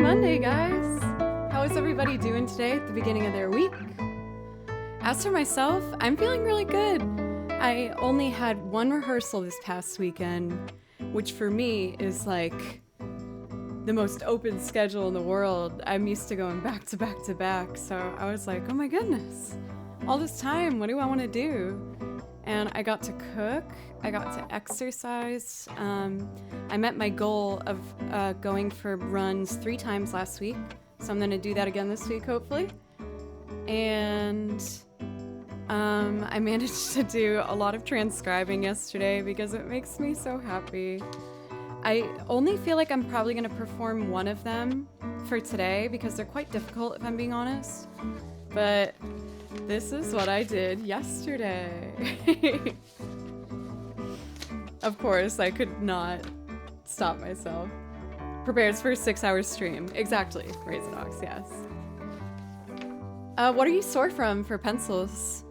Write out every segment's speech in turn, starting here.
Monday, guys! How is everybody doing today at the beginning of their week? As for myself, I'm feeling really good. I only had one rehearsal this past weekend, which for me is like the most open schedule in the world. I'm used to going back to back to back, so I was like, oh my goodness, all this time, what do I want to do? And I got to cook, I got to exercise. I met my goal of going for runs 3 times last week, so I'm going to do that again this week, hopefully. And I managed to do a lot of transcribing yesterday because it makes me so happy. I only feel like I'm probably going to perform one of them for today because they're quite difficult, if I'm being honest. But this is what I did yesterday. Of course, I could not stop myself. Prepares for a 6-hour stream. Exactly, Raisonox, yes. What are you sore from for pencils?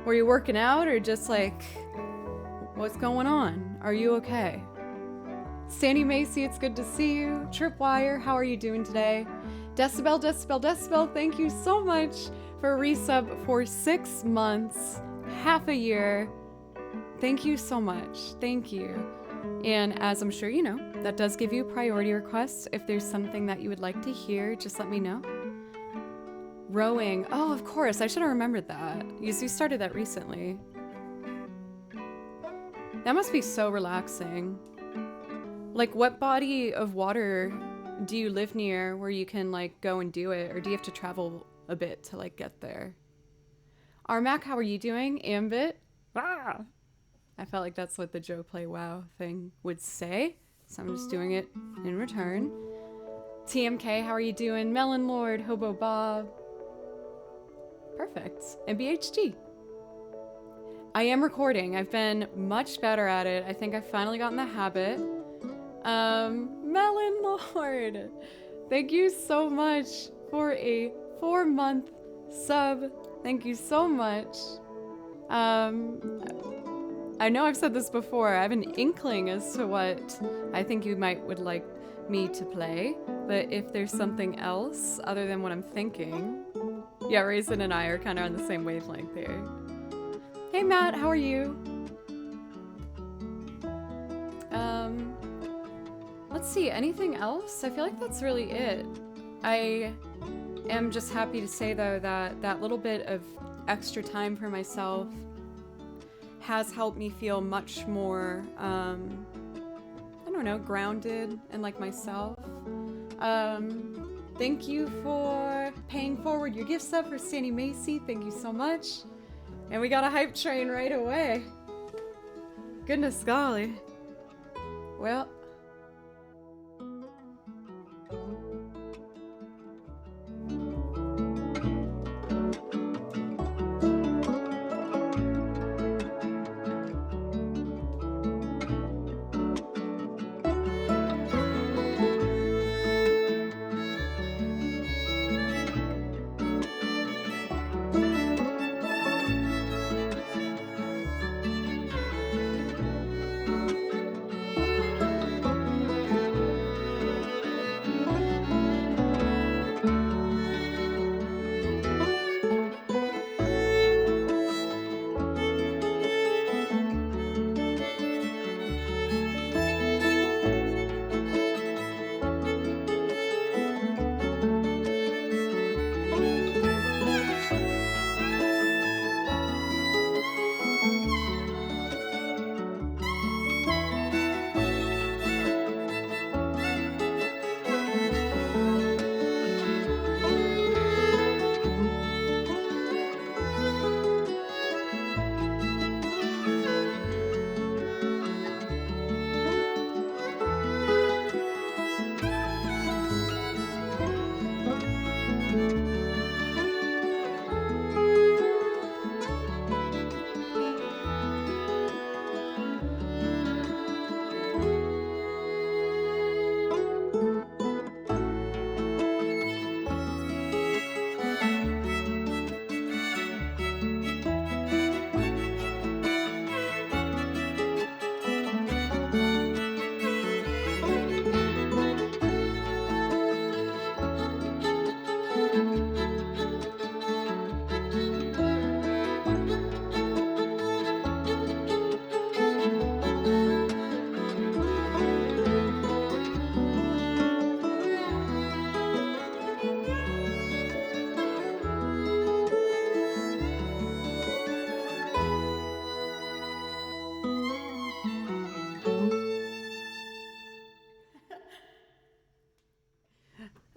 Were you working out or just like, what's going on? Are you okay? Sandy Macy, it's good to see you. Tripwire, how are you doing today? Decibel, Decibel, Decibel, thank you so much for a resub for 6 months, half a year. Thank you so much. Thank you. And as I'm sure you know, that does give you priority requests. If there's something that you would like to hear, just let me know. Rowing. Oh, of course. I should have remembered that. You started that recently. That must be so relaxing. Like, what body of water do you live near where you can, like, go and do it? Or do you have to travel a bit to, like, get there? Armac, how are you doing? Ambit? Ah! I felt like that's what the Joe Play Wow thing would say. So I'm just doing it in return. TMK, how are you doing? Melon Lord, Hobo Bob. Perfect. And BHG. I am recording. I've been much better at it. I think I've finally gotten the habit. Melon Lord, thank you so much for a 4-month sub. Thank you so much. I know I've said this before. I have an inkling as to what I think you would like me to play, but if there's something else other than what I'm thinking, yeah, Raisin and I are kind of on the same wavelength here. Hey Matt, how are you? Let's see, anything else? I feel like that's really it. I am just happy to say though that that little bit of extra time for myself has helped me feel much more, I don't know, grounded and like myself. Thank you for paying forward your gift sub for Sandy Macy. Thank you so much. And we got a hype train right away. Goodness golly. Well.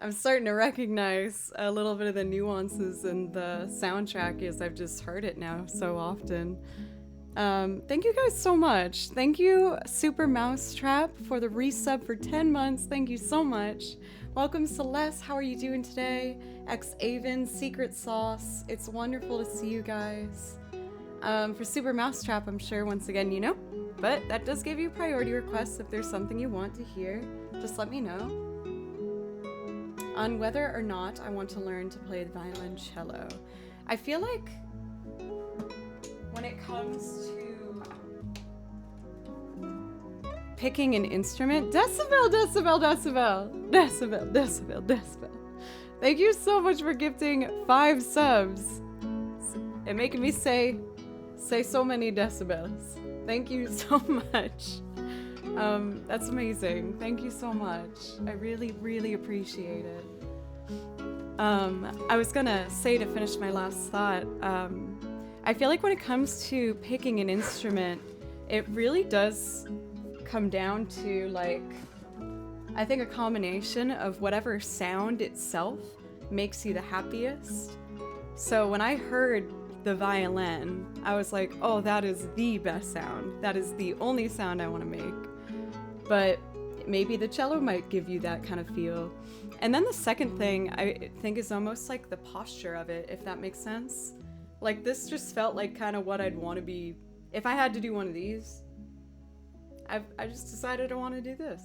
I'm starting to recognize a little bit of the nuances in the soundtrack as I've just heard it now so often. Thank you guys so much. Thank you, Super Mousetrap, for the resub for 10 months. Thank you so much. Welcome, Celeste. How are you doing today? X-Aven, Secret Sauce. It's wonderful to see you guys. For Super Mousetrap, I'm sure, once again, you know. But that does give you priority requests if there's something you want to hear. Just let me know. On whether or not I want to learn to play the violoncello. I feel like when it comes to picking an instrument, decibel, decibel, decibel, decibel, decibel, decibel. Thank you so much for gifting 5 subs and making me say so many decibels. Thank you so much. That's amazing. Thank you so much. I really, really appreciate it. I was gonna say, to finish my last thought, I feel like when it comes to picking an instrument, it really does come down to, like, I think a combination of whatever sound itself makes you the happiest. So when I heard the violin, I was like, oh, that is the best sound. That is the only sound I want to make. But maybe the cello might give you that kind of feel. And then the second thing I think is almost like the posture of it, if that makes sense. Like, this just felt like kind of what I'd want to be. If I had to do one of these, I just decided I want to do this.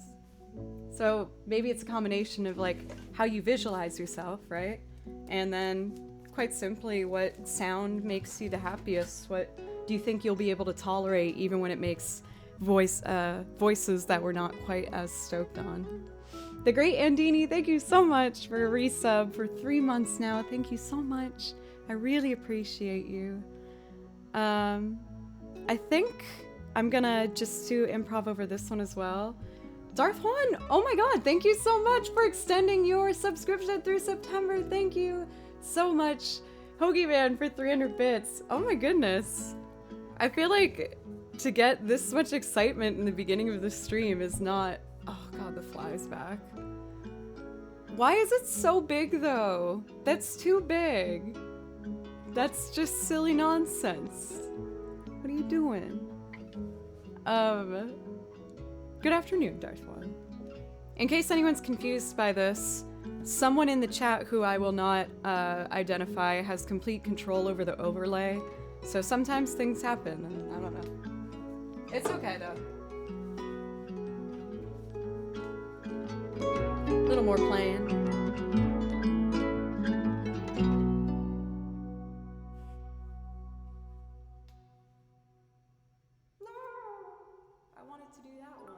So maybe it's a combination of, like, how you visualize yourself, right? And then, quite simply, what sound makes you the happiest? What do you think you'll be able to tolerate, even when it makes voices that we're not quite as stoked on? The great Andini, thank you so much for a resub for 3 months now. Thank you so much. I really appreciate you. I think I'm gonna just do improv over this one as well. Darth Juan, oh my god, thank you so much for extending your subscription through September. Thank you so much. Hoagie Man for 300 bits. Oh my goodness. I feel like to get this much excitement in the beginning of the stream is not... Oh god, the fly's back. Why is it so big though? That's too big. That's just silly nonsense. What are you doing? Good afternoon, Darth One. In case anyone's confused by this, someone in the chat who I will not identify has complete control over the overlay, so sometimes things happen, and I don't know. It's okay though. A little more playing. No! I wanted to do that one.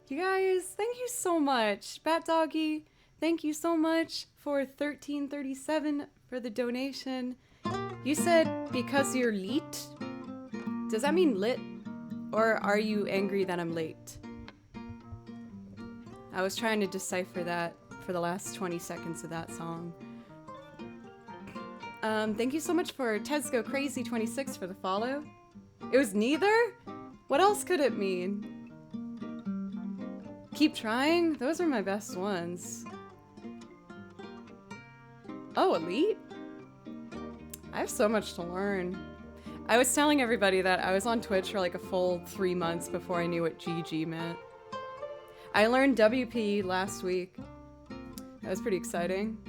You guys, thank you so much. Bat Doggy, thank you so much for 1337 for the donation. You said because you're lit? Does that mean lit? Or are you angry that I'm late? I was trying to decipher that for the last 20 seconds of that song. Thank you so much for Tesco Crazy 26 for the follow. It was neither? What else could it mean? Keep trying? Those are my best ones. Oh, elite? I have so much to learn. I was telling everybody that I was on Twitch for like a full 3 months before I knew what GG meant. I learned WP last week. That was pretty exciting.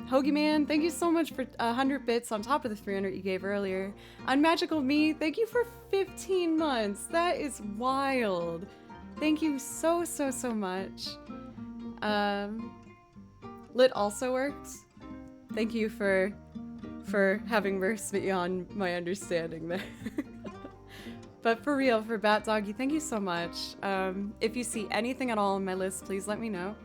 Hoagie Man, thank you so much for 100 bits on top of the 300 you gave earlier. Unmagical Me, thank you for 15 months. That is wild. Thank you so much. Lit also works. Thank you for having versed me on my understanding there. But for real, for Bat Doggy, thank you so much. If you see anything at all on my list, please let me know.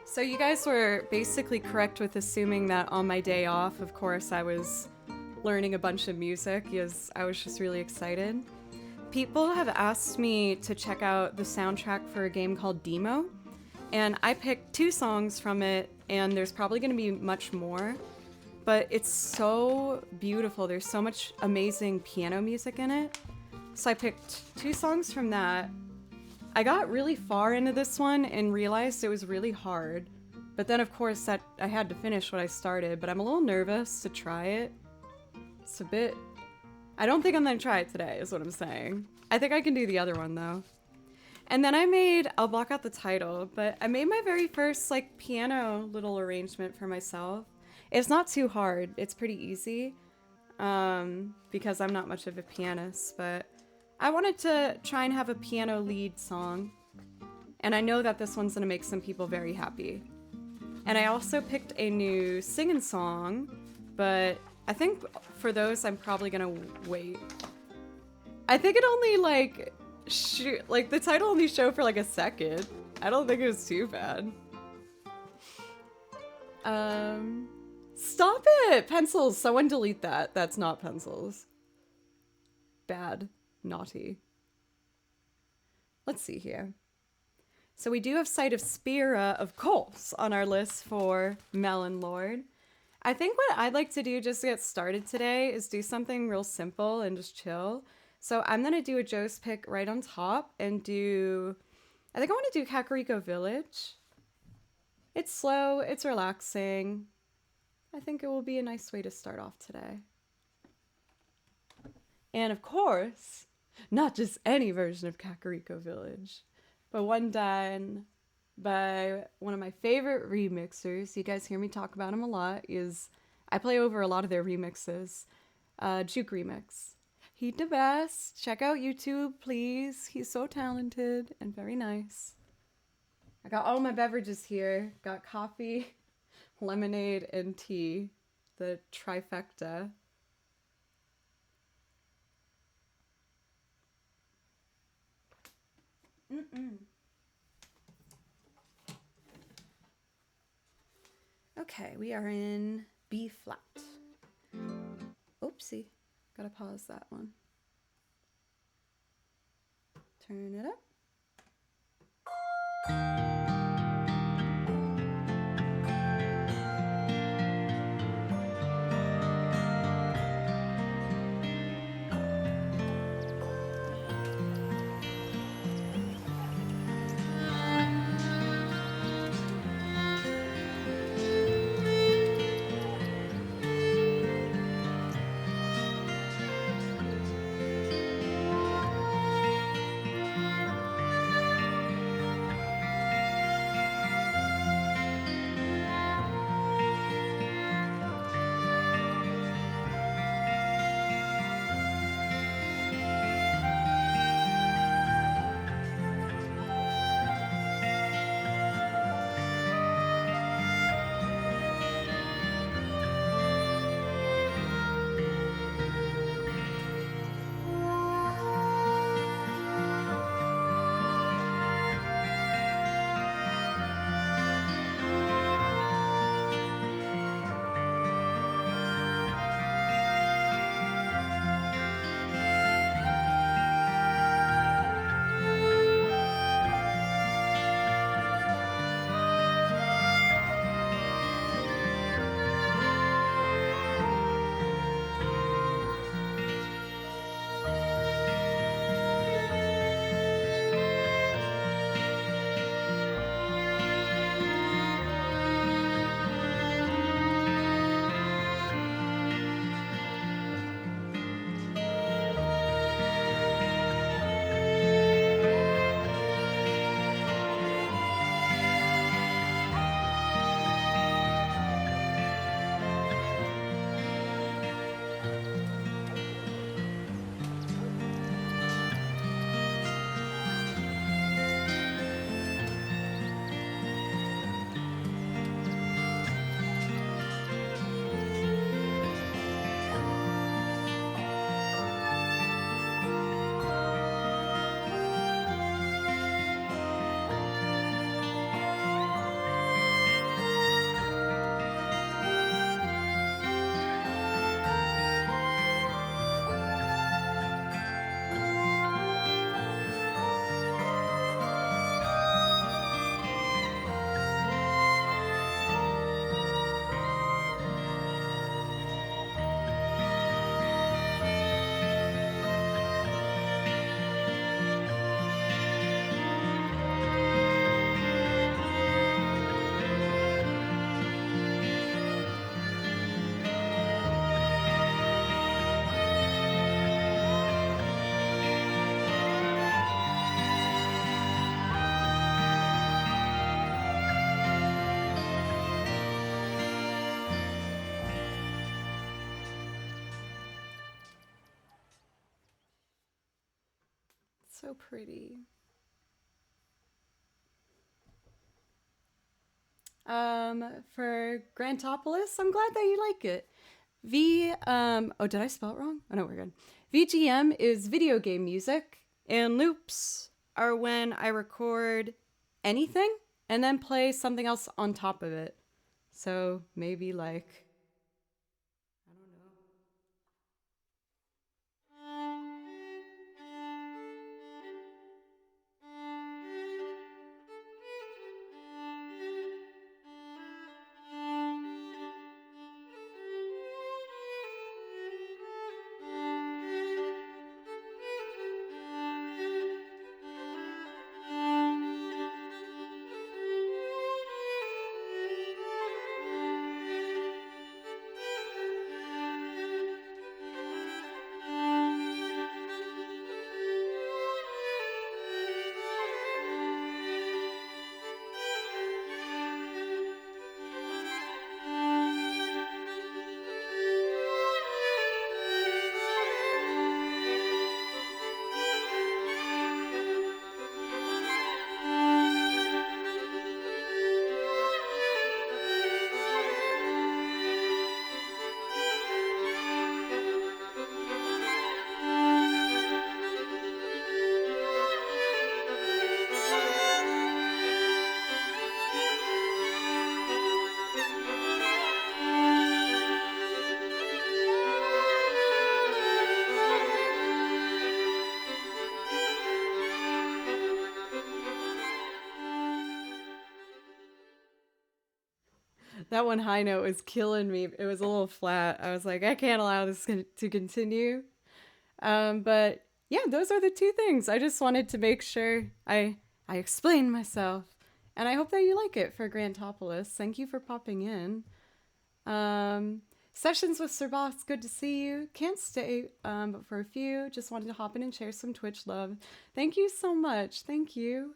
So you guys were basically correct with assuming that on my day off, of course, I was learning a bunch of music because I was just really excited. People have asked me to check out the soundtrack for a game called Demo, and I picked 2 songs from it, and there's probably going to be much more, but it's so beautiful. There's so much amazing piano music in it. So I picked 2 songs from that. I got really far into this one and realized it was really hard, but then of course that I had to finish what I started, but I'm a little nervous to try it. It's a bit... I don't think I'm gonna try it today, is what I'm saying. I think I can do the other one, though. And then I'll block out the title, but I made my very first, like, piano little arrangement for myself. It's not too hard. It's pretty easy, because I'm not much of a pianist, but I wanted to try and have a piano lead song, and I know that this one's gonna make some people very happy. And I also picked a new singing song, but I think for those I'm probably gonna wait. I think it only the title only showed for like a second. I don't think it was too bad. Stop it! Pencils! Someone delete that. That's not pencils. Bad. Naughty. Let's see here. So we do have Sight of Spira, of course, on our list for Melon Lord. I think what I'd like to do just to get started today is do something real simple and just chill. So I'm going to do a Joe's pick right on top and I think I want to do Kakariko Village. It's slow, it's relaxing. I think it will be a nice way to start off today. And of course, not just any version of Kakariko Village, but one done by one of my favorite remixers. You guys hear me talk about him a lot. I play over a lot of their remixes. Juke Remix. He the best. Check out YouTube, please. He's so talented and very nice. I got all my beverages here. Got coffee, lemonade, and tea. The trifecta. Okay, we are in B flat. Oopsie, gotta pause that one. Turn it up. so pretty. For Grantopolis, I'm glad that you like it. Oh, did I spell it wrong? Oh, no, we're good. VGM is video game music, and loops are when I record anything and then play something else on top of it. So maybe like, I don't know. That one high note was killing me. It was a little flat. I was like, I can't allow this to continue. But yeah, those are the two things. I just wanted to make sure I explained myself, and I hope that you like it for Grantopolis. Thank you for popping in. Sessions with Sir Boss, good to see you. Can't stay, but for a few, just wanted to hop in and share some Twitch love. Thank you so much. Thank you.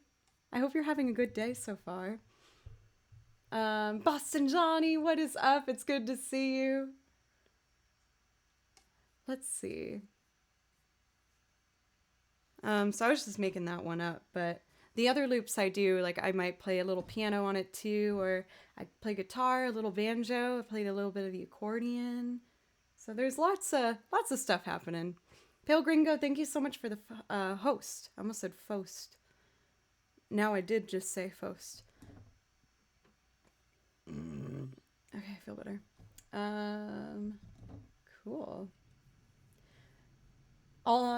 I hope you're having a good day so far. Boston Johnny, what is up? It's good to see you. Let's see. So I was just making that one up, but the other loops I do, like I might play a little piano on it too, or I play guitar, a little banjo. I played a little bit of the accordion. So there's lots of stuff happening. Pale Gringo, thank you so much for the host. I almost said Fost. Now I did just say Fost. Okay, I feel better. Cool.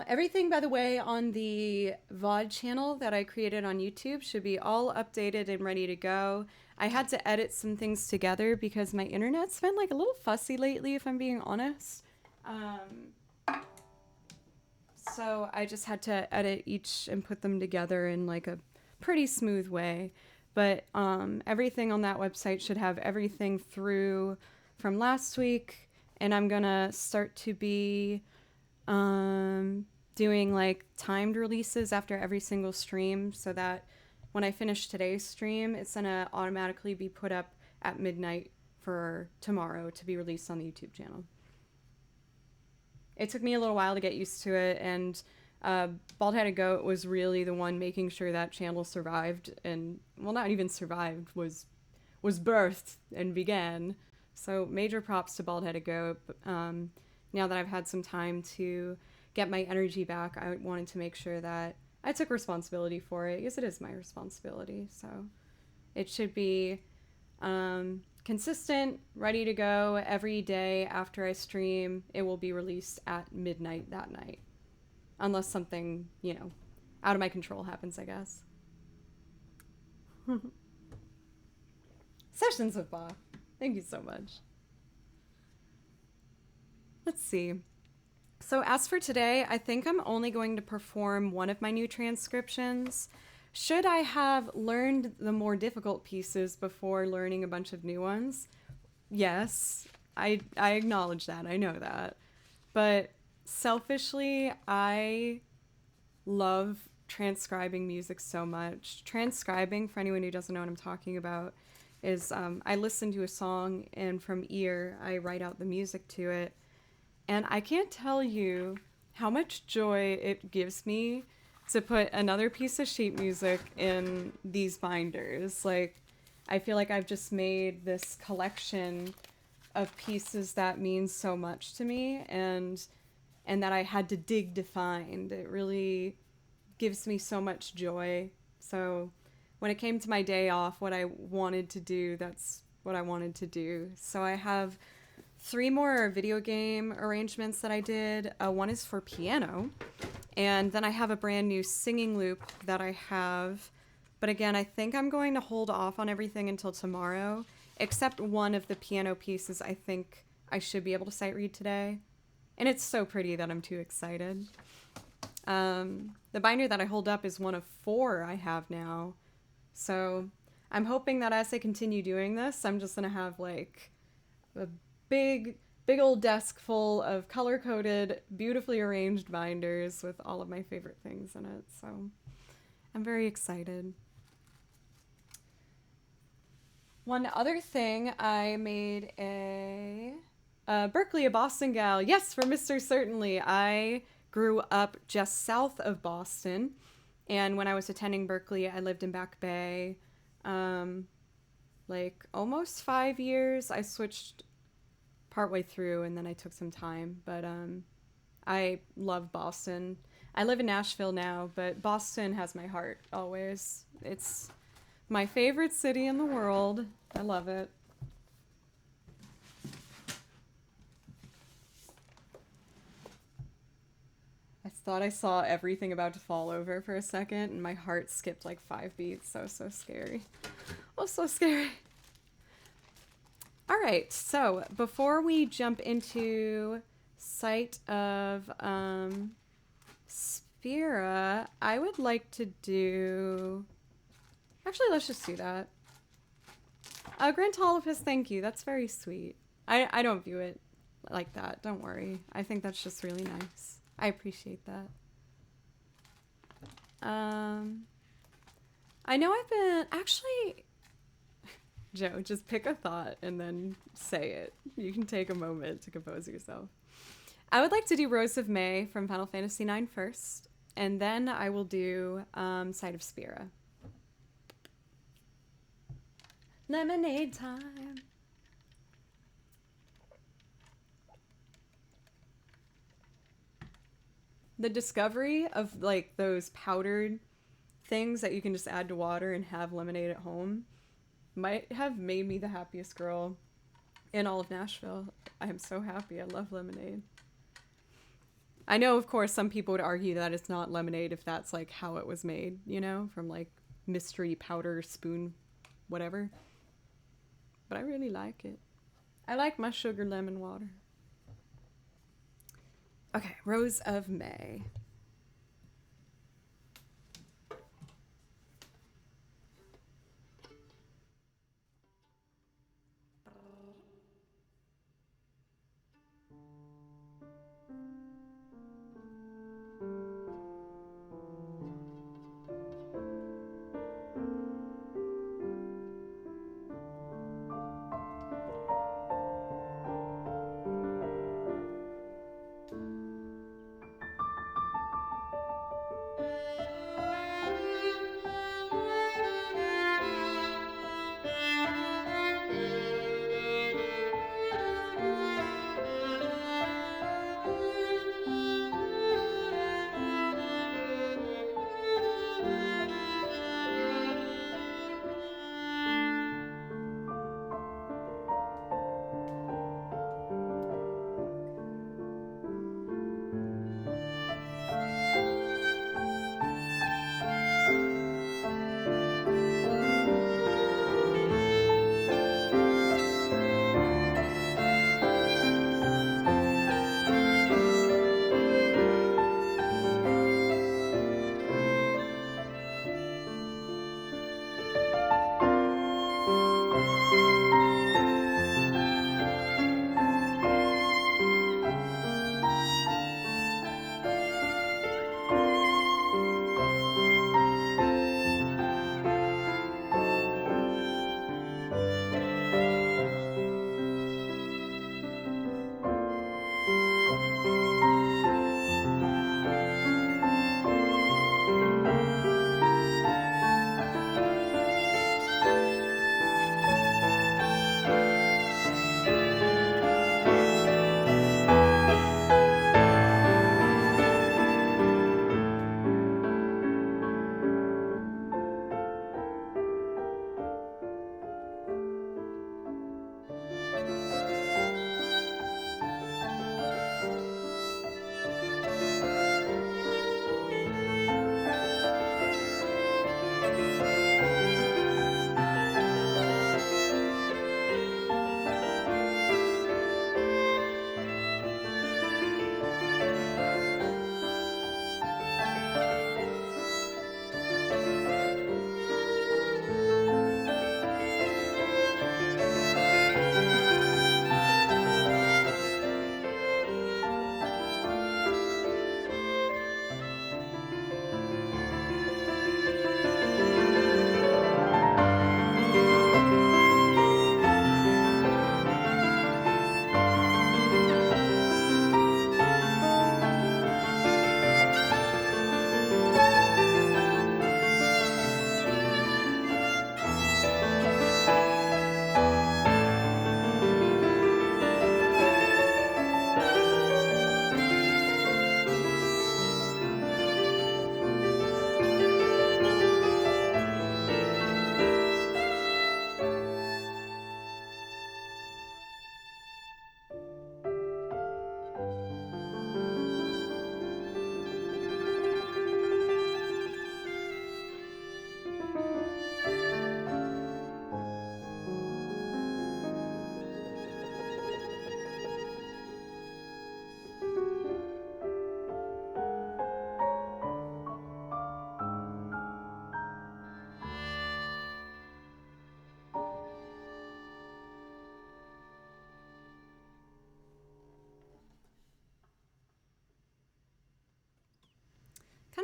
Everything, by the way, on the VOD channel that I created on YouTube should be all updated and ready to go. I had to edit some things together because my internet's been like a little fussy lately, if I'm being honest. So I just had to edit each and put them together in like a pretty smooth way. But everything on that website should have everything through from last week. And I'm going to start to be doing like timed releases after every single stream so that when I finish today's stream, it's going to automatically be put up at midnight for tomorrow to be released on the YouTube channel. It took me a little while to get used to it, and Bald-Headed Goat was really the one making sure that channel survived, and, well, not even survived, was birthed and began. So major props to Bald-Headed Goat. Now that I've had some time to get my energy back, I wanted to make sure that I took responsibility for it, because it is my responsibility. So it should be consistent, ready to go every day after I stream. It will be released at midnight that night. Unless something, out of my control happens, I guess. Sessions with Bob. Thank you so much. Let's see. So as for today, I think I'm only going to perform one of my new transcriptions. Should I have learned the more difficult pieces before learning a bunch of new ones? Yes, I acknowledge that. I know that. But selfishly, I love transcribing music so much. Transcribing, for anyone who doesn't know what I'm talking about, is I listen to a song and from ear, I write out the music to it. And I can't tell you how much joy it gives me to put another piece of sheet music in these binders. Like, I feel like I've just made this collection of pieces that mean so much to me, and that I had to dig to find. It really gives me so much joy. So when it came to my day off, what I wanted to do, that's what I wanted to do. So I have 3 more video game arrangements that I did. One is for piano, and then I have a brand new singing loop that I have. But again, I think I'm going to hold off on everything until tomorrow, except one of the piano pieces I think I should be able to sight read today. And it's so pretty that I'm too excited. The binder that I hold up is one of 4 I have now. So I'm hoping that as I continue doing this, I'm just going to have like a big old desk full of color-coded, beautifully arranged binders with all of my favorite things in it. So I'm very excited. One other thing, I made a Berkeley, a Boston gal. Yes, for Mr. Certainly. I grew up just south of Boston, and when I was attending Berkeley, I lived in Back Bay. Like almost 5 years. I switched partway through, and then I took some time. But I love Boston. I live in Nashville now, but Boston has my heart always. It's my favorite city in the world. I love it. I thought I saw everything about to fall over for a second, and my heart skipped like 5 beats. So scary. Oh, so scary. All right, so before we jump into sight of Spira, I would like to do... Actually, let's just do that. Grand Holopus, thank you. That's very sweet. I don't view it like that. Don't worry. I think that's just really nice. I appreciate that. I know I've been... Actually, Joe, just pick a thought and then say it. You can take a moment to compose yourself. I would like to do Rose of May from Final Fantasy IX first, and then I will do Sight of Spira. Lemonade time. The discovery of like those powdered things that you can just add to water and have lemonade at home might have made me the happiest girl in all of Nashville. I am so happy. I love lemonade. I know, of course, some people would argue that it's not lemonade if that's like how it was made, you know, from like mystery powder spoon, whatever. But I really like it. I like my sugar lemon water. Okay, Rose of May.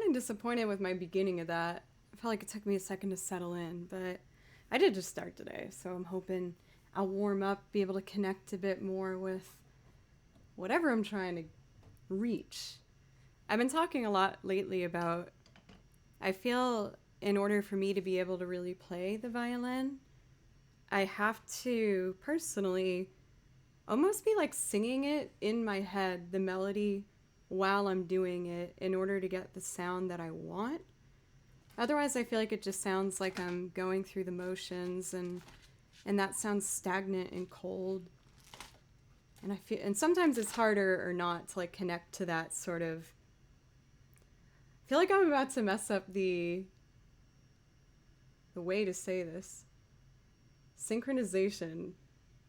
feeling disappointed with my beginning of that. I felt like it took me a second to settle in, but I did just start today, so I'm hoping I'll warm up, be able to connect a bit more with whatever I'm trying to reach. I've been talking a lot lately about, I feel in order for me to be able to really play the violin, I have to personally almost be like singing it in my head, the melody, while I'm doing it in order to get the sound that I want. Otherwise, I feel like it just sounds like I'm going through the motions, and that sounds stagnant and cold. And sometimes it's harder or not to like connect to that sort of. I feel like I'm about to mess up the way to say this. Synchronization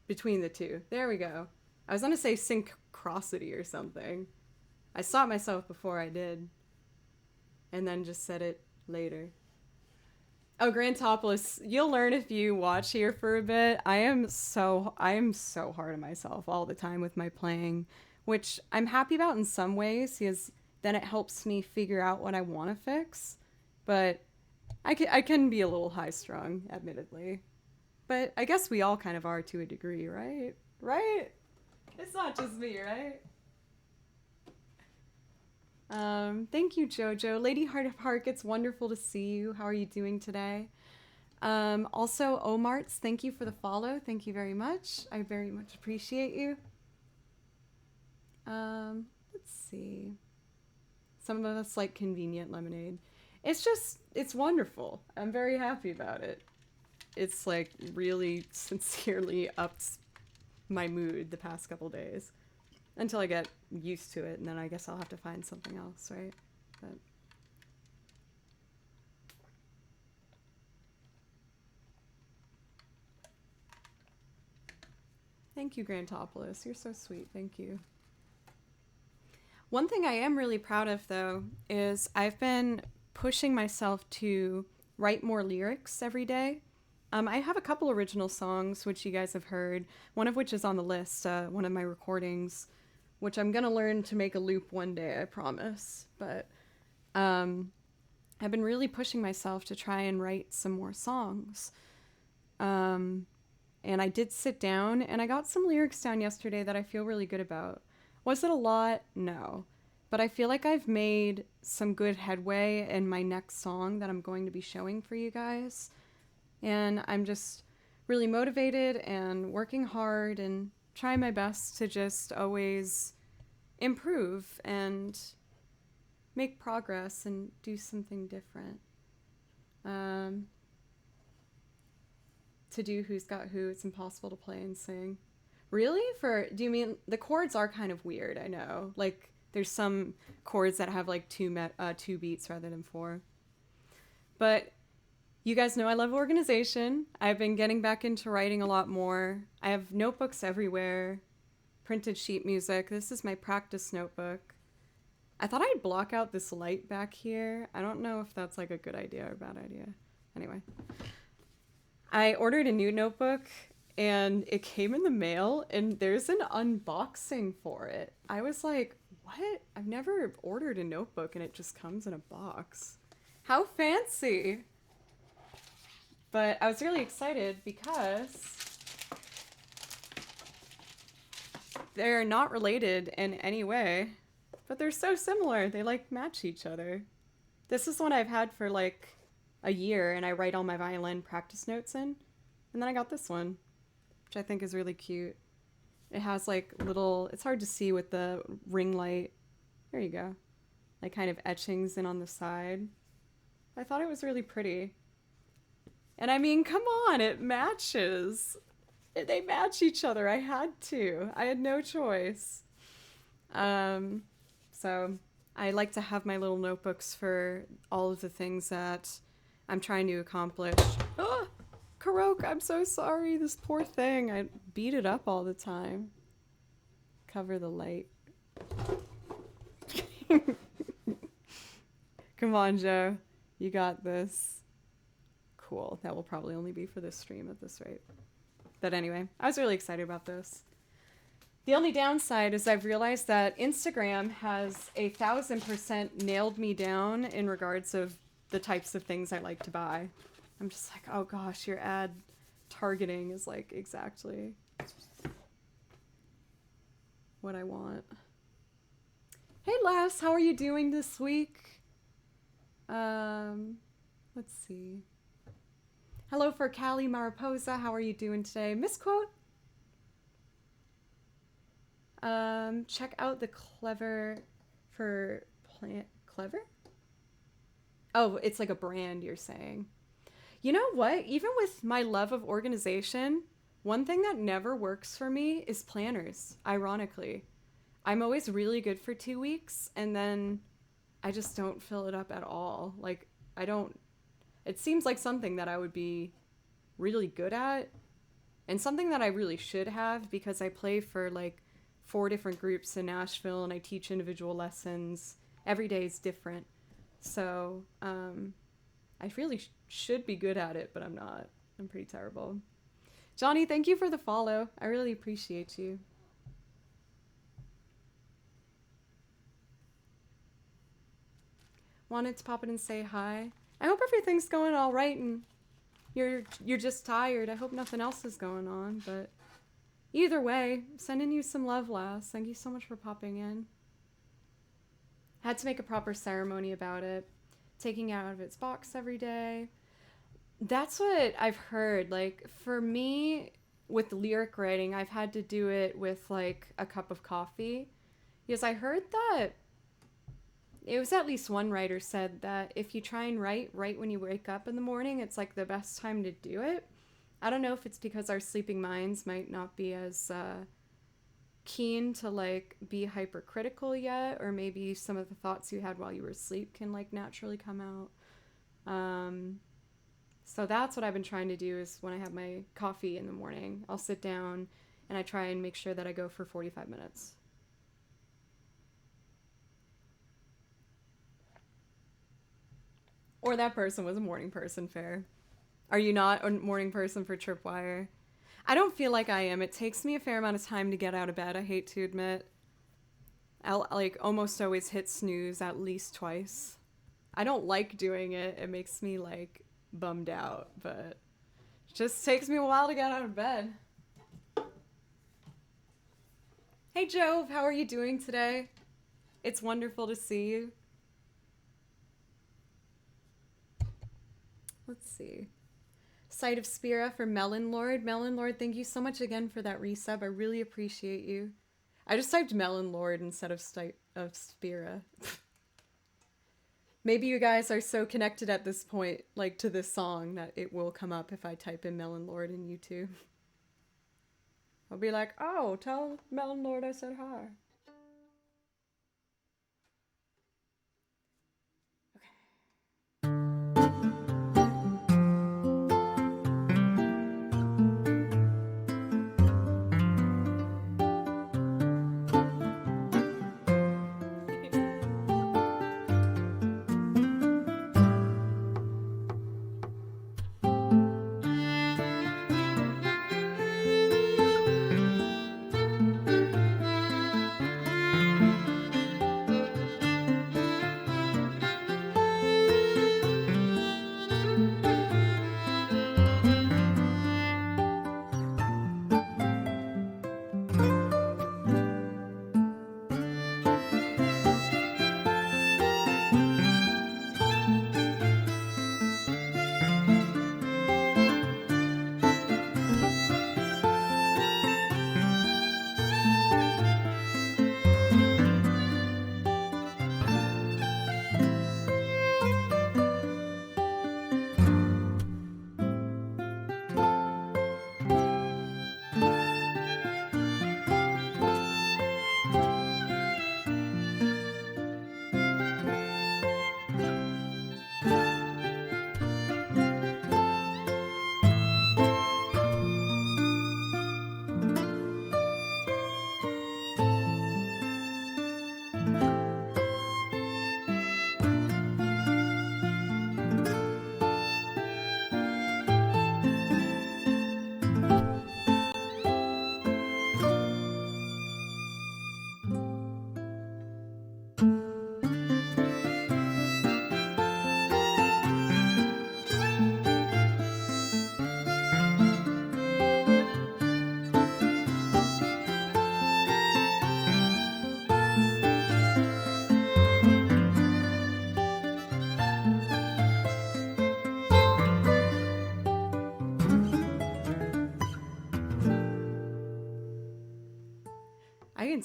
between the two. There we go. I was gonna say syncrosity or something. I stopped myself before I did, and then just said it later. Oh, Grantopoulos, you'll learn if you watch here for a bit. I am so hard on myself all the time with my playing, which I'm happy about in some ways, because then it helps me figure out what I want to fix. But I can be a little high strung, admittedly. But I guess we all kind of are to a degree, right? Right? It's not just me, right? Thank you, Jojo. Lady Heart of Hark, it's wonderful to see you. How are you doing today? Also, Omarts, thank you for the follow. Thank you very much. I very much appreciate you. Let's see. Some of us like convenient lemonade. It's wonderful. I'm very happy about it. It's like really sincerely upped my mood the past couple days. Until I get used to it, and then I guess I'll have to find something else, right? But thank you, Grantopoulos. You're so sweet. Thank you. One thing I am really proud of, though, is I've been pushing myself to write more lyrics every day. I have a couple original songs, which you guys have heard, one of which is on the list, one of my recordings, which I'm going to learn to make a loop one day, I promise. But I've been really pushing myself to try and write some more songs. And I did sit down, and I got some lyrics down yesterday that I feel really good about. Was it a lot? No. But I feel like I've made some good headway in my next song that I'm going to be showing for you guys. And I'm just really motivated and working hard and trying my best to just always improve and make progress and do something different. To do Who's Got Who, it's impossible to play and sing. Really? Do you mean, the chords are kind of weird, I know. Like, there's some chords that have like two beats rather than four. But you guys know I love organization. I've been getting back into writing a lot more. I have notebooks everywhere, printed sheet music. This is my practice notebook. I thought I'd block out this light back here. I don't know if that's like a good idea or a bad idea. Anyway, I ordered a new notebook and it came in the mail and there's an unboxing for it. I was like, what? I've never ordered a notebook and it just comes in a box. How fancy! But I was really excited because they're not related in any way, but they're so similar. They like match each other. This is one I've had for like a year, and I write all my violin practice notes in. And then I got this one, which I think is really cute. It has like little, it's hard to see with the ring light. There you go. Like kind of etchings in on the side. I thought it was really pretty. And I mean, come on, it matches. They match each other. I had to. I had no choice. So I like to have my little notebooks for all of the things that I'm trying to accomplish. Oh, Karok, I'm so sorry. This poor thing. I beat it up all the time. Cover the light. Come on, Joe. You got this. Cool. That will probably only be for this stream at this rate. But anyway, I was really excited about this. The only downside is I've realized that Instagram has 1,000% nailed me down in regards of the types of things I like to buy. I'm just like, oh gosh, your ad targeting is like exactly what I want. Hey Les, how are you doing this week? Let's see. Hello for Callie Mariposa, how are you doing today? Misquote. Check out the Clever for plant Clever? Oh, it's like a brand you're saying. You know what? Even with my love of organization, one thing that never works for me is planners, ironically. I'm always really good for 2 weeks and then I just don't fill it up at all. Like, I don't. It seems like something that I would be really good at and something that I really should have because I play for like 4 different groups in Nashville and I teach individual lessons. Every day is different. So, I really should be good at it, but I'm not. I'm pretty terrible. Johnny, thank you for the follow. I really appreciate you. Wanted to pop in and say hi. I hope everything's going all right and you're just tired. I hope nothing else is going on, but either way, sending you some love, Lass. Thank you so much for popping in. Had to make a proper ceremony about it. Taking it out of its box every day. That's what I've heard. Like, for me, with lyric writing, I've had to do it with, like, a cup of coffee. Because I heard that it was at least one writer said that if you try and write right when you wake up in the morning, it's, like, the best time to do it. I don't know if it's because our sleeping minds might not be as keen to, like, be hypercritical yet, or maybe some of the thoughts you had while you were asleep can, like, naturally come out. So that's what I've been trying to do is when I have my coffee in the morning, I'll sit down and I try and make sure that I go for 45 minutes. Or that person was a morning person, fair. Are you not a morning person for Tripwire? I don't feel like I am. It takes me a fair amount of time to get out of bed, I hate to admit. I'll, like, almost always hit snooze at least twice. I don't like doing it. It makes me, like, bummed out, but it just takes me a while to get out of bed. Hey, Jove, how are you doing today? It's wonderful to see you. Let's see. Sight of Spira for Melon Lord. Melon Lord, thank you so much again for that resub. I really appreciate you. I just typed Melon Lord instead of Spira. Maybe you guys are so connected at this point, like to this song, that it will come up if I type in Melon Lord in YouTube. I'll be like, oh, tell Melon Lord I said hi.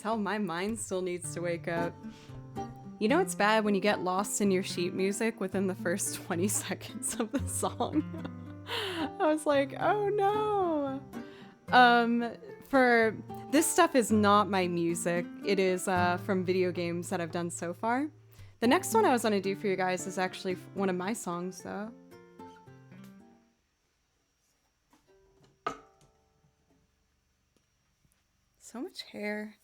tell my mind still needs to wake up. You know it's bad when you get lost in your sheet music within the first 20 seconds of the song. I was like, oh no. For this stuff is not my music. It is from video games that I've done so far. The next one I was gonna do for you guys is actually one of my songs though. So much hair.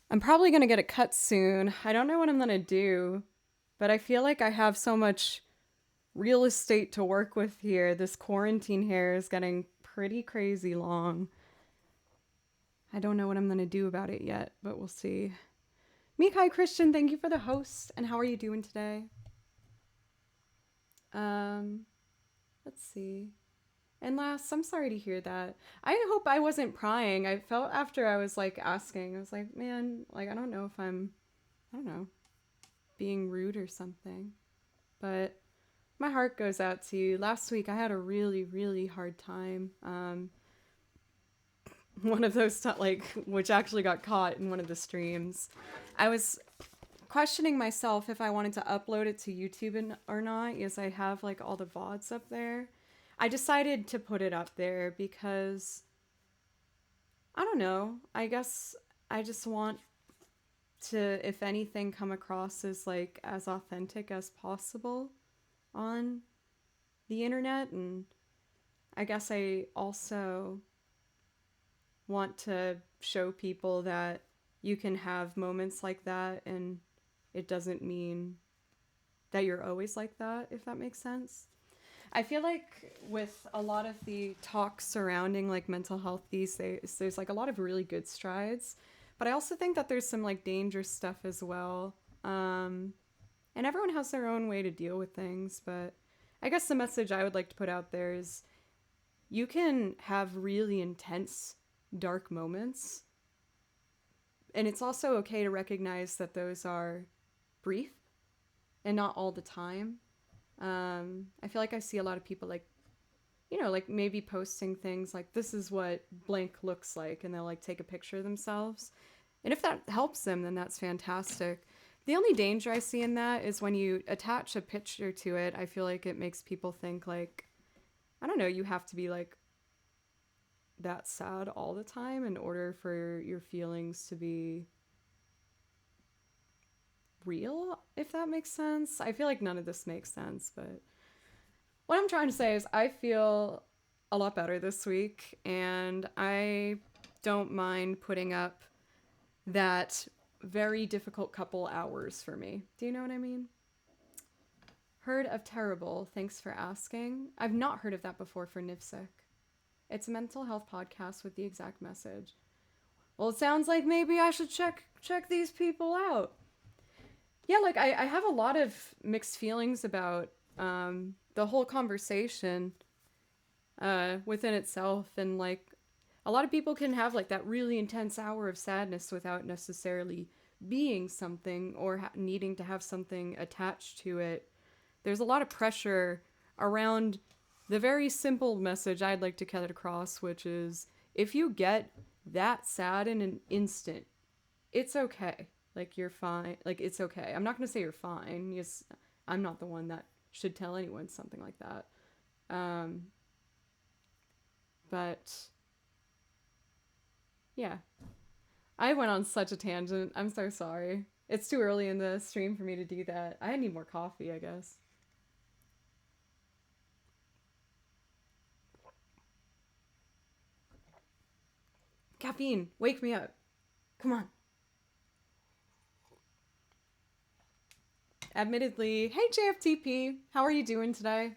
I'm probably gonna get it cut soon. I don't know what I'm gonna do, but I feel like I have so much real estate to work with here. This quarantine hair is getting pretty crazy long. I don't know what I'm gonna do about it yet, but we'll see. Mikai Christian, thank you for the host. And how are you doing today? Let's see. And last, I'm sorry to hear that. I hope I wasn't prying. I felt after I was like asking, I was like, man, like I don't know if I'm, I don't know, being rude or something. But my heart goes out to you. Last week I had a really, really hard time. One of those which actually got caught in one of the streams. I was questioning myself if I wanted to upload it to YouTube or not, because I have like all the VODs up there. I decided to put it up there because, I don't know, I guess I just want to, if anything, come across as like as authentic as possible on the internet. And I guess I also want to show people that you can have moments like that and it doesn't mean that you're always like that, if that makes sense. I feel like with a lot of the talk surrounding like mental health these days, there's like a lot of really good strides, but I also think that there's some like dangerous stuff as well. And everyone has their own way to deal with things, but I guess the message I would like to put out there is you can have really intense, dark moments, and it's also okay to recognize that those are brief and not all the time. I feel like I see a lot of people like, you know, like maybe posting things like, this is what blank looks like, and they'll like take a picture of themselves. And if that helps them, then that's fantastic. The only danger I see in that is when you attach a picture to it, I feel like it makes people think like, I don't know, you have to be like that sad all the time in order for your feelings to be real, if that makes sense. I feel like none of this makes sense, but what I'm trying to say is I feel a lot better this week, and I don't mind putting up that very difficult couple hours for me. Do you know what I mean? Heard of Terrible, thanks for asking. I've not heard of that before for Nivsek. It's a mental health podcast with the exact message. Well, it sounds like maybe I should check these people out. Yeah, like I have a lot of mixed feelings about the whole conversation within itself, and like a lot of people can have like that really intense hour of sadness without necessarily being something or needing to have something attached to it. There's a lot of pressure around the very simple message I'd like to get across, which is if you get that sad in an instant, it's okay. Like, you're fine. Like, it's okay. I'm not going to say you're fine. Yes, I'm not the one that should tell anyone something like that. But, yeah. I went on such a tangent. I'm so sorry. It's too early in the stream for me to do that. I need more coffee, I guess. Caffeine, wake me up. Come on. Admittedly, hey JFTP, how are you doing today?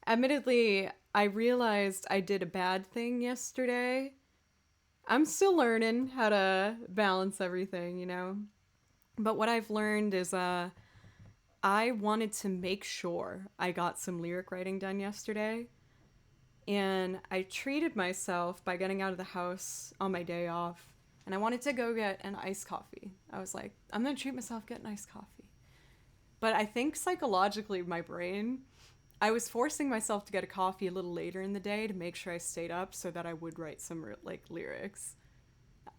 Admittedly, I realized I did a bad thing yesterday. I'm still learning how to balance everything, you know? But what I've learned is I wanted to make sure I got some lyric writing done yesterday. And I treated myself by getting out of the house on my day off. And I wanted to go get an iced coffee. I was like, I'm going to treat myself, get an iced coffee. But I think psychologically, my brain, I was forcing myself to get a coffee a little later in the day to make sure I stayed up so that I would write some like lyrics.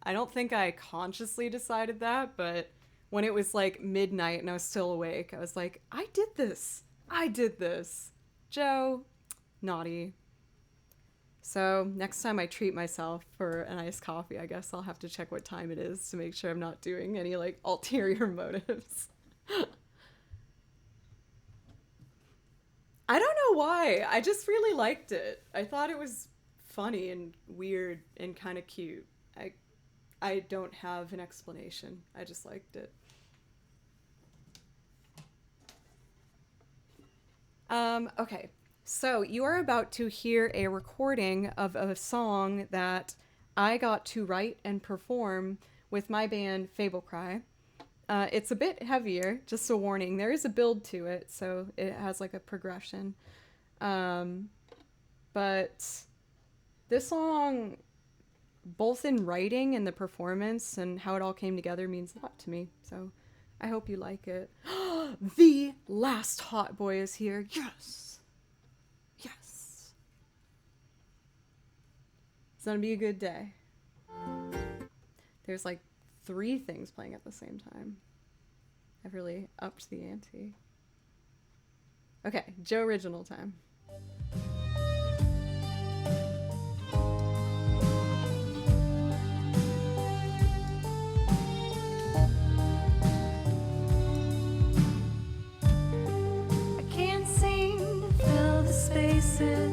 I don't think I consciously decided that, but when it was like midnight and I was still awake, I was like, I did this. I did this. Joe, naughty. So next time I treat myself for an iced coffee, I guess I'll have to check what time it is to make sure I'm not doing any like ulterior motives. I don't know why. I just really liked it. I thought it was funny and weird and kind of cute. I don't have an explanation. I just liked it. Okay. So you are about to hear a recording of a song that I got to write and perform with my band Fable Cry. It's a bit heavier, just a warning. There is a build to it, so it has like a progression. But this song, both in writing and the performance and how it all came together, means a lot to me. So I hope you like it. The last hot boy is here. Yes. Yes. It's gonna be a good day. There's like 3 things playing at the same time. I've really upped the ante. Okay, Joe original time. I can't seem to fill the spaces.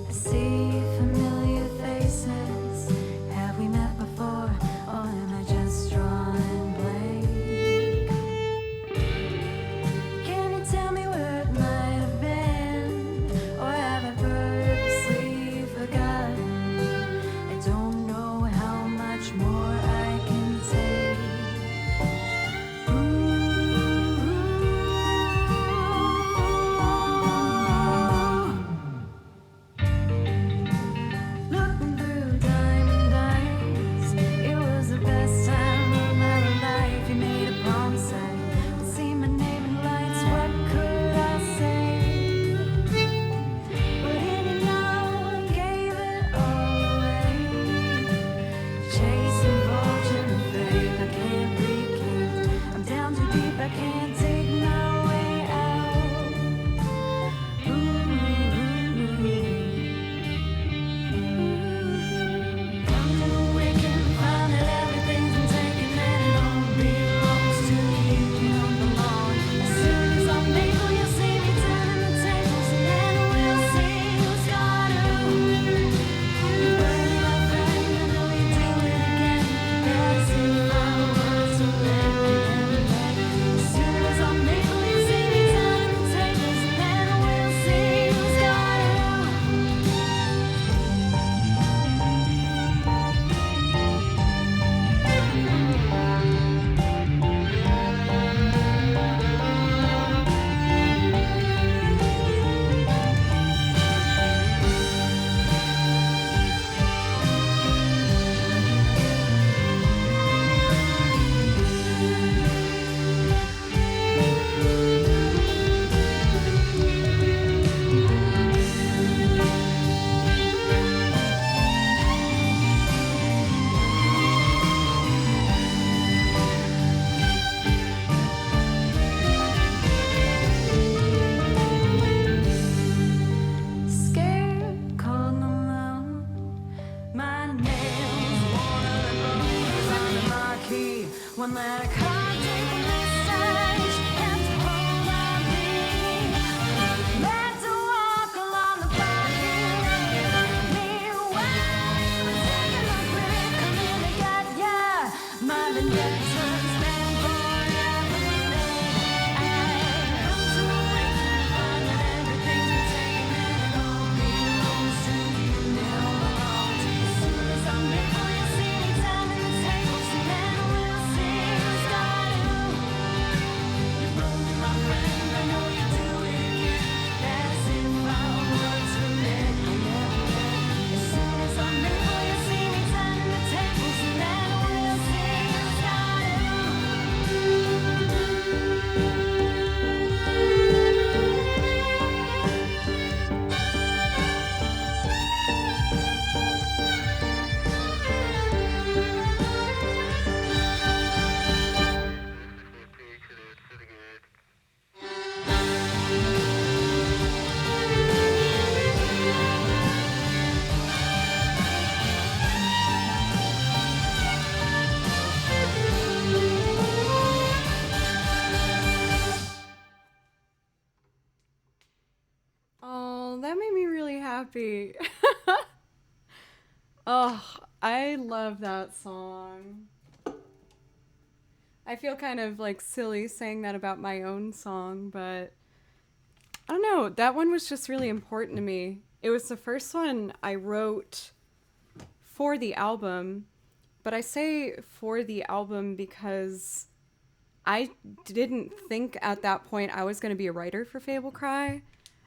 I see familiar faces. Have we met before, or am I just drawing blank? Can you tell me where it might have been, or have I purposely forgotten? I don't know how much more I can take. Looking through diamond eyes, it was the best time of my life. You made a promise I would see my name in lights. What could I say? But in it now, I gave it all away. Chasing fortune and fame, I can't be caved. I'm down too deep, I can't take my way out. Come to awaken, find that everything's been taken and it all belongs to you. You don't belong. As soon as I'm able, you'll see me turning the tables, and then we'll see who's got who. You burn me, my friend, I know you do it again. As if I was a legend. As soon as I'm able, you'll see me turning the tables, and then we'll see who's got who. Scared, cold and alone. My nails worn to the bone. Found a marquee, one that I can't take a message. Have to hold on me. Meant to walk along the path you gave me. When you were taking a grip, come in and get ya. My vendettas been forever made. I come to awaken, find that everything's been taken and it all belongs to you. Now belongs to you. As soon as I'm able, you'll see me turning the tables, and then we'll see who's got who. You broke me, my friend, I know you do it again. As if I was familiar. As soon as I'm able, you'll see me turning the tables, and then we'll see who's got who. happy. Oh, I love that song. I feel kind of like silly saying that about my own song, but I don't know. That one was just really important to me. It was the first one I wrote for the album, but I say for the album because I didn't think at that point I was going to be a writer for Fable Cry.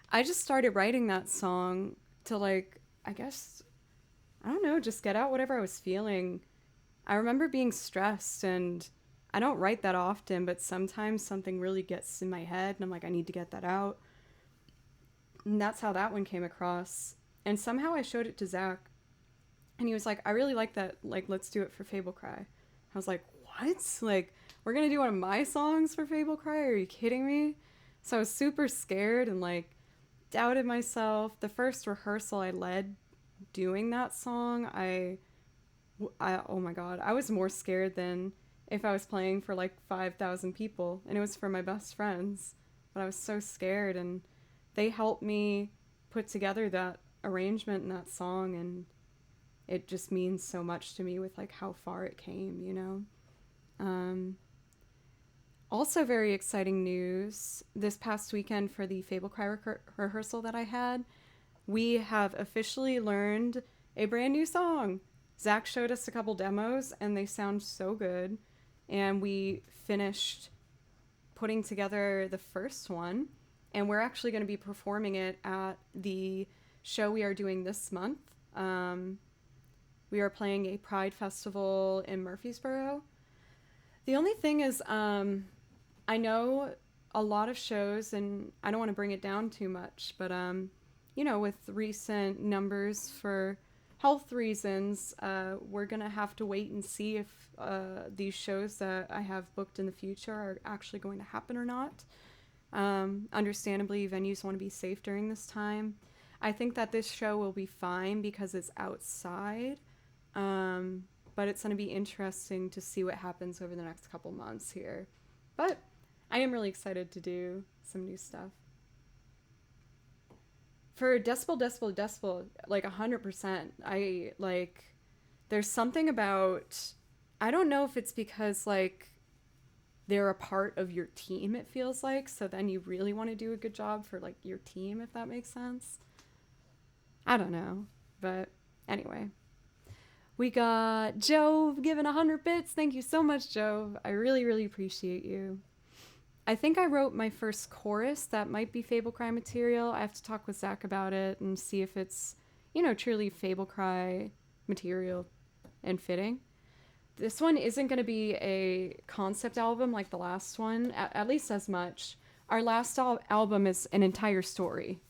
I just started writing that song to, like, I guess, I don't know, just get out whatever I was feeling. I remember being stressed, and I don't write that often, but sometimes something really gets in my head and I'm like, I need to get that out. And that's how that one came across. And somehow I showed it to Zach, and he was like, I really like that. Like, let's do it for Fable Cry. I was like, what? Like, we're going to do one of my songs for Fable Cry? Are you kidding me? So I was super scared and, like, doubted myself. The first rehearsal I led doing that song, oh my God, I was more scared than if I was playing for like 5,000 people, and it was for my best friends. But I was so scared, and they helped me put together that arrangement and that song, and it just means so much to me with like how far it came, you know? Also, very exciting news. This past weekend for the Fable Cry rehearsal that I had, we have officially learned a brand new song. Zach showed us a couple demos, and they sound so good. And we finished putting together the first one, and we're actually going to be performing it at the show we are doing this month. We are playing a Pride Festival in Murfreesboro. The only thing is, I know a lot of shows, and I don't want to bring it down too much, but you know, with recent numbers for health reasons, we're gonna have to wait and see if these shows that I have booked in the future are actually going to happen or not. Understandably, venues want to be safe during this time. I think that this show will be fine because it's outside, but it's going to be interesting to see what happens over the next couple months here. But I am really excited to do some new stuff. For Decibel, like 100%, I like, there's something about, I don't know if it's because like they're a part of your team, it feels like, so then you really want to do a good job for like your team, if that makes sense. I don't know, but anyway. We got Jove giving 100 bits. Thank you so much, Jove. I really, really appreciate you. I think I wrote my first chorus that might be Fable Cry material. I have to talk with Zach about it and see if it's, you know, truly Fable Cry material and fitting. This one isn't going to be a concept album like the last one, at least as much. Our last album is an entire story,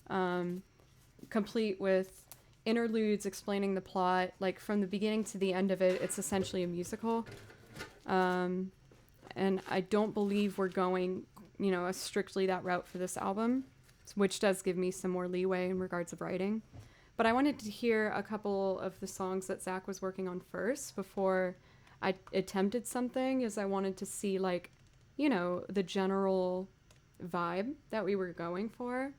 complete with interludes explaining the plot. Like from the beginning to the end of it, it's essentially a musical. And I don't believe we're going, you know, strictly that route for this album, which does give me some more leeway in regards of writing. But I wanted to hear a couple of the songs that Zach was working on first before I attempted something, as I wanted to see, like, you know, the general vibe that we were going for.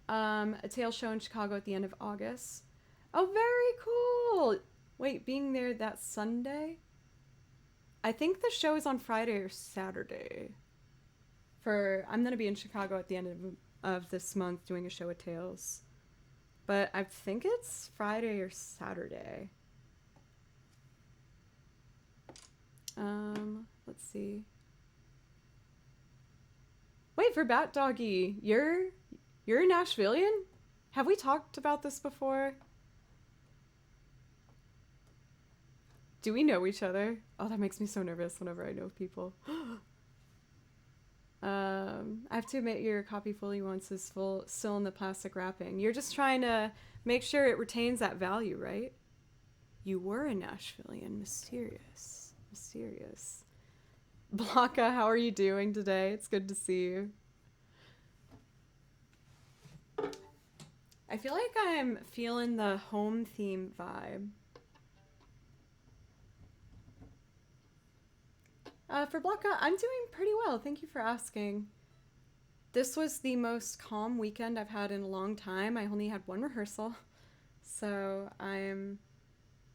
A Tale show in Chicago at the end of August. Oh, very cool! Wait, being there that Sunday? I think the show is on Friday or Saturday. I'm going to be in Chicago at the end of this month doing a show at Tales. But I think it's Friday or Saturday. Let's see. Wait, for Bat Doggy, you're a Nashvilleian? Have we talked about this before? Do we know each other? Oh, that makes me so nervous whenever I know people. I have to admit your copy fully once is still in the plastic wrapping. You're just trying to make sure it retains that value, right? You were a Nashvilleian. Mysterious. Blanca, how are you doing today? It's good to see you. I feel like I'm feeling the home theme vibe. For Blanca, I'm doing pretty well. Thank you for asking. This was the most calm weekend I've had in a long time. I only had one rehearsal, so I'm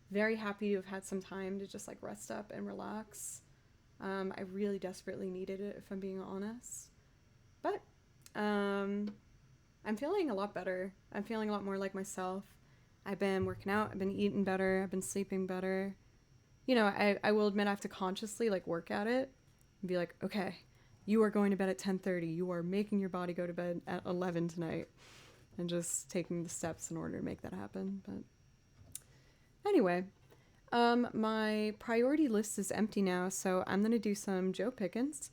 very happy to have had some time to just like rest up and relax. I really desperately needed it, if I'm being honest. But um, I'm feeling a lot better. I'm feeling a lot more like myself. I've been working out, I've been eating better, I've been sleeping better. I will admit I have to consciously like work at it and be like, okay, you are going to bed at 10:30. You are making your body go to bed at 11 tonight, and just taking the steps in order to make that happen. But anyway, my priority list is empty now, so I'm gonna do some Joe Pickens,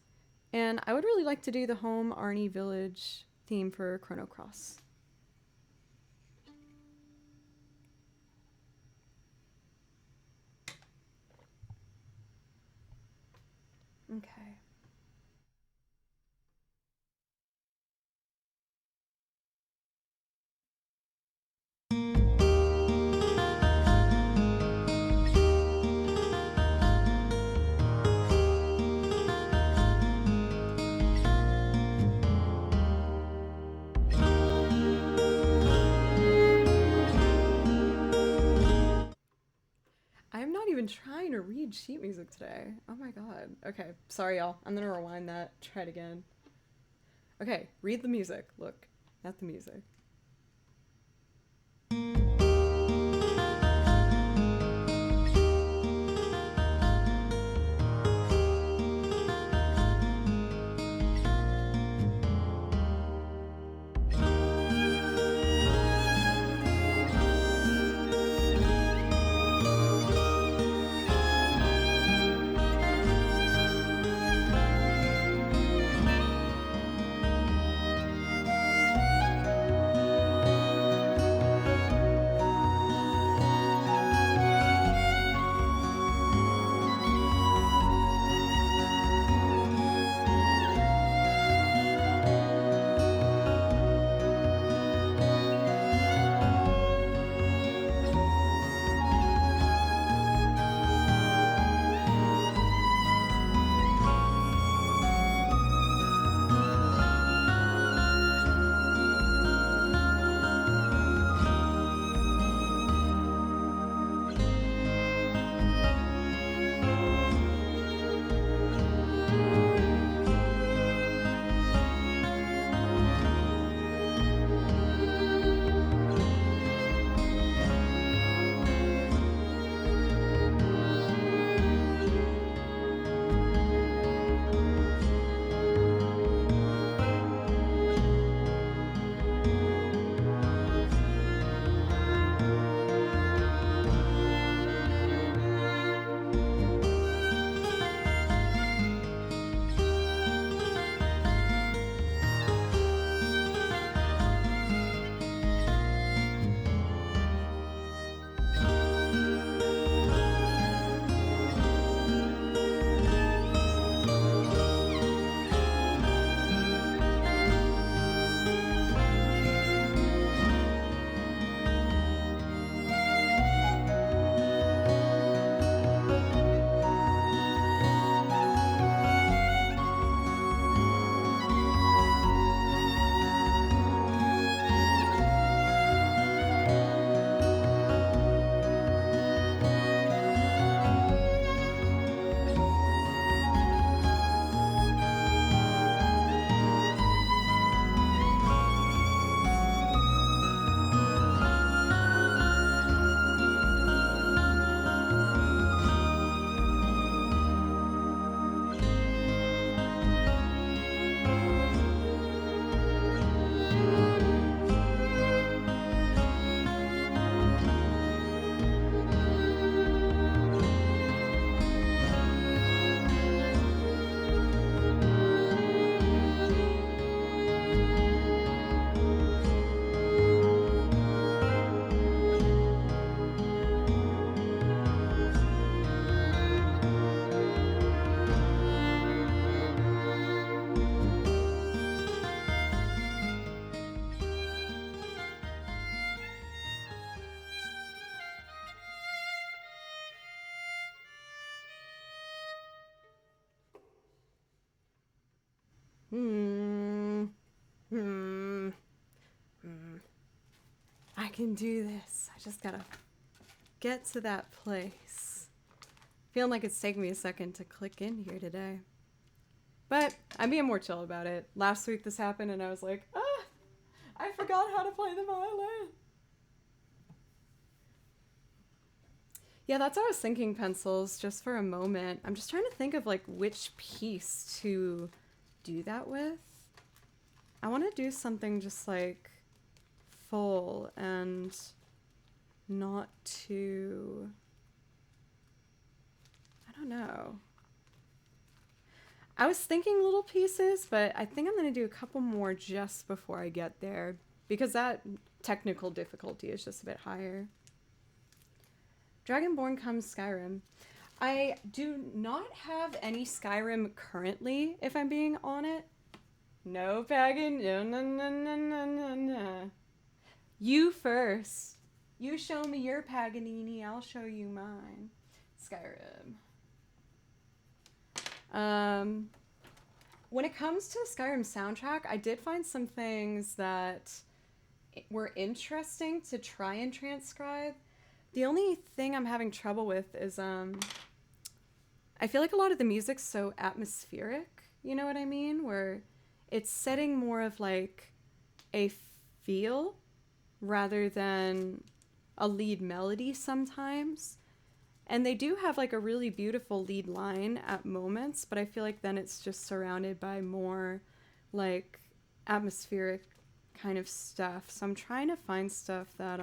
and I would really like to do the home Arnie Village theme for Chrono Cross. Okay. I'm not even trying to read sheet music today. Oh my god. Okay, sorry y'all. I'm gonna rewind that. Try it again. Okay, read the music. Look at the music. Hmm. can do this. I just gotta get to that place. Feeling like it's taking me a second to click in here today. But I'm being more chill about it. Last week this happened and I was like, I forgot how to play the violin. Yeah, that's what I was thinking, pencils, just for a moment. I'm just trying to think of like which piece to do that with. I want to do something just like full and not too, I don't know. I was thinking little pieces, but I think I'm going to do a couple more just before I get there because that technical difficulty is just a bit higher. Dragonborn comes Skyrim. I do not have any Skyrim currently, if I'm being on it. No, Pagan. No. You first. You show me your Paganini, I'll show you mine. Skyrim. When it comes to Skyrim soundtrack, I did find some things that were interesting to try and transcribe. The only thing I'm having trouble with is I feel like a lot of the music's so atmospheric, you know what I mean? Where it's setting more of like a feel rather than a lead melody sometimes. And they do have like a really beautiful lead line at moments, but I feel like then it's just surrounded by more like atmospheric kind of stuff. So I'm trying to find stuff that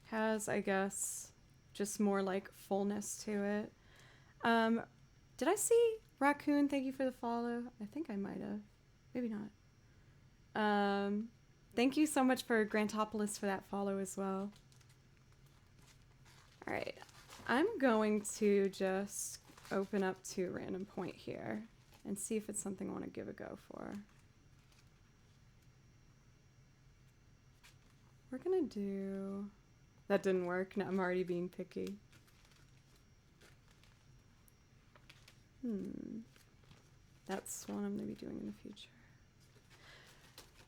has, I guess, just more like fullness to it. Did I see Raccoon? Thank you for the follow. I think I might have. Maybe not. Thank you so much for Grantopolis for that follow as well. All right, I'm going to just open up to a random point here and see if it's something I want to give a go for. We're gonna do... That didn't work. Now I'm already being picky. That's one I'm gonna be doing in the future.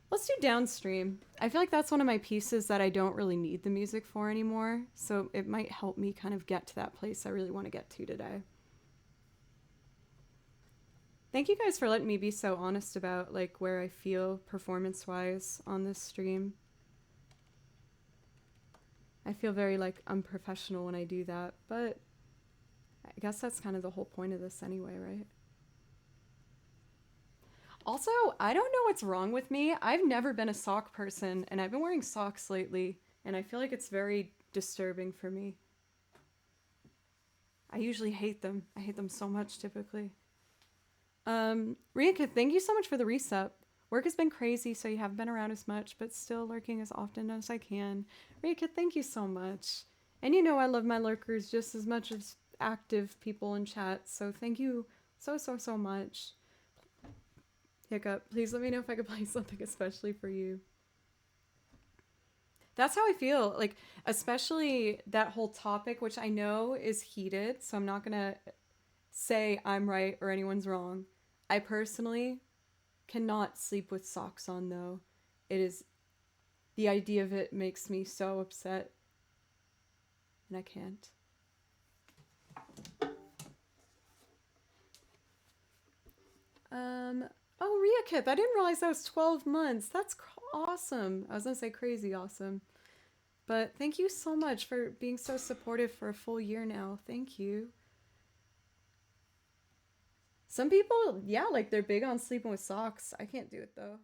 Let's do Downstream. I feel like that's one of my pieces that I don't really need the music for anymore, so it might help me kind of get to that place I really want to get to today. Thank you guys for letting me be so honest about like where I feel performance-wise on this stream. I feel very like unprofessional when I do that, but I guess that's kind of the whole point of this anyway, right? Also, I don't know what's wrong with me. I've never been a sock person, and I've been wearing socks lately, and I feel like it's very disturbing for me. I usually hate them. I hate them so much, typically. Rika, thank you so much for the resub. Work has been crazy, so you haven't been around as much, but still lurking as often as I can. Rika, thank you so much. And you know I love my lurkers just as much as active people in chat, so thank you so much. Hiccup, please let me know if I could play something especially for you. That's how I feel, like, especially that whole topic, which I know is heated, so I'm not gonna say I'm right or anyone's wrong. I personally cannot sleep with socks on, though. It is, the idea of it makes me so upset, and I can't. Oh, Riakip, I didn't realize that was 12 months. That's awesome. I was gonna say crazy awesome. But thank you so much for being so supportive for a full year now. Thank you. Some people, yeah, like they're big on sleeping with socks. I can't do it though.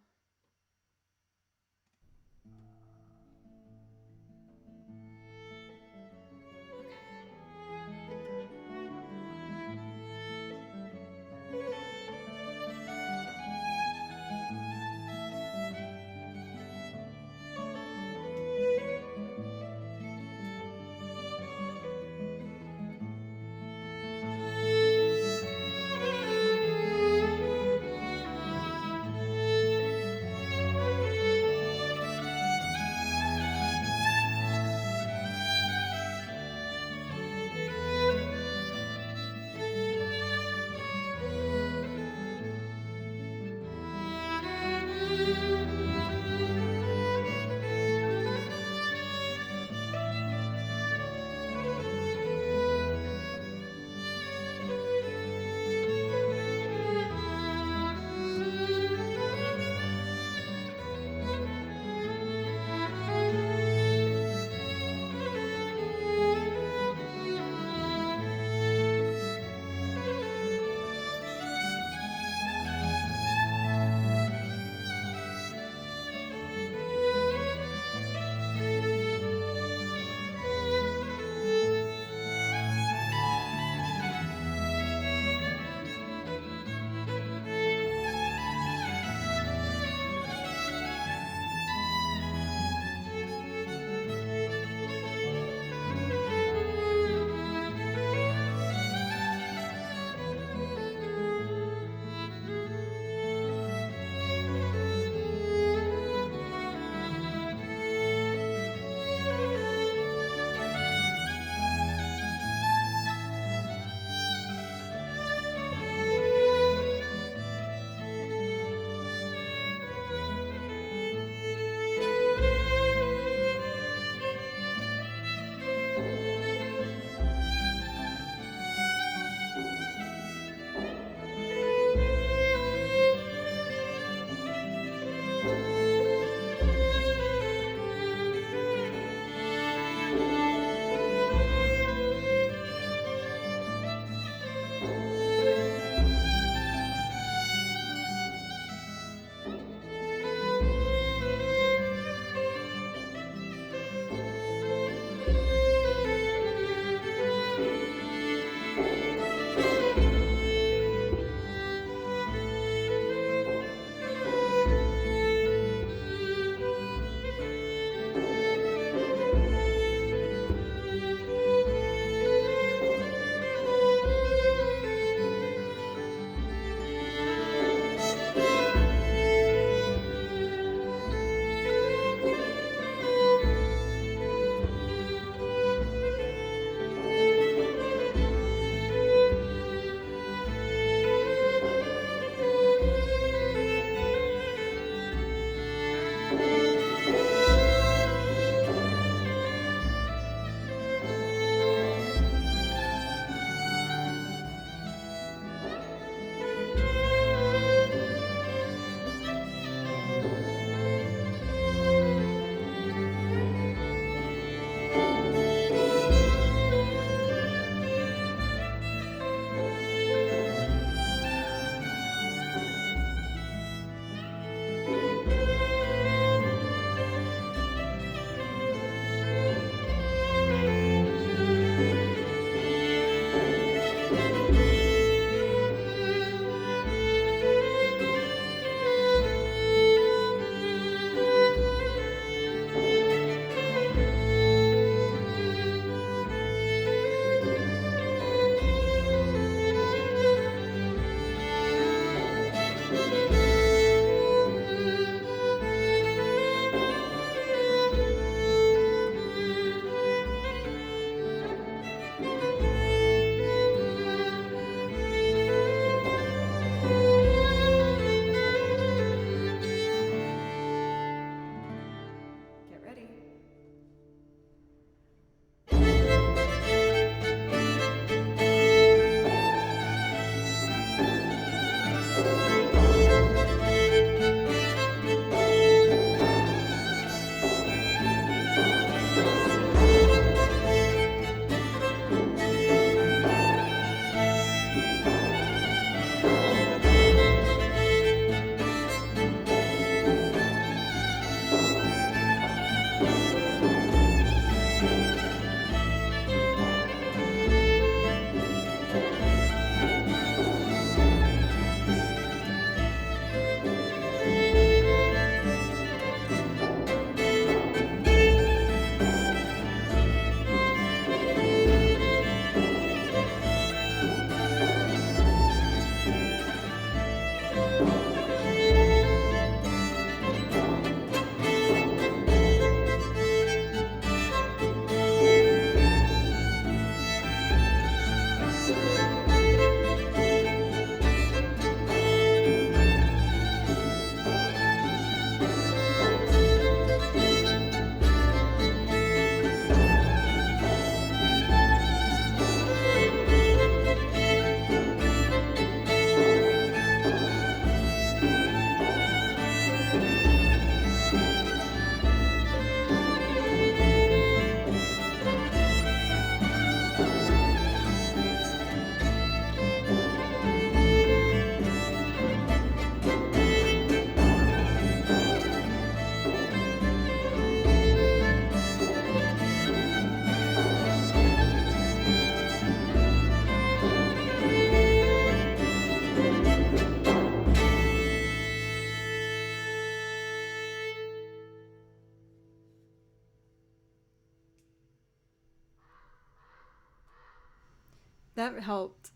That helped.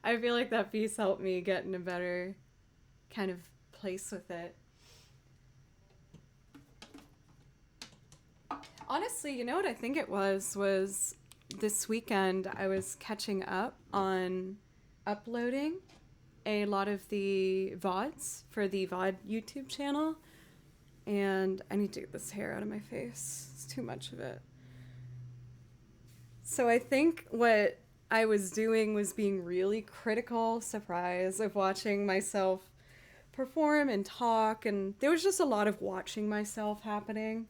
I feel like that piece helped me get in a better kind of place with it. Honestly, you know what I think it was this weekend I was catching up on uploading a lot of the VODs for the VOD YouTube channel, and I need to get this hair out of my face. It's too much of it. So I think what I was doing was being really critical, surprise, of watching myself perform and talk, and there was just a lot of watching myself happening.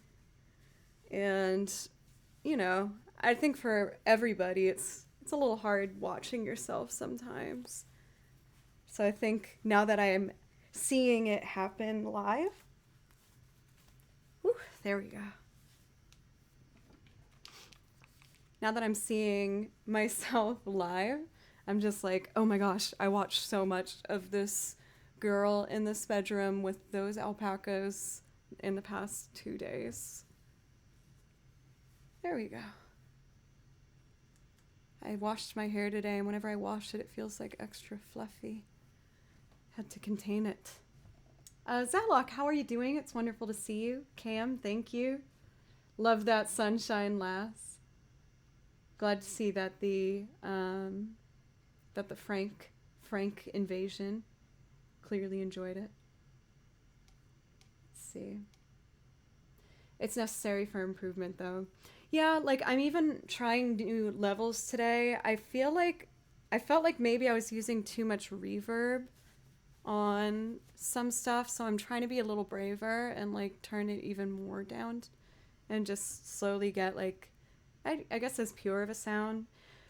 And, you know, I think for everybody it's a little hard watching yourself sometimes. So I think now that I am seeing it happen live, whew, there we go. Now that I'm seeing myself live, I'm just like, oh my gosh, I watched so much of this girl in this bedroom with those alpacas in the past 2 days. There we go. I washed my hair today, and whenever I wash it, it feels like extra fluffy. Had to contain it. Zalok, how are you doing? It's wonderful to see you. Cam, thank you. Love that sunshine lass. Glad to see that the Frank invasion clearly enjoyed it. Let's see. It's necessary for improvement though. Yeah, like I'm even trying new levels today. I felt like maybe I was using too much reverb on some stuff, so I'm trying to be a little braver and like turn it even more down and just slowly get like I guess as pure of a sound.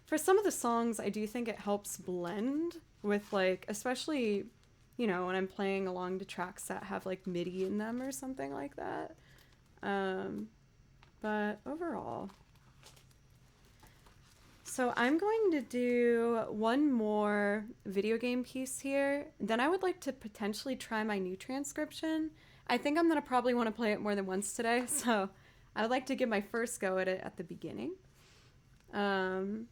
For some of the songs, I do think it helps blend with like, especially, you know, when I'm playing along to tracks that have like MIDI in them or something like that. But overall. So I'm going to do one more video game piece here. Then I would like to potentially try my new transcription. I think I'm going to probably want to play it more than once today, so I would like to give my first go at it at the beginning. But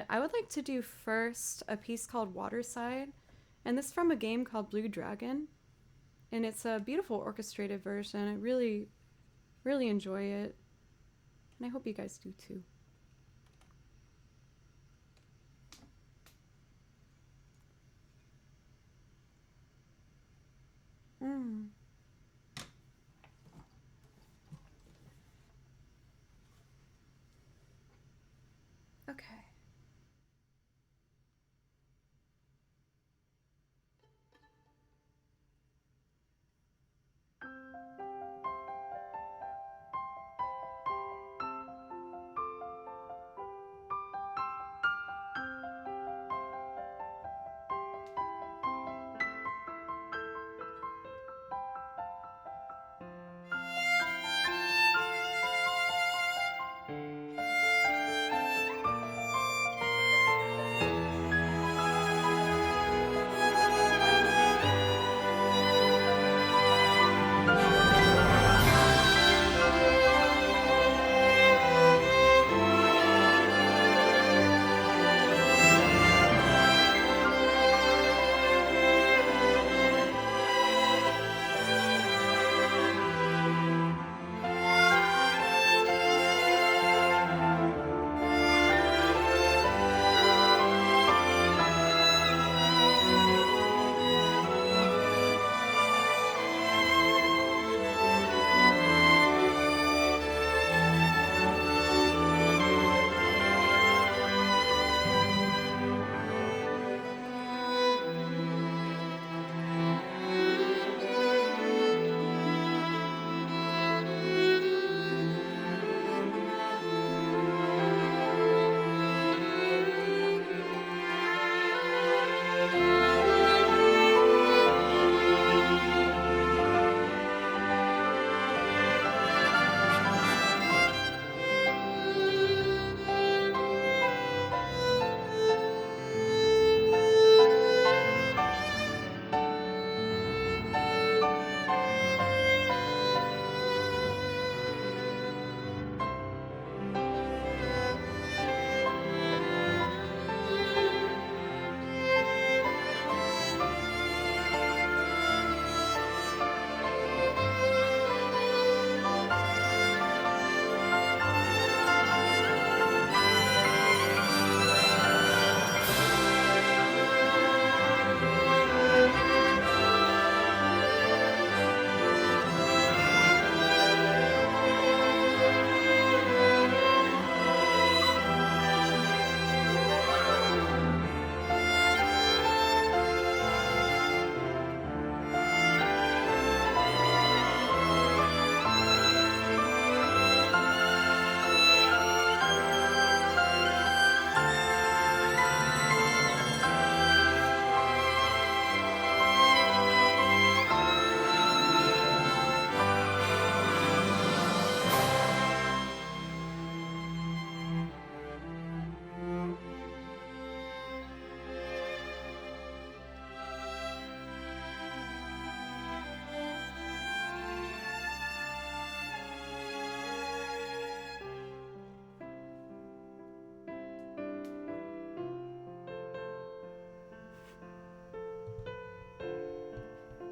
I would like to do first a piece called Waterside, and this is from a game called Blue Dragon, and it's a beautiful orchestrated version. I really, really enjoy it, and I hope you guys do too. Okay.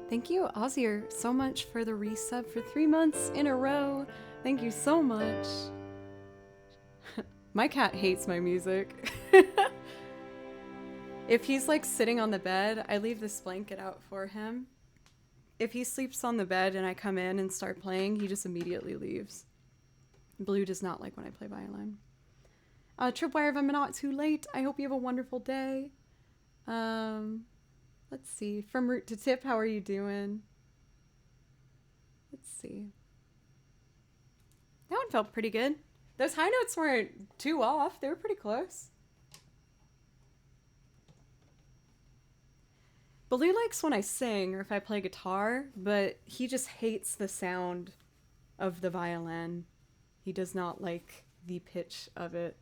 Thank you, Ozier, so much for the resub for 3 months in a row. Thank you so much. My cat hates my music. If he's like sitting on the bed, I leave this blanket out for him. If he sleeps on the bed and I come in and start playing, he just immediately leaves. Blue does not like when I play violin. Tripwire, if I'm not too late, I hope you have a wonderful day. Let's see. From root to tip, how are you doing? Let's see. That one felt pretty good. Those high notes weren't too off. They were pretty close. Baloo likes when I sing or if I play guitar, but he just hates the sound of the violin. He does not like the pitch of it.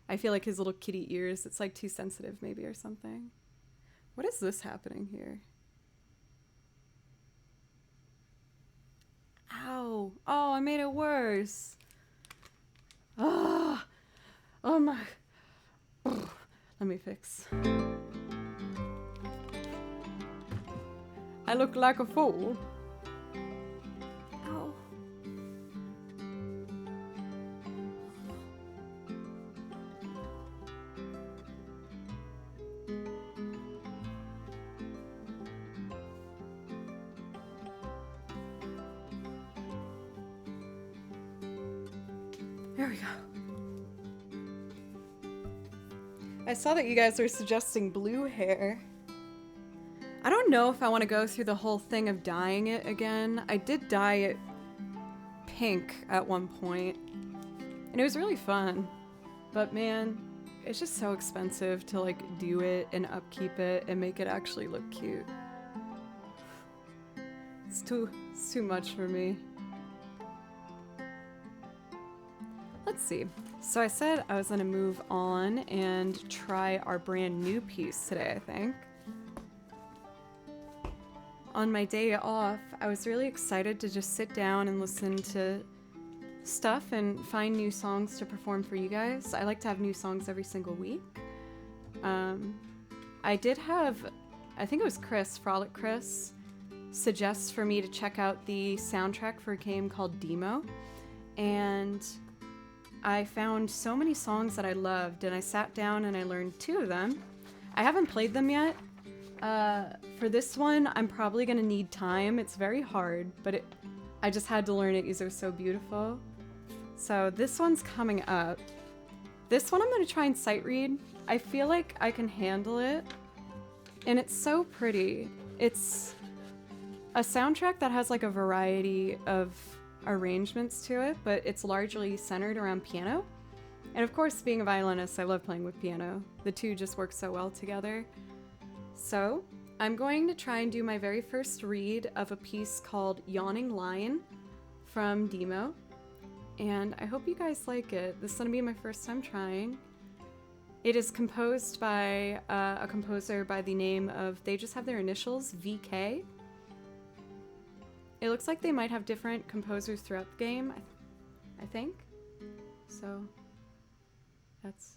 I feel like his little kitty ears, it's like too sensitive maybe or something. What is this happening here? Ow. Oh, I made it worse. Oh, oh my. Let me fix. I look like a fool. Ow. There we go. I saw that you guys were suggesting blue hair. I don't know if I want to go through the whole thing of dyeing it again. I did dye it pink at one point, and it was really fun. But man, it's just so expensive to like do it and upkeep it and make it actually look cute. It's too much for me. Let's see. So I said I was gonna move on and try our brand new piece today, I think. On my day off, I was really excited to just sit down and listen to stuff and find new songs to perform for you guys. I like to have new songs every single week. I did have, I think it was Chris, Frolic Chris, suggest for me to check out the soundtrack for a game called Demo. And I found so many songs that I loved, and I sat down and I learned 2 of them. I haven't played them yet. For this one, I'm probably gonna need time. It's very hard, but I just had to learn it because it was so beautiful. So this one's coming up. This one I'm gonna try and sight read. I feel like I can handle it, and it's so pretty. It's a soundtrack that has like a variety of arrangements to it, but it's largely centered around piano. And of course, being a violinist, I love playing with piano. The two just work so well together. So I'm going to try and do my very first read of a piece called Yawning Lion from Demo, and I hope you guys like it. This is going to be my first time trying. It is composed by a composer by the name of, they just have their initials, VK. It looks like they might have different composers throughout the game, I think. So that's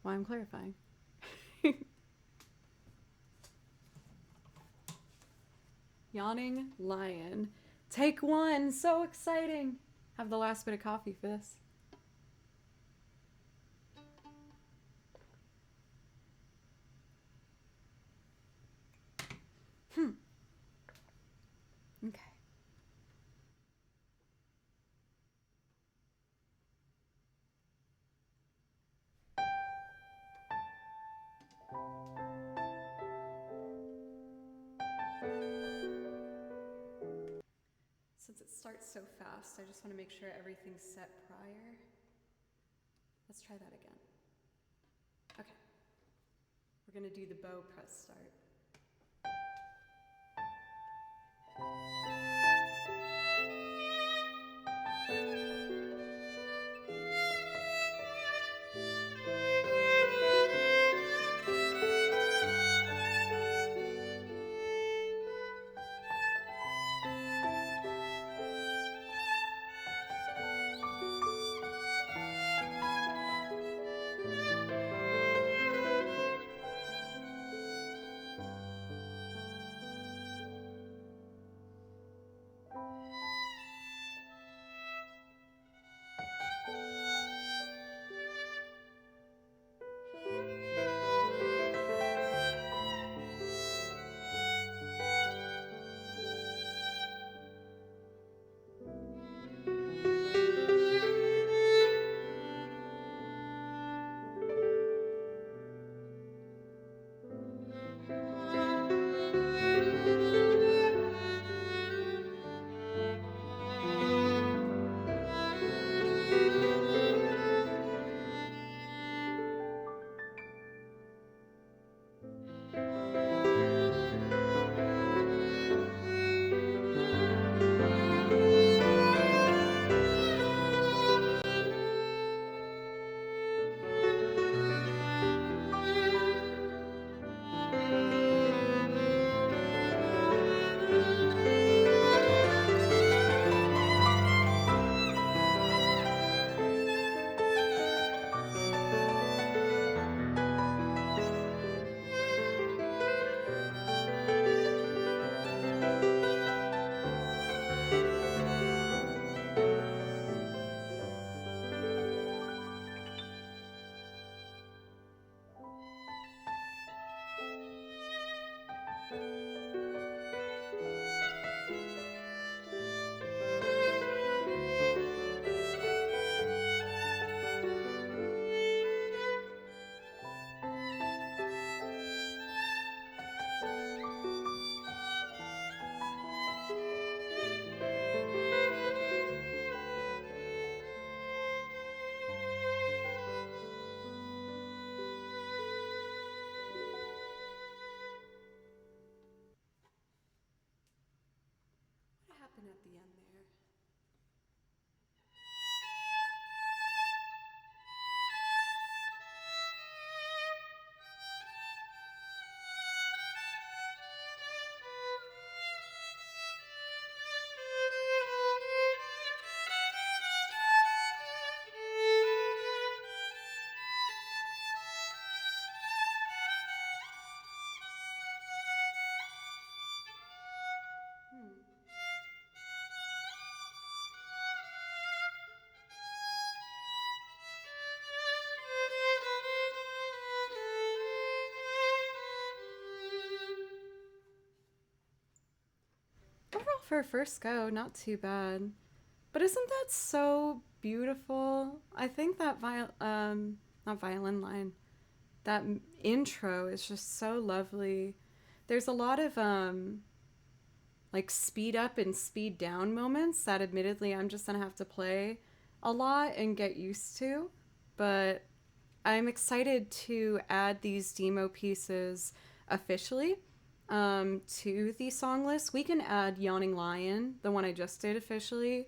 why I'm clarifying. Yawning Lion. Take 1. So exciting. Have the last bit of coffee for this. Okay. Since it starts so fast, I just want to make sure everything's set prior. Let's try that again. Okay. We're going to do the bow press start. for a first go, not too bad. But isn't that so beautiful? I think that not violin line, that intro is just so lovely. There's a lot of like speed up and speed down moments that admittedly I'm just gonna have to play a lot and get used to. But I'm excited to add these demo pieces officially to the song list. We can add Yawning Lion, the one I just did officially,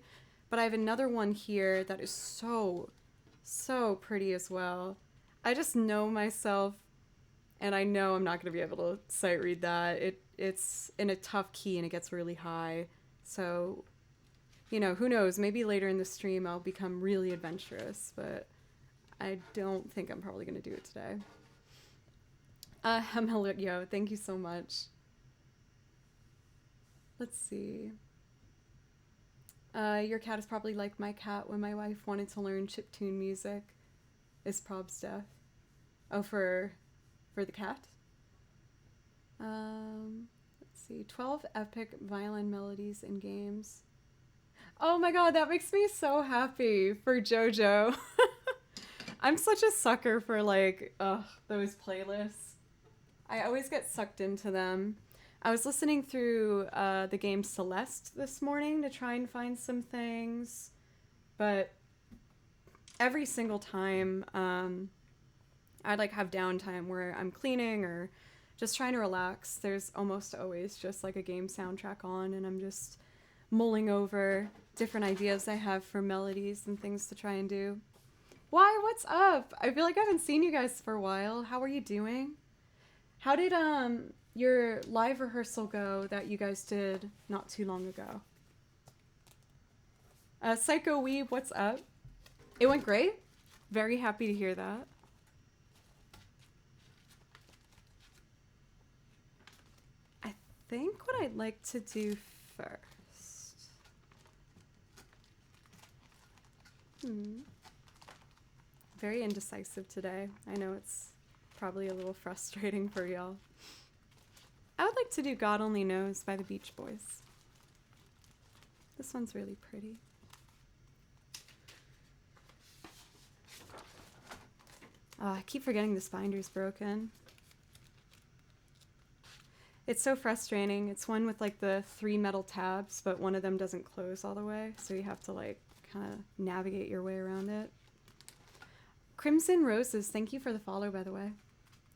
but I have another one here that is so pretty as well. I just know myself, and I know I'm not going to be able to sight read that. It's in a tough key and it gets really high. So, you know, who knows? Maybe later in the stream I'll become really adventurous, but I don't think I'm probably going to do it today. Yo, thank you so much. Let's see. Your cat is probably like my cat when my wife wanted to learn chiptune music. Is Prob's death. Oh, for the cat? Let's see. 12 epic violin melodies in games. Oh my god, that makes me so happy for JoJo. I'm such a sucker for like, those playlists. I always get sucked into them. I was listening through the game Celeste this morning to try and find some things, but every single time I like have downtime where I'm cleaning or just trying to relax, there's almost always just like a game soundtrack on, and I'm just mulling over different ideas I have for melodies and things to try and do. Why? What's up? I feel like I haven't seen you guys for a while. How are you doing? How did your live rehearsal go that you guys did not too long ago? Psycho Weeb, what's up? It went great. Very happy to hear that. I think what I'd like to do first. Very indecisive today. I know it's probably a little frustrating for y'all. I would like to do God Only Knows by the Beach Boys. This one's really pretty. I keep forgetting this binder's broken. It's so frustrating. It's one with like the 3 metal tabs, but one of them doesn't close all the way, so you have to like kind of navigate your way around it. Crimson Roses, thank you for the follow, by the way.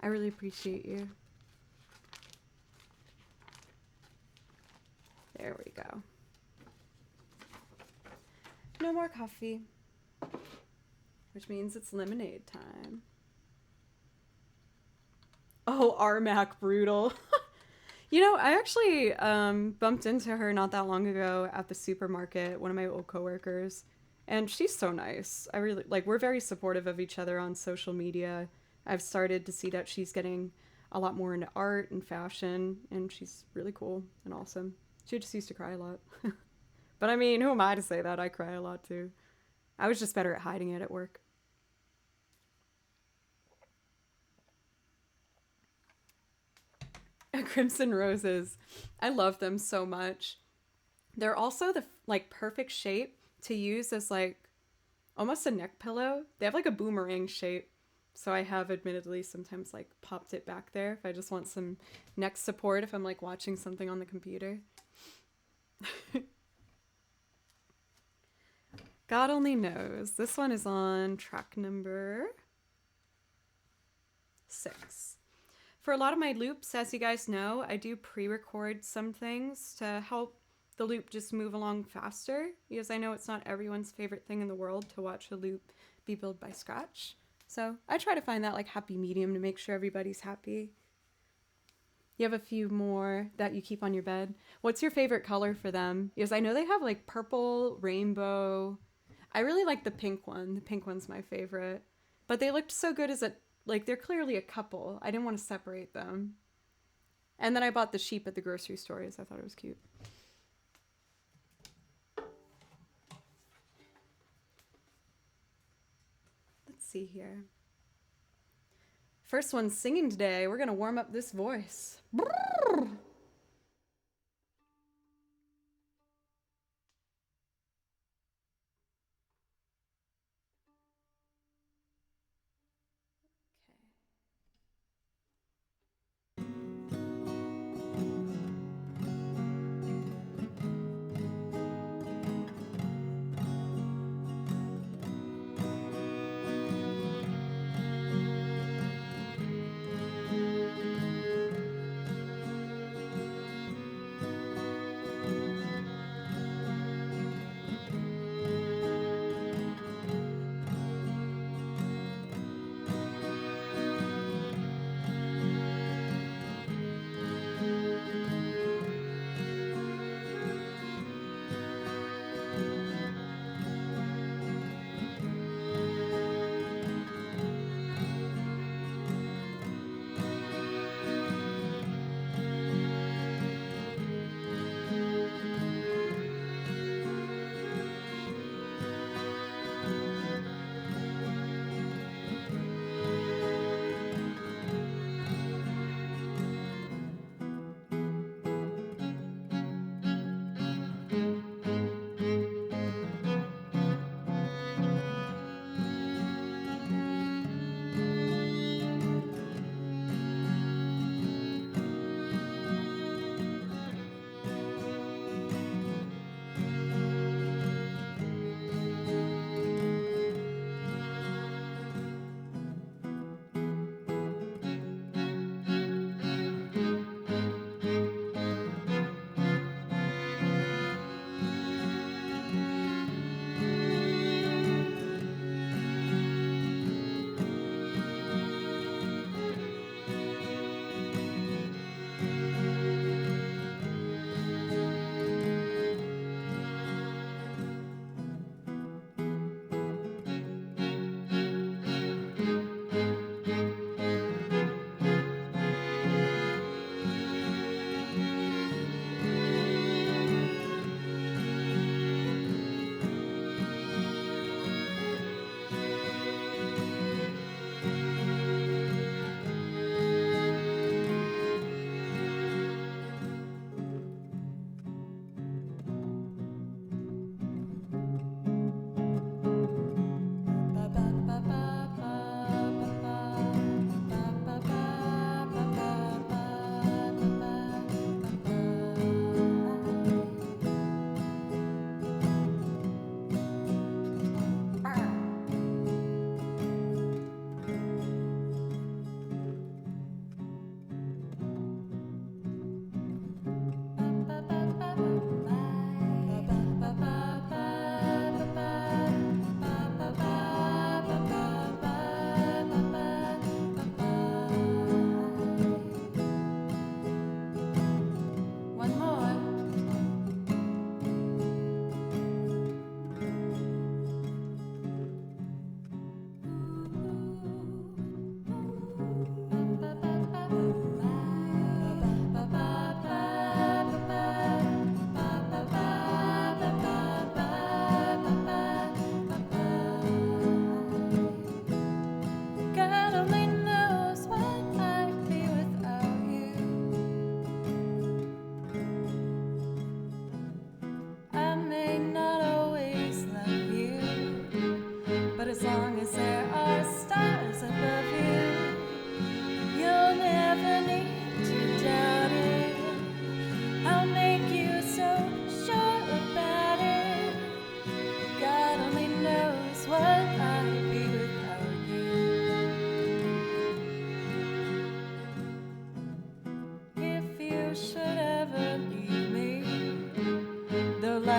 I really appreciate you. There we go. No more coffee, which means it's lemonade time. Oh, Armac brutal. You know, I actually bumped into her not that long ago at the supermarket, one of my old coworkers, and she's so nice. I really, like, we're very supportive of each other on social media. I've started to see that she's getting a lot more into art and fashion, and she's really cool and awesome. She just used to cry a lot. But I mean, who am I to say that? I cry a lot too. I was just better at hiding it at work. Crimson Roses. I love them so much. They're also the like perfect shape to use as like almost a neck pillow. They have like a boomerang shape. So I have admittedly sometimes like popped it back there if I just want some neck support if I'm like watching something on the computer. God Only Knows. This one is on track number 6. For a lot of my loops, as you guys know, I do pre-record some things to help the loop just move along faster, because I know it's not everyone's favorite thing in the world to watch a loop be built by scratch. So I try to find that like happy medium to make sure everybody's happy. You have a few more that you keep on your bed. What's your favorite color for them? Because I know they have like purple, rainbow. I really like the pink one. The pink one's my favorite. But they looked so good as a, like they're clearly a couple. I didn't want to separate them. And then I bought the sheep at the grocery store because I thought it was cute. Let's see here. First one's singing today. We're going to warm up this voice.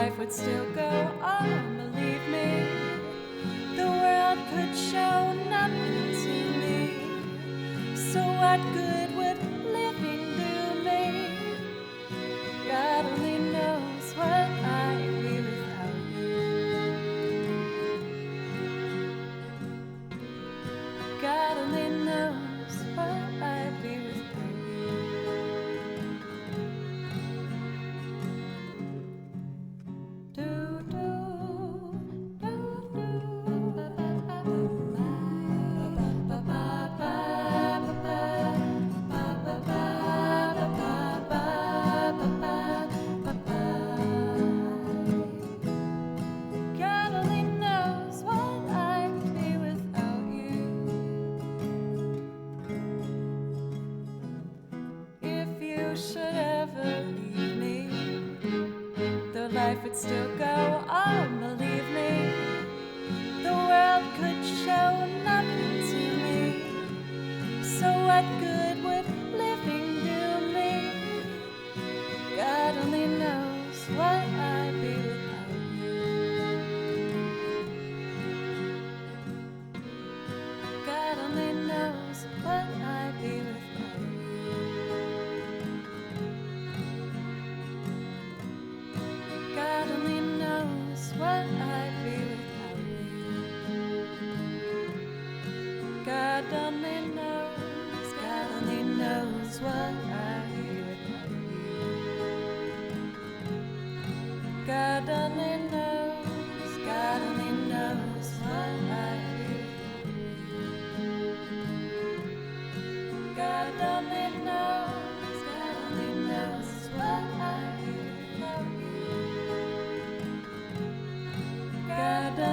life would still go on, believe me. The world could show nothing to me. So what good would living do me? God only knows what I'd be without you. God only knows what I'd be without life would still go on, believe me. The world could show nothing to me. So what good would living do me? God only knows what I'd be without you. God only knows what I'd be without you. God only knows what I'd be without you. God only knows what I'd be without you. God only knows what I'd be without you. God only knows what I'd be without you. God only knows what I'd be without you. God only knows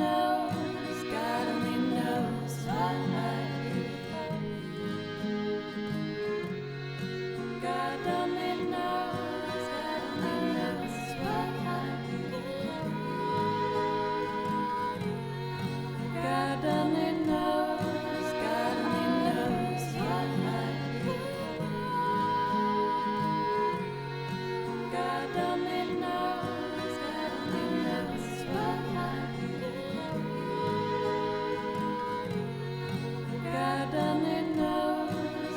what I'd be without you. God only knows what I'd be without you. God only knows what I'd be without you. God only knows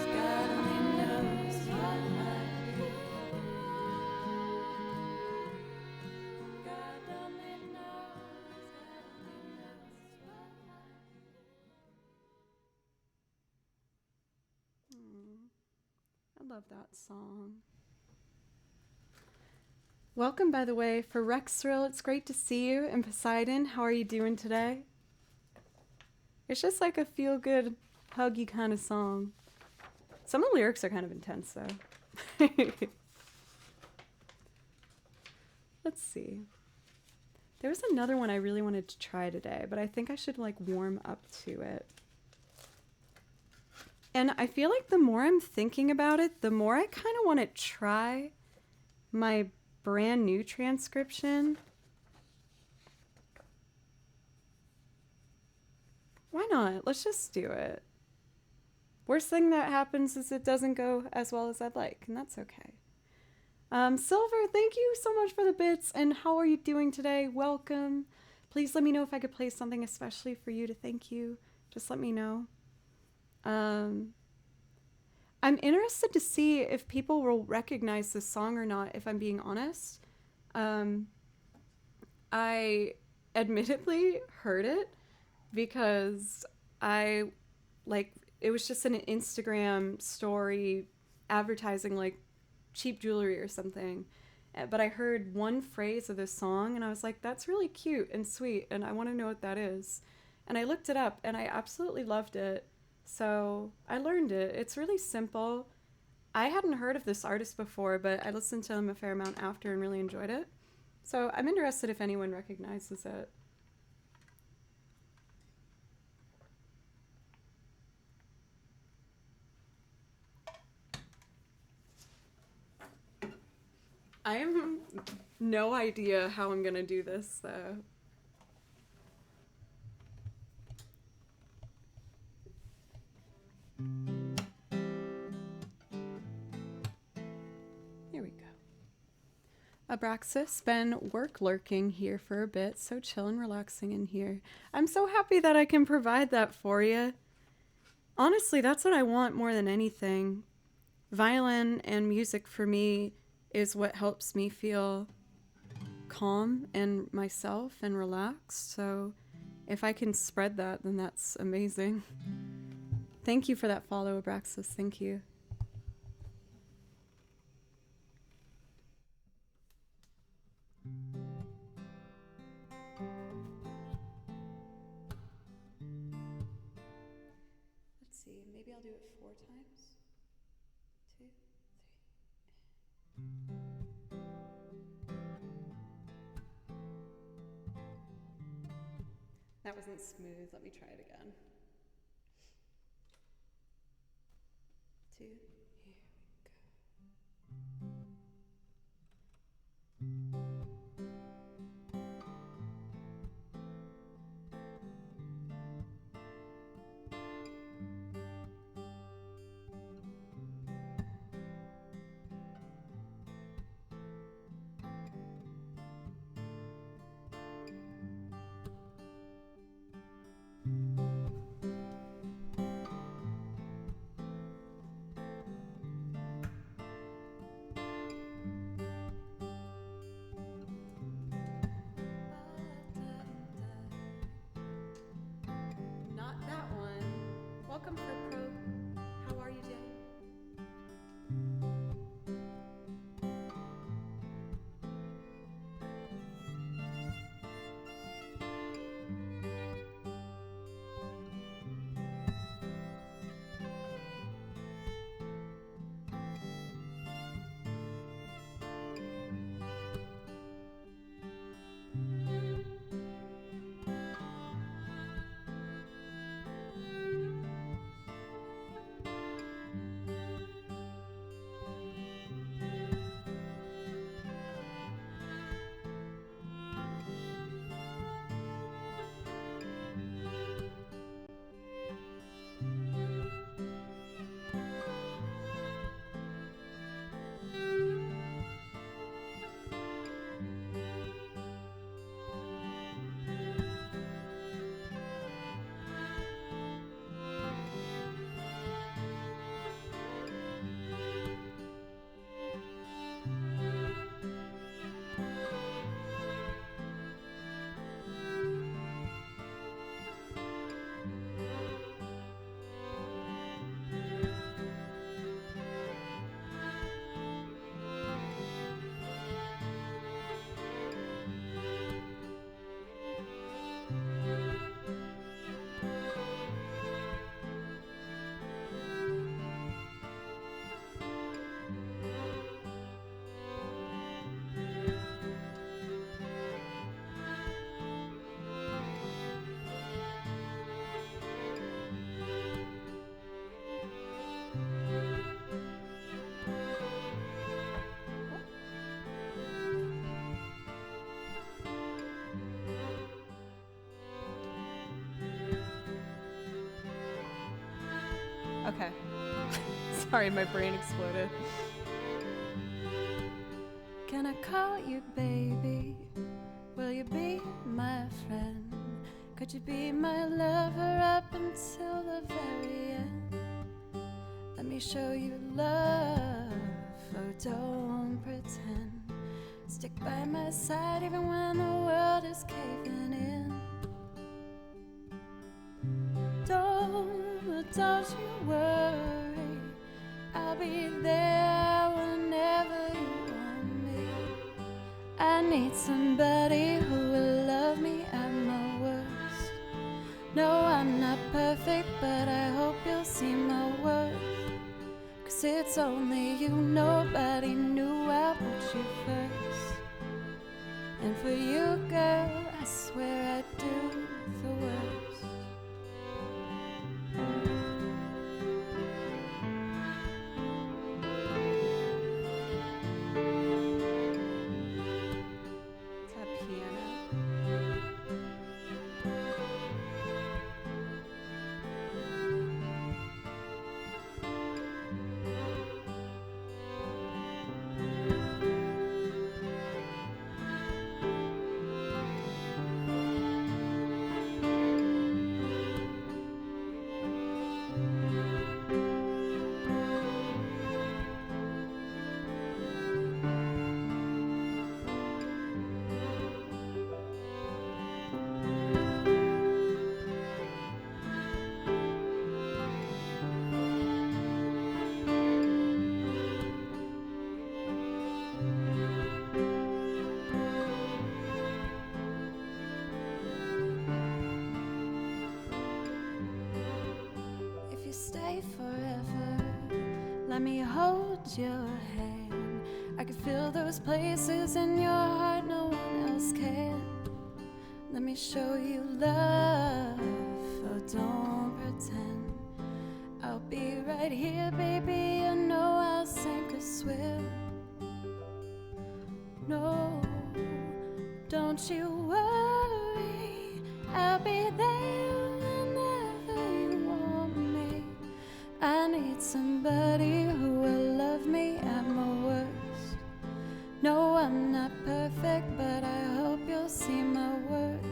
what I'd be without you. God only knows what I'd be. I love that song. Welcome, by the way, for Rex Thrill. It's great to see you. And Poseidon, how are you doing today? It's just like a feel-good, huggy kind of song. Some of the lyrics are kind of intense, though. Let's see. There was another one I really wanted to try today, but I think I should, like, warm up to it. And I feel like the more I'm thinking about it, the more I kind of want to try my brand new transcription. Why not? Let's just do it. Worst thing that happens is it doesn't go as well as I'd like, and that's okay. Silver, thank you so much for the bits, and how are you doing today? Welcome. Please let me know if I could play something especially for you to thank you. Just let me know. I'm interested to see if people will recognize this song or not, if I'm being honest. I admittedly heard it because it was just an Instagram story advertising like cheap jewelry or something. But I heard one phrase of this song and I was like, that's really cute and sweet and I want to know what that is. And I looked it up and I absolutely loved it. So I learned it. It's really simple. I hadn't heard of this artist before, but I listened to him a fair amount after and really enjoyed it. So I'm interested if anyone recognizes it. I have no idea how I'm gonna do this, though. Here we go. Abraxas. Been work lurking here for a bit, so chill and relaxing in here. I'm so happy that I can provide that for you. Honestly, that's what I want more than anything. Violin and music for me is what helps me feel calm and myself and relaxed. So if I can spread that, then that's amazing. Thank you for that follow, Abraxas. Thank you. Let's see, maybe I'll do it 4 times. 2, 3. That wasn't smooth. Let me try it again. 2. Here we go. Not that one. Welcome for Pro. How are you doing? Okay. Sorry, my brain exploded. Can I call you baby? Will you be my friend? Could you be my lover up until the very end? Let me show you love, oh don't pretend. Stick by my side even when the world is caving in. Don't you worry, I'll be there whenever you want me. I need somebody who will love me at my worst. No, I'm not perfect, but I hope you'll see my worth. 'Cause it's only you, nobody knew I put you first. And for you, girl, I swear I'd do the worst. let me hold your hand. I can feel those places in your heart no one else can. Let me show you love, oh don't pretend. I'll be right here, baby, you know I'll sink or swim. No, don't you worry, I'll be there whenever you want me. I need somebody who will love me at my worst. No, I'm not perfect, but I hope you'll see my worth.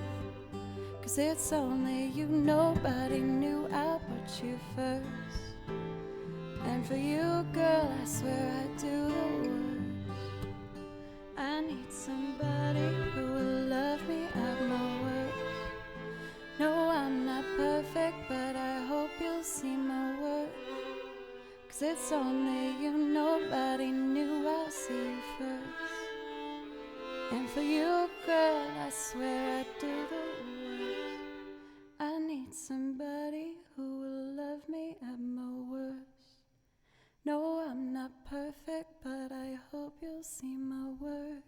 'Cause it's only you, nobody knew I'll put you first. And for you, girl, I swear I'd do the worst. I need somebody who will love me at my worst. No, I'm not perfect, but I hope you'll see my worth. 'Cause it's only you, nobody knew I'll see you first. And for you, girl, I swear I'd do the worst. I need somebody who will love me at my worst. No, I'm not perfect, but I hope you'll see my worth.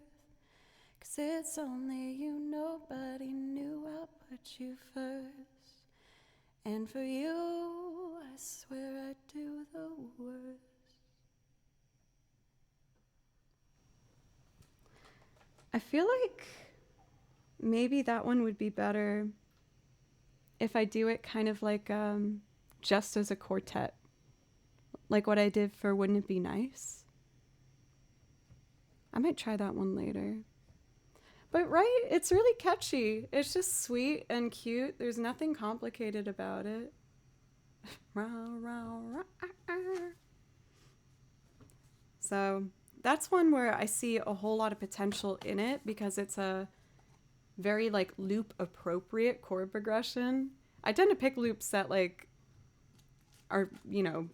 'Cause it's only you, nobody knew I'll put you first. And for you, I swear I'd do the worst. I feel like maybe that one would be better if I do it kind of like just as a quartet. Like what I did for Wouldn't It Be Nice? I might try that one later. But right, it's really catchy. It's just sweet and cute. There's nothing complicated about it. So that's one where I see a whole lot of potential in it because it's a very like loop appropriate chord progression. I tend to pick loops that like are, you know,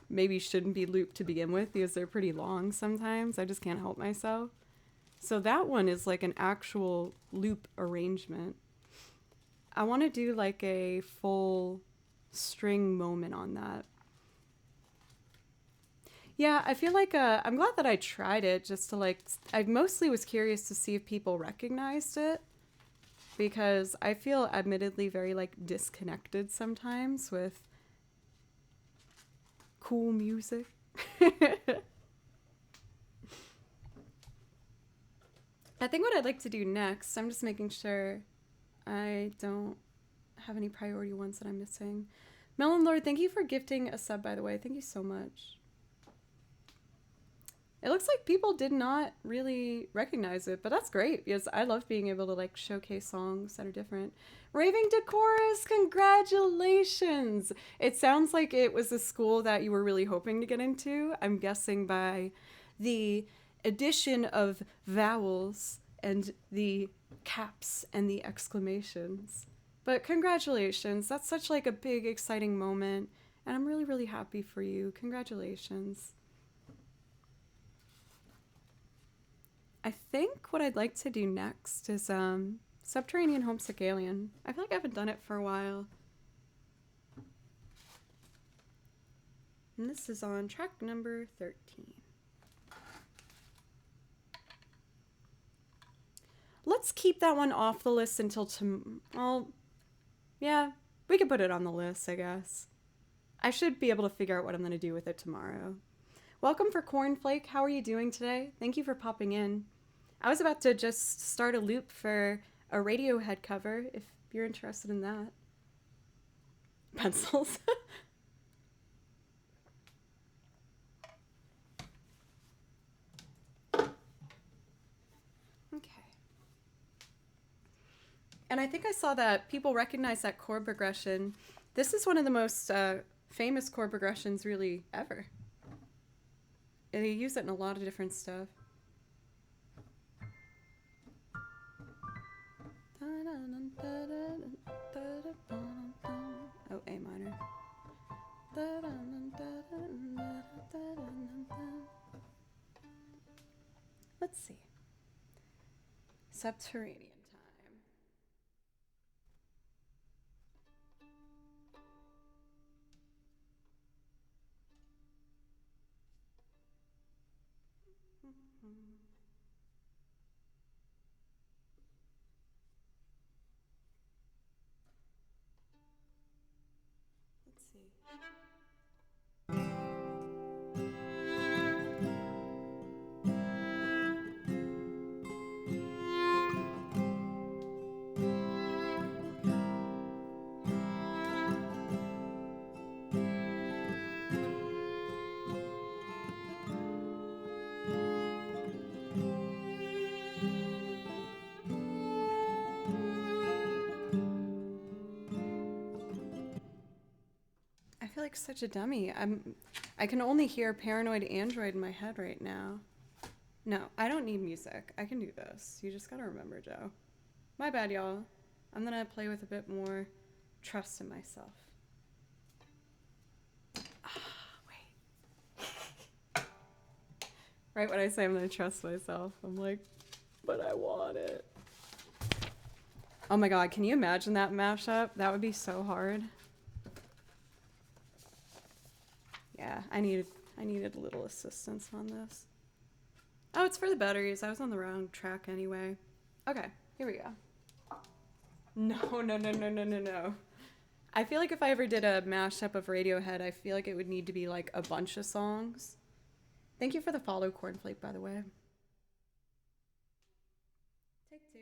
maybe shouldn't be looped to begin with because they're pretty long sometimes. I just can't help myself. So that one is like an actual loop arrangement. I want to do like a full string moment on that. Yeah, I feel like I'm glad that I tried it just to like, I mostly was curious to see if people recognized it because I feel admittedly very like disconnected sometimes with cool music. I think what I'd like to do next, I'm just making sure I don't have any priority ones that I'm missing. Melon Lord, thank you for gifting a sub, by the way. Thank you so much. It looks like people did not really recognize it, but that's great because I love being able to like showcase songs that are different. Raving Decorous, congratulations! It sounds like it was a school that you were really hoping to get into. I'm guessing by the addition of vowels and the caps and the exclamations. But congratulations, that's such like a big exciting moment and I'm really, really happy for you. Congratulations. I think what I'd like to do next is Subterranean Homesick Alien. I feel like I haven't done it for a while. And this is on track number 13. Let's keep that one off the list until well, yeah, we can put it on the list, I guess. I should be able to figure out what I'm going to do with it tomorrow. Welcome for Cornflake. How are you doing today? Thank you for popping in. I was about to just start a loop for a Radiohead cover, if you're interested in that. Pencils. Okay. And I think I saw that people recognize that chord progression. This is one of the most famous chord progressions really ever. And they use it in a lot of different stuff. Oh, A minor. Let's see. Subterranean time. Let's see. I feel like such a dummy. I can only hear Paranoid Android in my head right now. No, I don't need music. I can do this. You just gotta remember, Joe. My bad, y'all. I'm gonna play with a bit more trust in myself. Wait. Right when I say I'm gonna trust myself, I'm like, but I want it. Oh my god, can you imagine that mashup? That would be so hard. Yeah, I needed a little assistance on this. Oh, it's for the batteries. I was on the wrong track anyway. Okay, here we go. No. I feel like if I ever did a mashup of Radiohead, I feel like it would need to be like a bunch of songs. Thank you for the follow, Cornflake, by the way. Take two.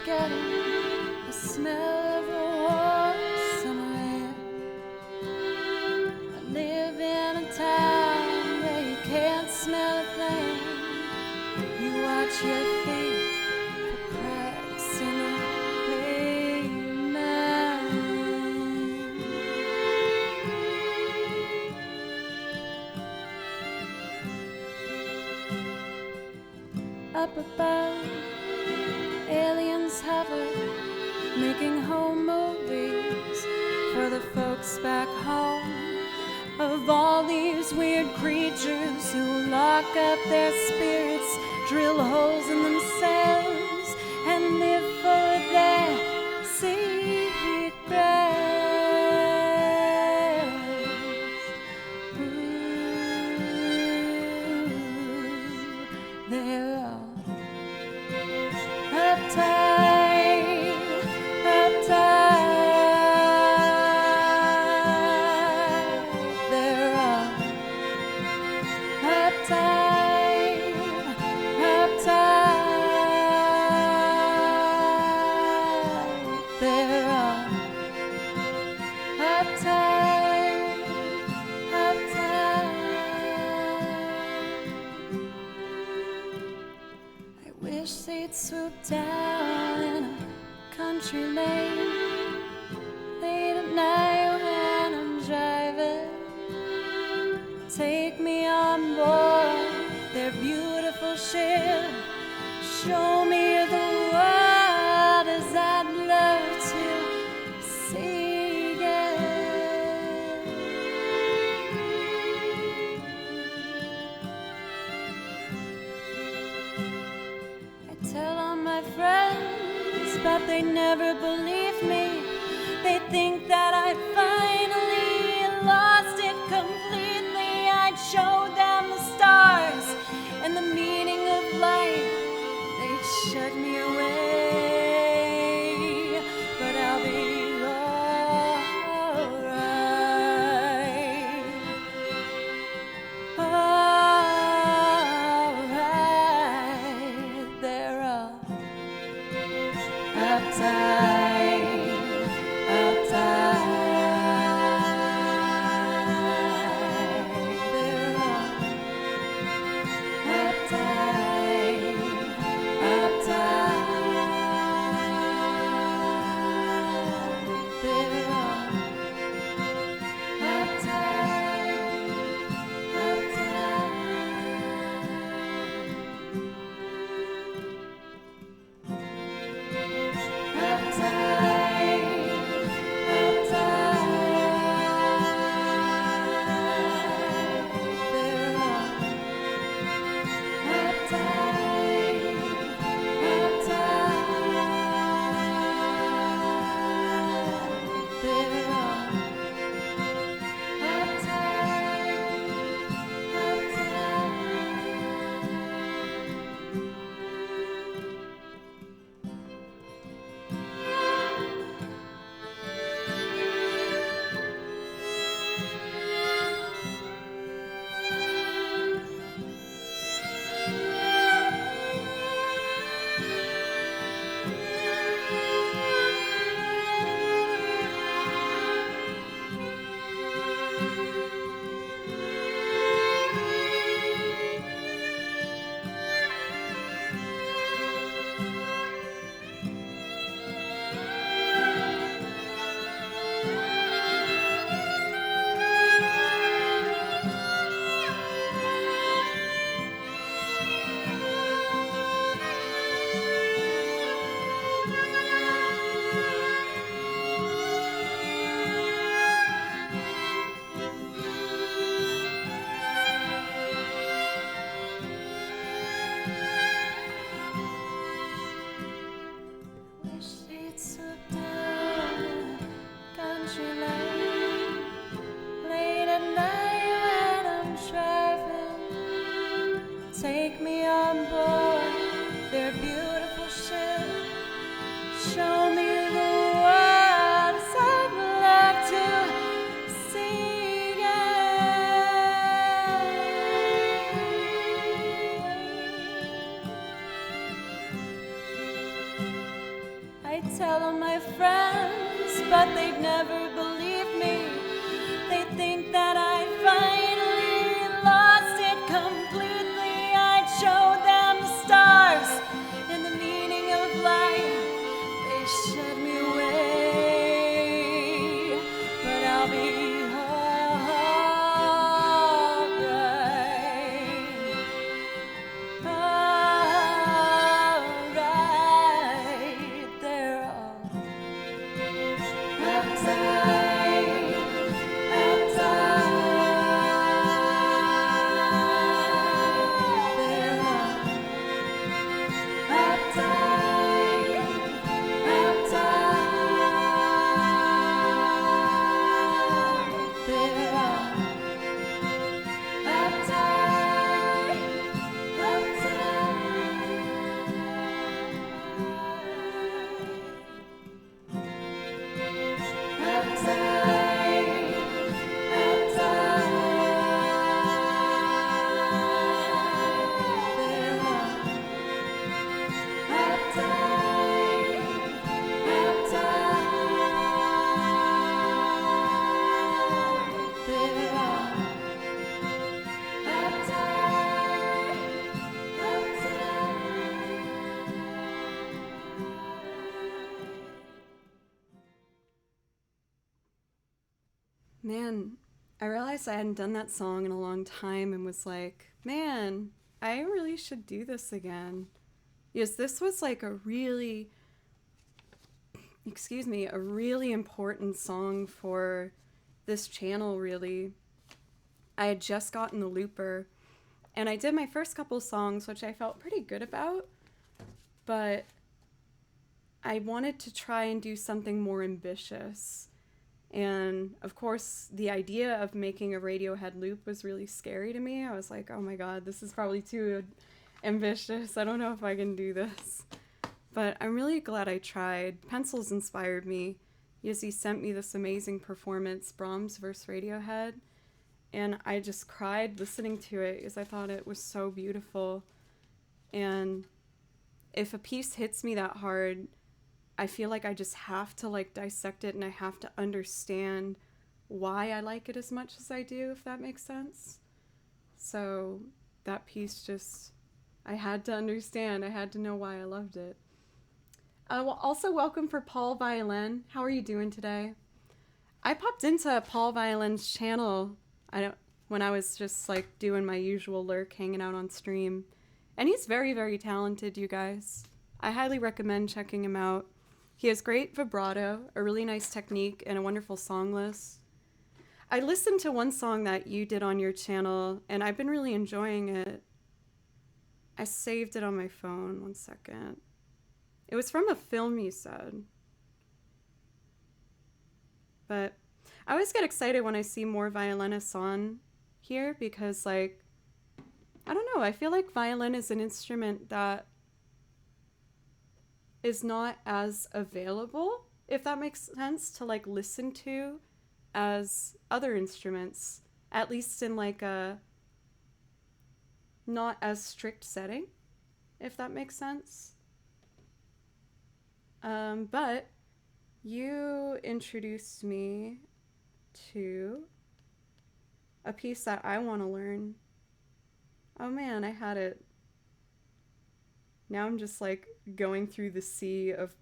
forgetting the smell of a warm summer air. I live in a town where you can't smell a thing. You watch your feet for cracks in the pavement. Up above, aliens hover, making home movies for the folks back home. Of all these weird creatures who lock up their spirits, drill holes in themselves, and live for their secrets. They're all uptight, uptight. They're all uptight, uptight. They're all uptight, uptight. I wish they'd swoop down in a country lane late at night when I'm driving. Take me on board their beautiful ship. Show me the world as I'd love to see again. I tell all my friends, but they never believe me. They think that I finally lost it completely. I'd show them the stars and the meaning of life. They'd shut me away, but I'll be alright. Alright, they're all uptight, uptight. tell all my friends, but they'd never believe me. They think that I finally lost it completely. I'd show them the stars and the meaning of life. They shut me away, but I'll be Man, I realized I hadn't done that song in a long time and was like, man, I really should do this again. Yes, this was like a really important song for this channel, really. I had just gotten the looper, and I did my first couple songs, which I felt pretty good about, but I wanted to try and do something more ambitious. And of course, the idea of making a Radiohead loop was really scary to me. I was like, oh my god, this is probably too ambitious. I don't know if I can do this. But I'm really glad I tried. Pencils inspired me. Yizzy sent me this amazing performance, Brahms vs. Radiohead, and I just cried listening to it because I thought it was so beautiful. And if a piece hits me that hard, I feel like I just have to like dissect it, and I have to understand why I like it as much as I do, if that makes sense. So that piece just, I had to understand. I had to know why I loved it. Well, also welcome for Paul Violin. How are you doing today? I popped into Paul Violin's channel when I was just like doing my usual lurk, hanging out on stream. And he's very, very talented, you guys. I highly recommend checking him out. He has great vibrato, a really nice technique, and a wonderful song list. I listened to one song that you did on your channel, and I've been really enjoying it. I saved it on my phone. 1 second. It was from a film, you said. But I always get excited when I see more violinists on here because, like, I don't know, I feel like violin is an instrument that is not as available, if that makes sense, to like listen to as other instruments, at least in like a not as strict setting, if that makes sense. But you introduced me to a piece that I want to learn. Oh man, I had it. Now I'm just like going through the sea of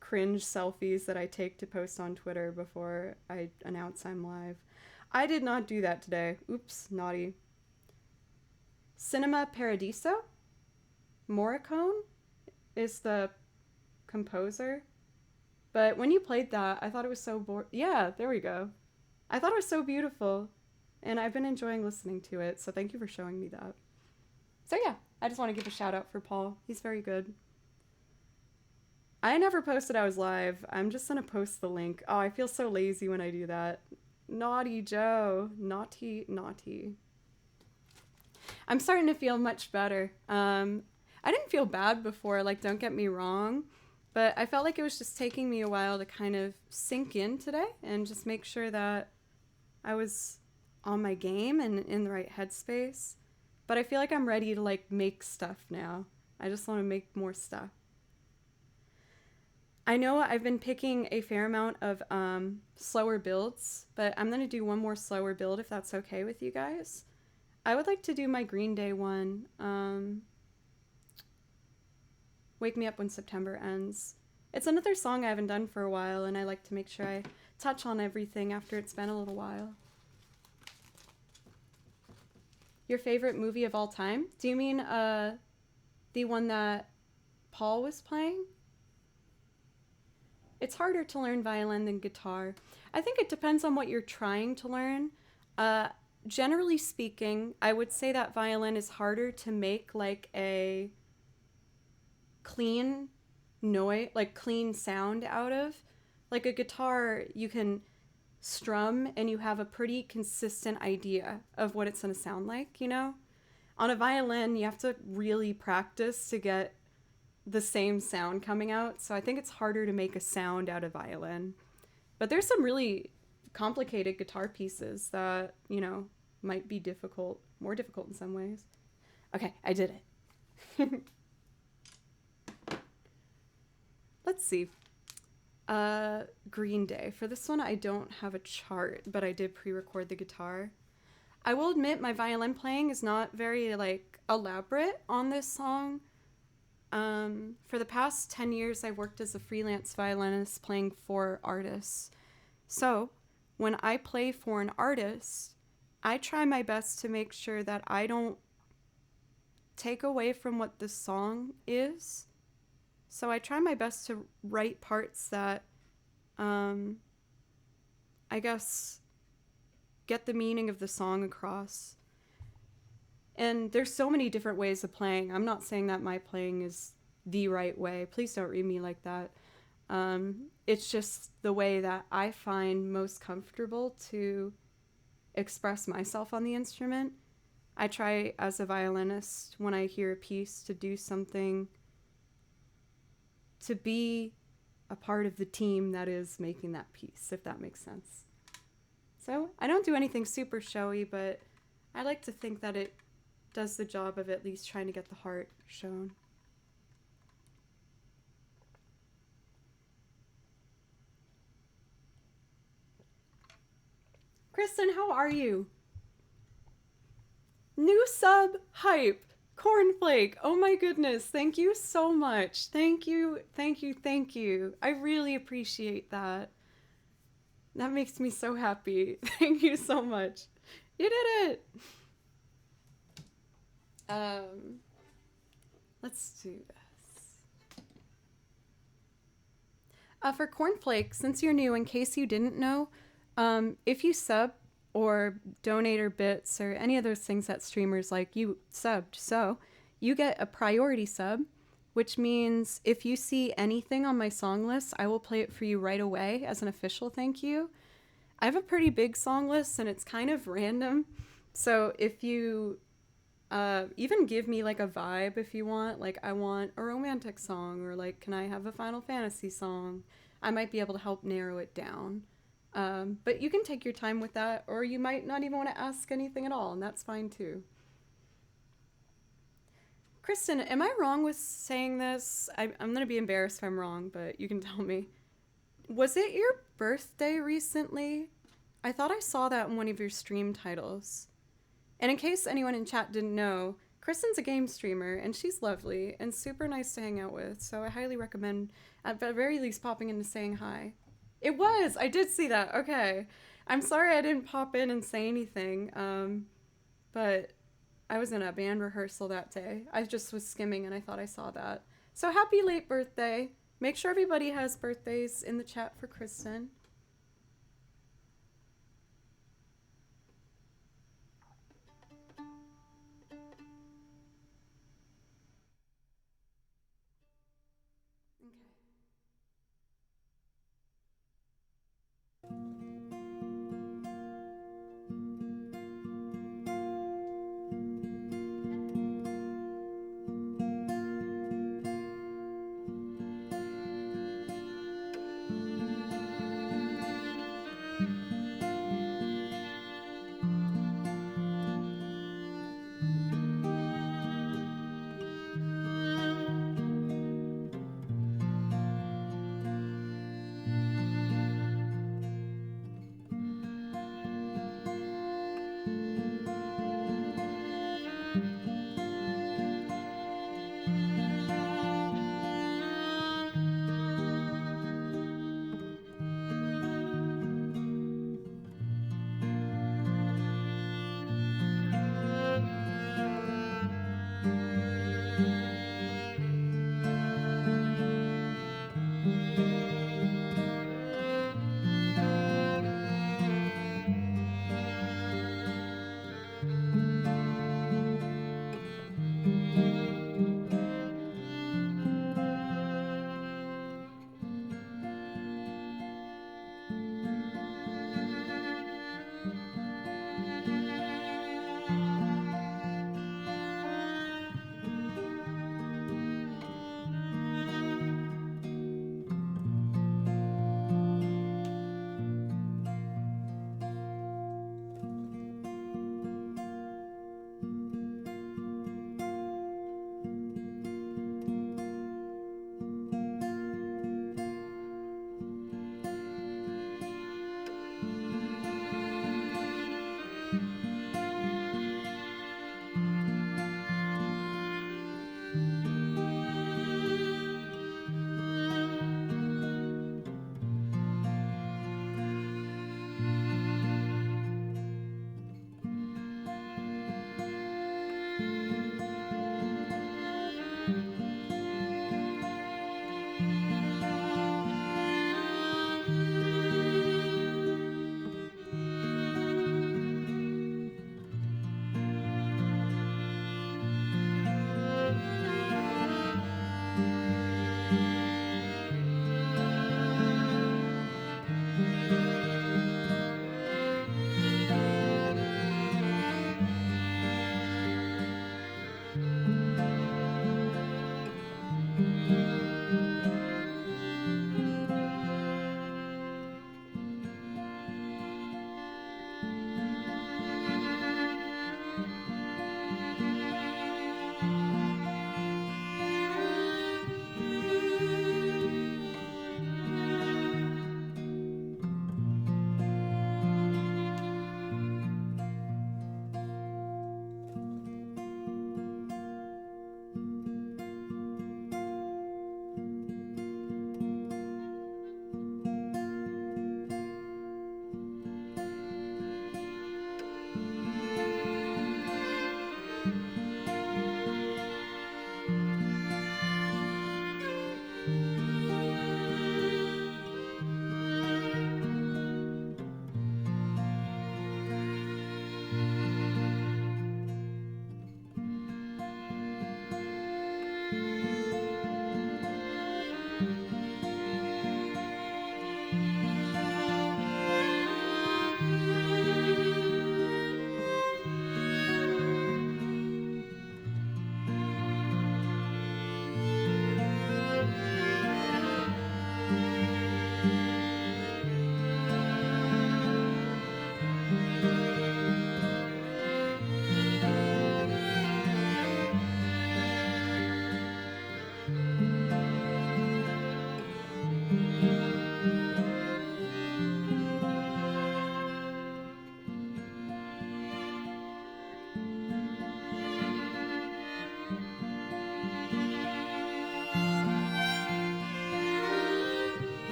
cringe selfies that I take to post on Twitter before I announce I'm live. I did not do that today. Oops, naughty. Cinema Paradiso? Morricone is the composer. But when you played that, I thought it was so yeah, there we go. I thought it was so beautiful, and I've been enjoying listening to it, so thank you for showing me that. So yeah, I just want to give a shout out for Paul. He's very good. I never posted I was live. I'm just gonna post the link. Oh, I feel so lazy when I do that. Naughty Joe. Naughty, naughty. I'm starting to feel much better. I didn't feel bad before, like, don't get me wrong, but I felt like it was just taking me a while to kind of sink in today and just make sure that I was on my game and in the right headspace. But I feel like I'm ready to, like, make stuff now. I just want to make more stuff. I know I've been picking a fair amount of slower builds, but I'm going to do one more slower build if that's okay with you guys. I would like to do my Green Day one, Wake Me Up When September Ends. It's another song I haven't done for a while, and I like to make sure I touch on everything after it's been a little while. Your favorite movie of all time? Do you mean the one that Paul was playing? It's harder to learn violin than guitar. I think it depends on what you're trying to learn. Uh, Generally speaking, I would say that violin is harder to make like a clean noise, like clean sound out of. Like a guitar, you can strum and you have a pretty consistent idea of what it's going to sound like, you know? On a violin, you have to really practice to get the same sound coming out. So I think it's harder to make a sound out of violin. But there's some really complicated guitar pieces that, you know, might be difficult, more difficult in some ways. Okay, I did it. Let's see. Green Day. For this one, I don't have a chart, but I did pre-record the guitar. I will admit my violin playing is not very, like, elaborate on this song. For the past 10 years, I worked as a freelance violinist playing for artists. So, when I play for an artist, I try my best to make sure that I don't take away from what the song is. So I try my best to write parts that, I guess, get the meaning of the song across. And there's so many different ways of playing. I'm not saying that my playing is the right way. Please don't read me like that. It's just the way that I find most comfortable to express myself on the instrument. I try as a violinist when I hear a piece to do something to be a part of the team that is making that piece, if that makes sense. So I don't do anything super showy, but I like to think that it does the job of at least trying to get the heart shown. Kristen, how are you? New sub hype. Cornflake. Oh my goodness. Thank you so much. Thank you. Thank you. Thank you. I really appreciate that. That makes me so happy. Thank you so much. You did it. Let's do this. For Cornflake, since you're new, in case you didn't know, if you sub or donate or bits or any of those things that streamers like, you subbed. So you get a priority sub, which means if you see anything on my song list, I will play it for you right away as an official thank you. I have a pretty big song list and it's kind of random. So if you even give me like a vibe if you want, like I want a romantic song or like can I have a Final Fantasy song, I might be able to help narrow it down. But you can take your time with that, or you might not even want to ask anything at all, and that's fine too. Kristen, am I wrong with saying this? I'm going to be embarrassed if I'm wrong, but you can tell me. Was it your birthday recently? I thought I saw that in one of your stream titles. And in case anyone in chat didn't know, Kristen's a game streamer, and she's lovely and super nice to hang out with, so I highly recommend, at the very least, popping in and saying hi. It was! I did see that. Okay. I'm sorry I didn't pop in and say anything, but I was in a band rehearsal that day. I just was skimming and I thought I saw that. So happy late birthday. Make sure everybody has birthdays in the chat for Kristen.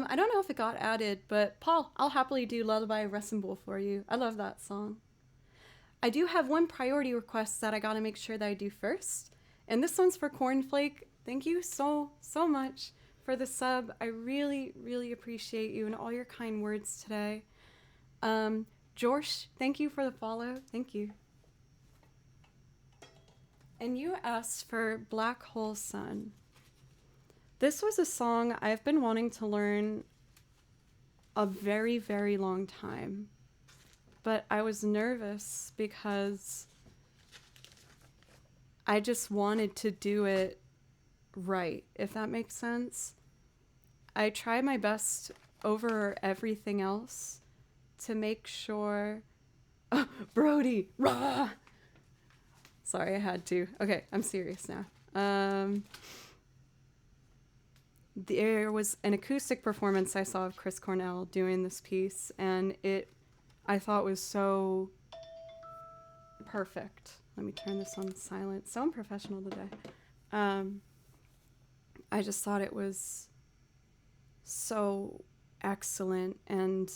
I don't know if it got added, but Paul, I'll happily do Lullaby Ressemble for you. I love that song. I do have one priority request that I gotta make sure that I do first. And this one's for Cornflake. Thank you so much for the sub. I really, really appreciate you and all your kind words today. Josh, thank you for the follow. Thank you. And you asked for Black Hole Sun. This was a song I've been wanting to learn a very, very long time. But I was nervous because I just wanted to do it right, if that makes sense. I try my best over everything else to make sure. Oh, Brody! Rah! Sorry, I had to. Okay, I'm serious now. There was an acoustic performance I saw of Chris Cornell doing this piece, and I thought was so perfect. Let me turn this on silent. So unprofessional today. I just thought it was so excellent, and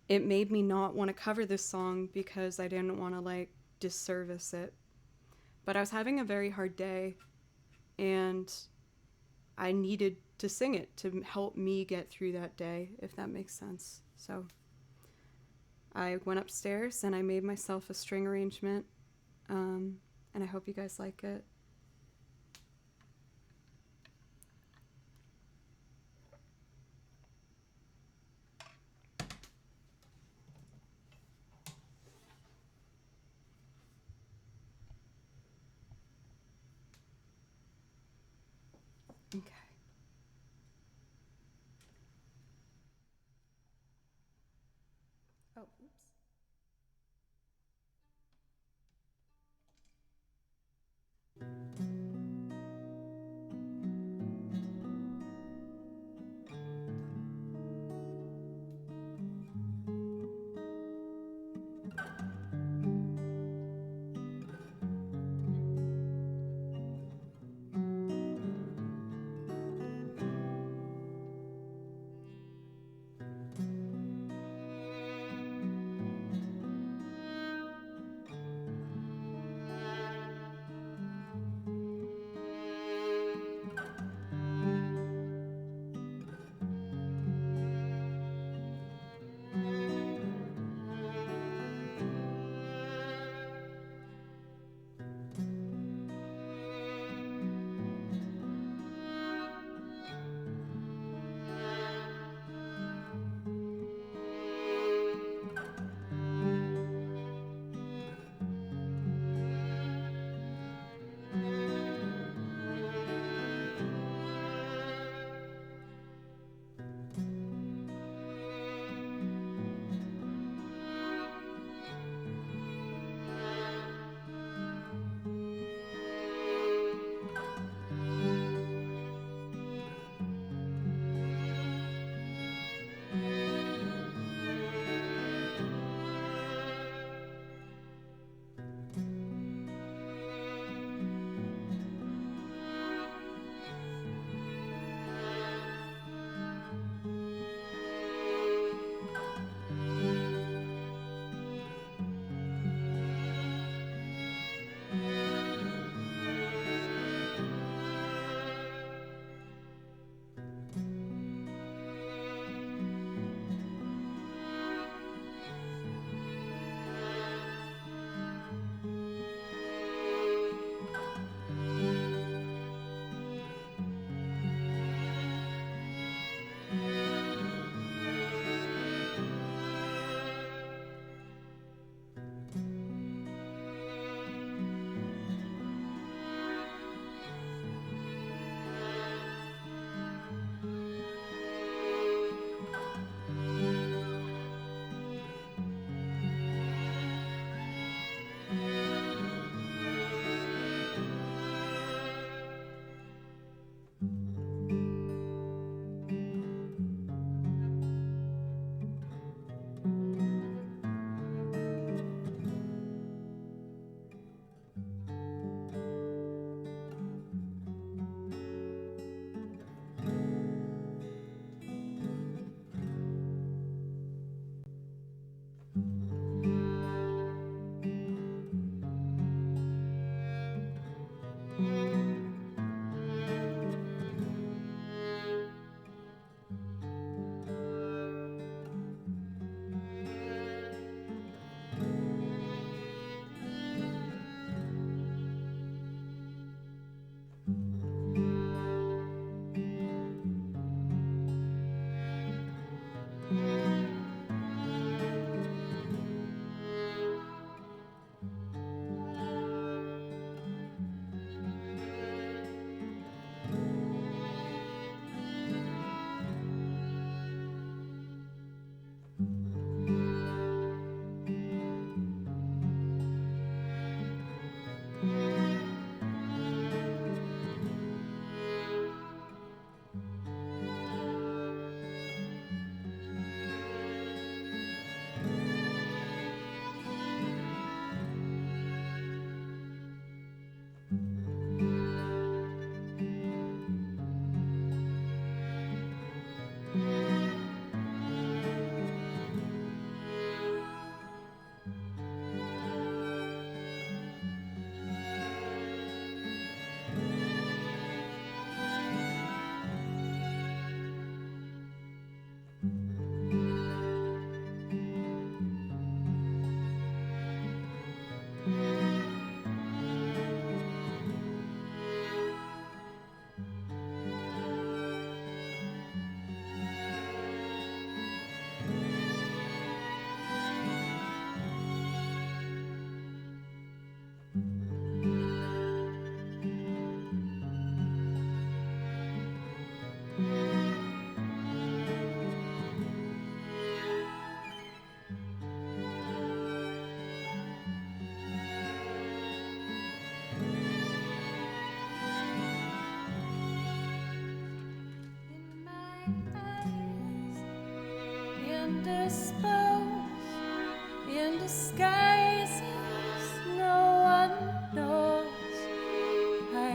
it made me not want to cover this song because I didn't want to disservice it. But I was having a very hard day, and I needed to sing it to help me get through that day, if that makes sense. So I went upstairs and I made myself a string arrangement, and I hope you guys like it. Okay. Oh, oops.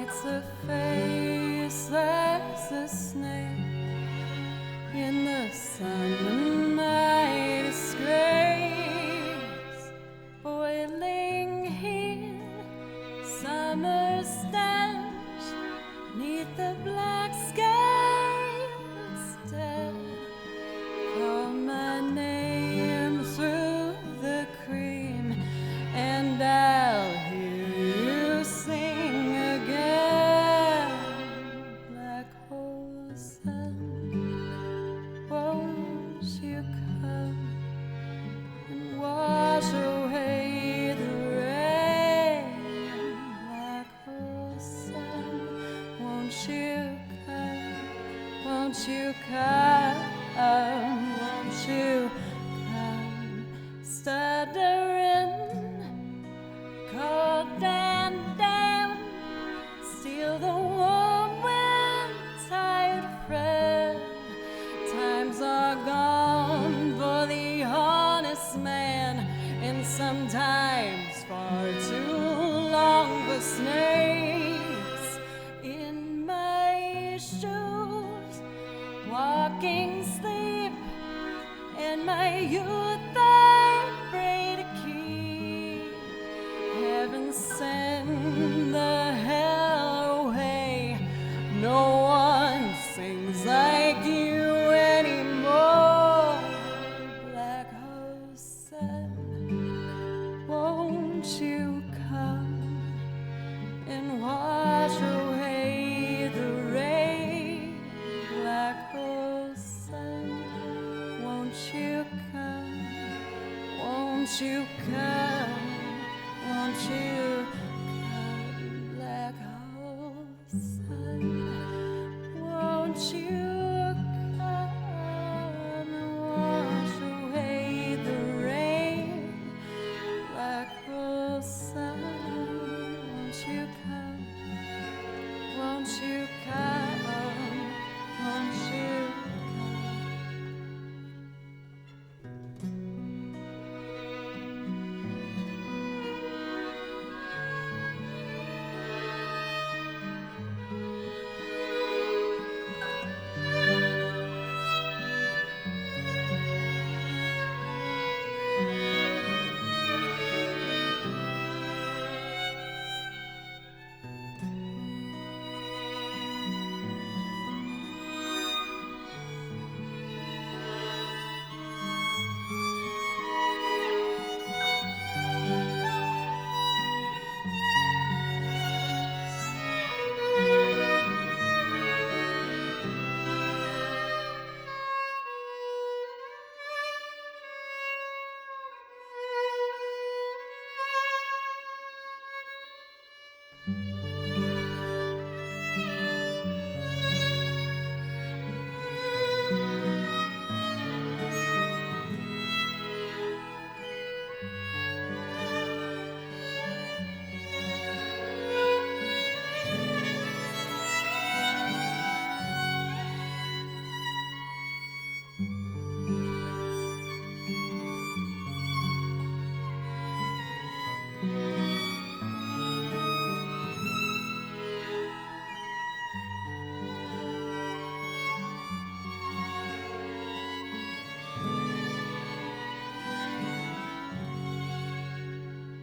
It's a faceless a snake in the sun, my disgrace, boiling heat, summer stench, neath the black sky instead. Call my name through the cream, and I'll hear you sing again. Black hole sun, won't you come and wash away the rain? Black hole sun, won't you come? Won't you come? Won't you come? Stuttering, cold and damp, steal the warm wind, tired friend. Times are gone for the honest man, and sometimes far too long for snakes. In my shoes, walking sleep, and my youth I pray to keep. Heaven send the hell away. No one sings like you anymore. Black hole sun, won't you come and wash away the rain? Black hole sun, won't you come? Won't you come? Won't you come? Black hole sun, won't you come and wash away the rain? Black hole sun, won't you come? Won't you come? Won't you come?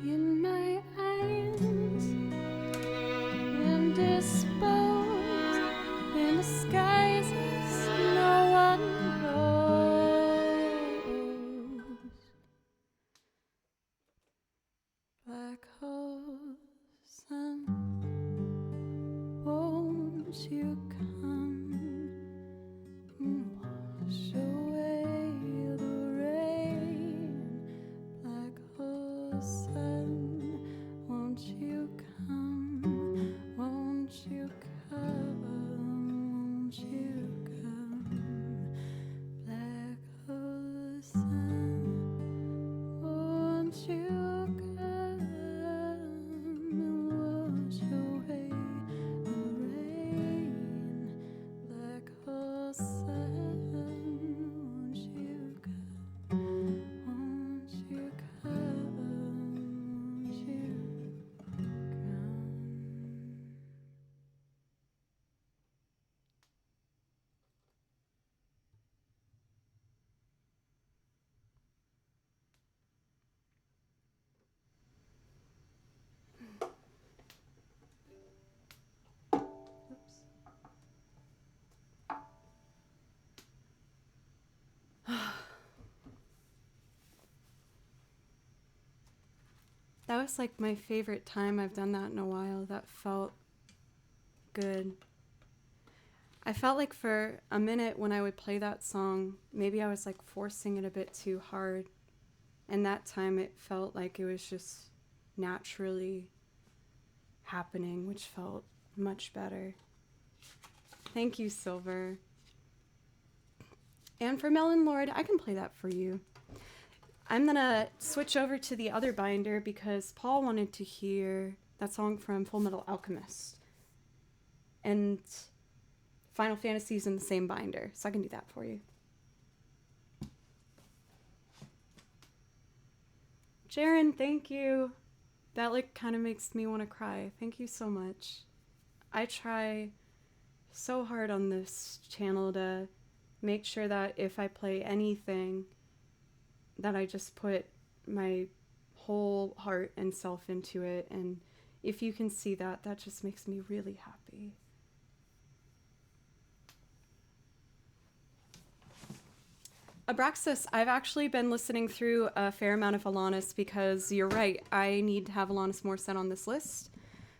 In my eyes, indisposed in disguises no one knows. Black hole sun, won't you come and wash away the rain? Black hole sun, won't you come? Won't you come? Won't you come? Black hole sun, won't you come and wash away the rain? Black hole sun, won't you come? Won't you come? Won't you come? was like my favorite time I've done that in a while. That felt good. I felt like for a minute when I would play that song, maybe I was like forcing it a bit too hard. And that time it felt like it was just naturally happening, which felt much better. Thank you, Silver. And for Melon Lord, I can play that for you. I'm gonna switch over to the other binder because Paul wanted to hear that song from Full Metal Alchemist. And Final Fantasy's in the same binder, so I can do that for you. Jaren, thank you. That like kind of makes me want to cry. Thank you so much. I try so hard on this channel to make sure that if I play anything, that I just put my whole heart and self into it. And if you can see that, that just makes me really happy. Abraxas, I've actually been listening through a fair amount of Alanis because you're right, I need to have Alanis Morissette on this list.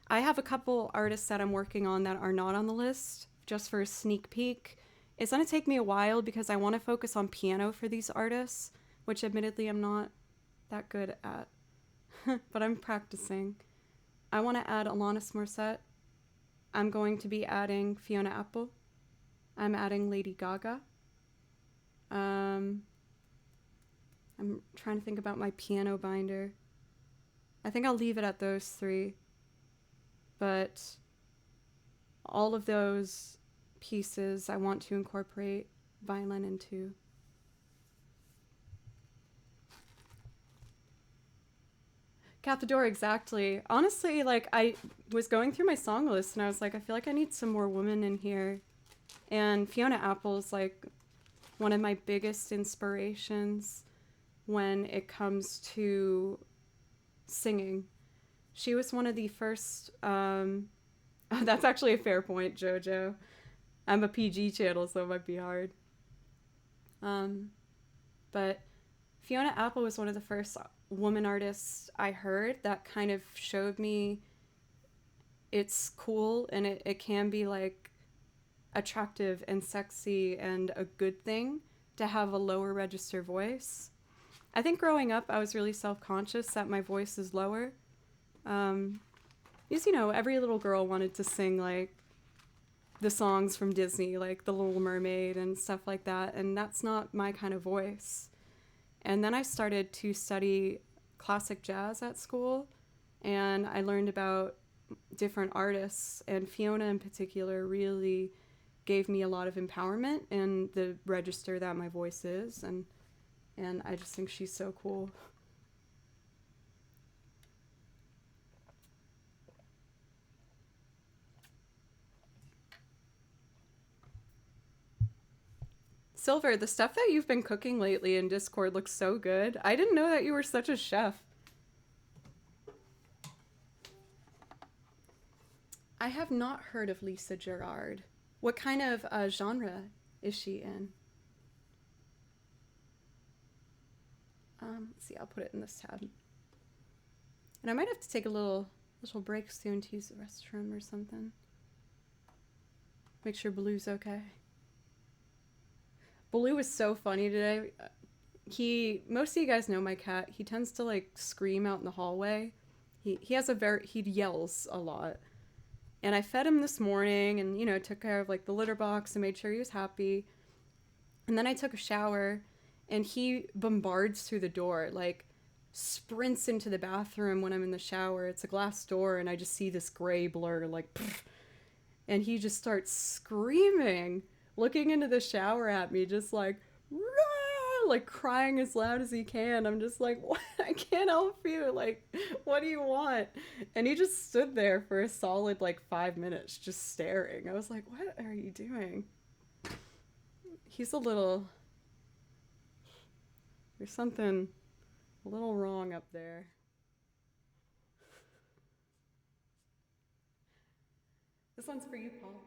I have a couple artists that I'm working on that are not on the list, just for a sneak peek. It's going to take me a while because I want to focus on piano for these artists, which admittedly I'm not that good at, but I'm practicing. I want to add Alanis Morissette. I'm going to be adding Fiona Apple. I'm adding Lady Gaga. I'm trying to think about my piano binder. I think I'll leave it at those three. But all of those pieces I want to incorporate violin into. Cathador, exactly. Honestly, like I was going through my song list and I was like, I feel like I need some more women in here. And Fiona Apple's like one of my biggest inspirations when it comes to singing. She was one of the first, that's actually a fair point, Jojo. I'm a PG channel, so it might be hard. But Fiona Apple was one of the first woman artists I heard that kind of showed me it's cool and it can be like attractive and sexy and a good thing to have a lower register voice. I think growing up I was really self-conscious that my voice is lower. Because, you know, every little girl wanted to sing like the songs from Disney, like The Little Mermaid and stuff like that, and that's not my kind of voice. And then I started to study classic jazz at school, and I learned about different artists, and Fiona in particular really gave me a lot of empowerment in the register that my voice is, and I just think she's so cool. Silver, the stuff that you've been cooking lately in Discord looks so good. I didn't know that you were such a chef. I have not heard of Lisa Gerard. What kind of genre is she in? Let's see, I'll put it in this tab. And I might have to take a little break soon to use the restroom or something. Make sure Blue's okay. Blue was so funny today. Most of you guys know my cat. He tends to like scream out in the hallway. He yells a lot. And I fed him this morning and, you know, took care of like the litter box and made sure he was happy. And then I took a shower and he bombards through the door, like sprints into the bathroom when I'm in the shower. It's a glass door and I just see this gray blur like, pfft, and he just starts screaming, looking into the shower at me, just like, rah! Like crying as loud as he can. I'm just like, what? I can't help you. Like, what do you want? And he just stood there for a solid like 5 minutes just staring. I was like, what are you doing? He's there's something a little wrong up there. This one's for you, Paul.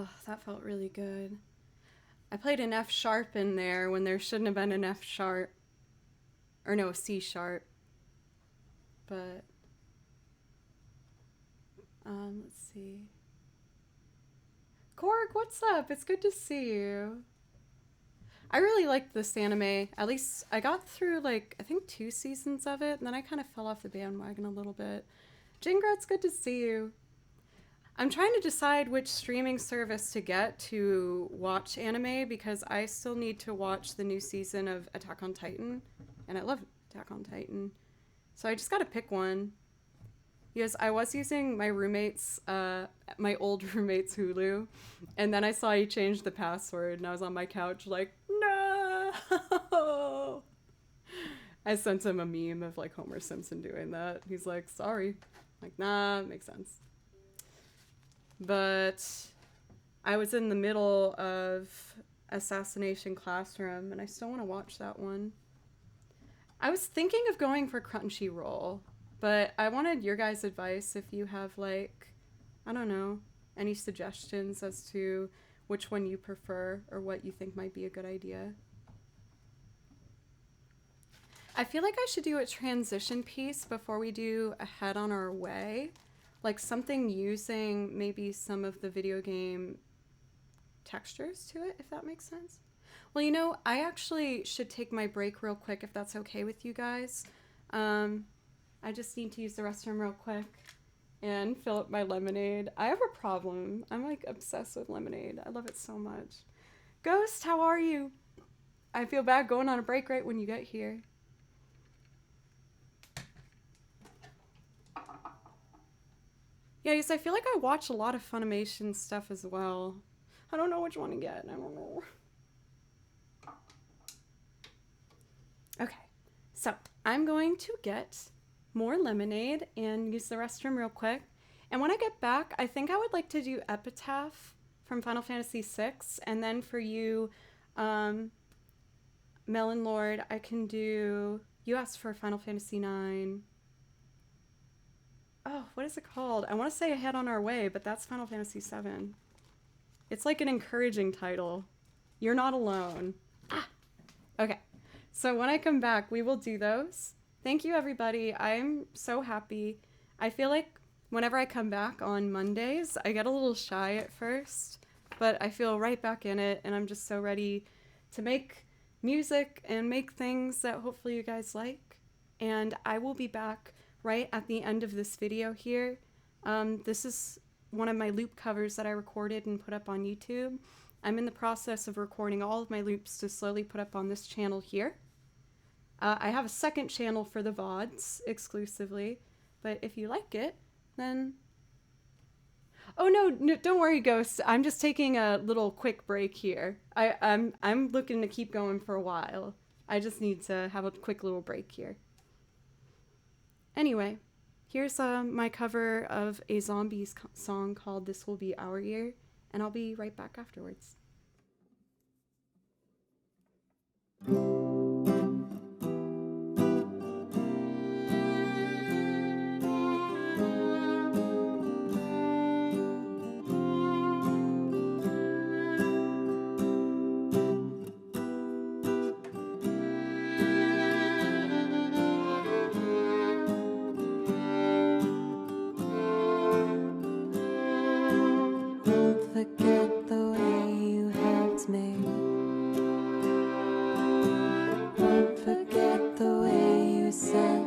Oh, that felt really good. I played an F sharp in there when there shouldn't have been an F sharp. Or no, a C sharp. But, let's see. Korg, what's up? It's good to see you. I really liked this anime. At least I got through, like, I think 2 seasons of it, and then I kind of fell off the bandwagon a little bit. Jingra, it's good to see you. I'm trying to decide which streaming service to get to watch anime because I still need to watch the new season of Attack on Titan, and I love Attack on Titan. So I just gotta pick one. Yes, I was using my roommate's, my old roommate's Hulu, and then I saw he changed the password, and I was on my couch like, no! I sent him a meme of like Homer Simpson doing that. He's like, sorry. I'm like, nah, it makes sense. But I was in the middle of Assassination Classroom, and I still want to watch that one. I was thinking of going for Crunchyroll, but I wanted your guys' advice if you have, like, I don't know, any suggestions as to which one you prefer or what you think might be a good idea. I feel like I should do a transition piece before we do a Head on Our Way. Like something using maybe some of the video game textures to it, if that makes sense. Well, you know, I actually should take my break real quick if that's okay with you guys. I just need to use the restroom real quick and fill up my lemonade. I have a problem. I'm like obsessed with lemonade. I love it so much. Ghost, how are you? I feel bad going on a break right when you get here. Yeah, because I feel like I watch a lot of Funimation stuff as well. I don't know which one to get. I don't know. Okay, so I'm going to get more lemonade and use the restroom real quick. And when I get back, I think I would like to do Epitaph from Final Fantasy VI. And then for you, Melon Lord, I can do... You asked for Final Fantasy IX. Oh, what is it called? I want to say Head on Our Way, but that's Final Fantasy VII. It's like an encouraging title. You're not alone. Ah! Okay. So when I come back, we will do those. Thank you, everybody. I'm so happy. I feel like whenever I come back on Mondays, I get a little shy at first, but I feel right back in it, and I'm just so ready to make music and make things that hopefully you guys like. And I will be back right at the end of this video here. This is one of my loop covers that I recorded and put up on YouTube. I'm in the process of recording all of my loops to slowly put up on this channel here. I have a second channel for the VODs exclusively, but if you like it, then... Oh no, don't worry, Ghost. I'm just taking a little quick break here. I'm looking to keep going for a while. I just need to have a quick little break here. Anyway, here's my cover of a Zombies song called This Will Be Our Year, and I'll be right back afterwards. Forget the way you helped me. Won't forget the way you said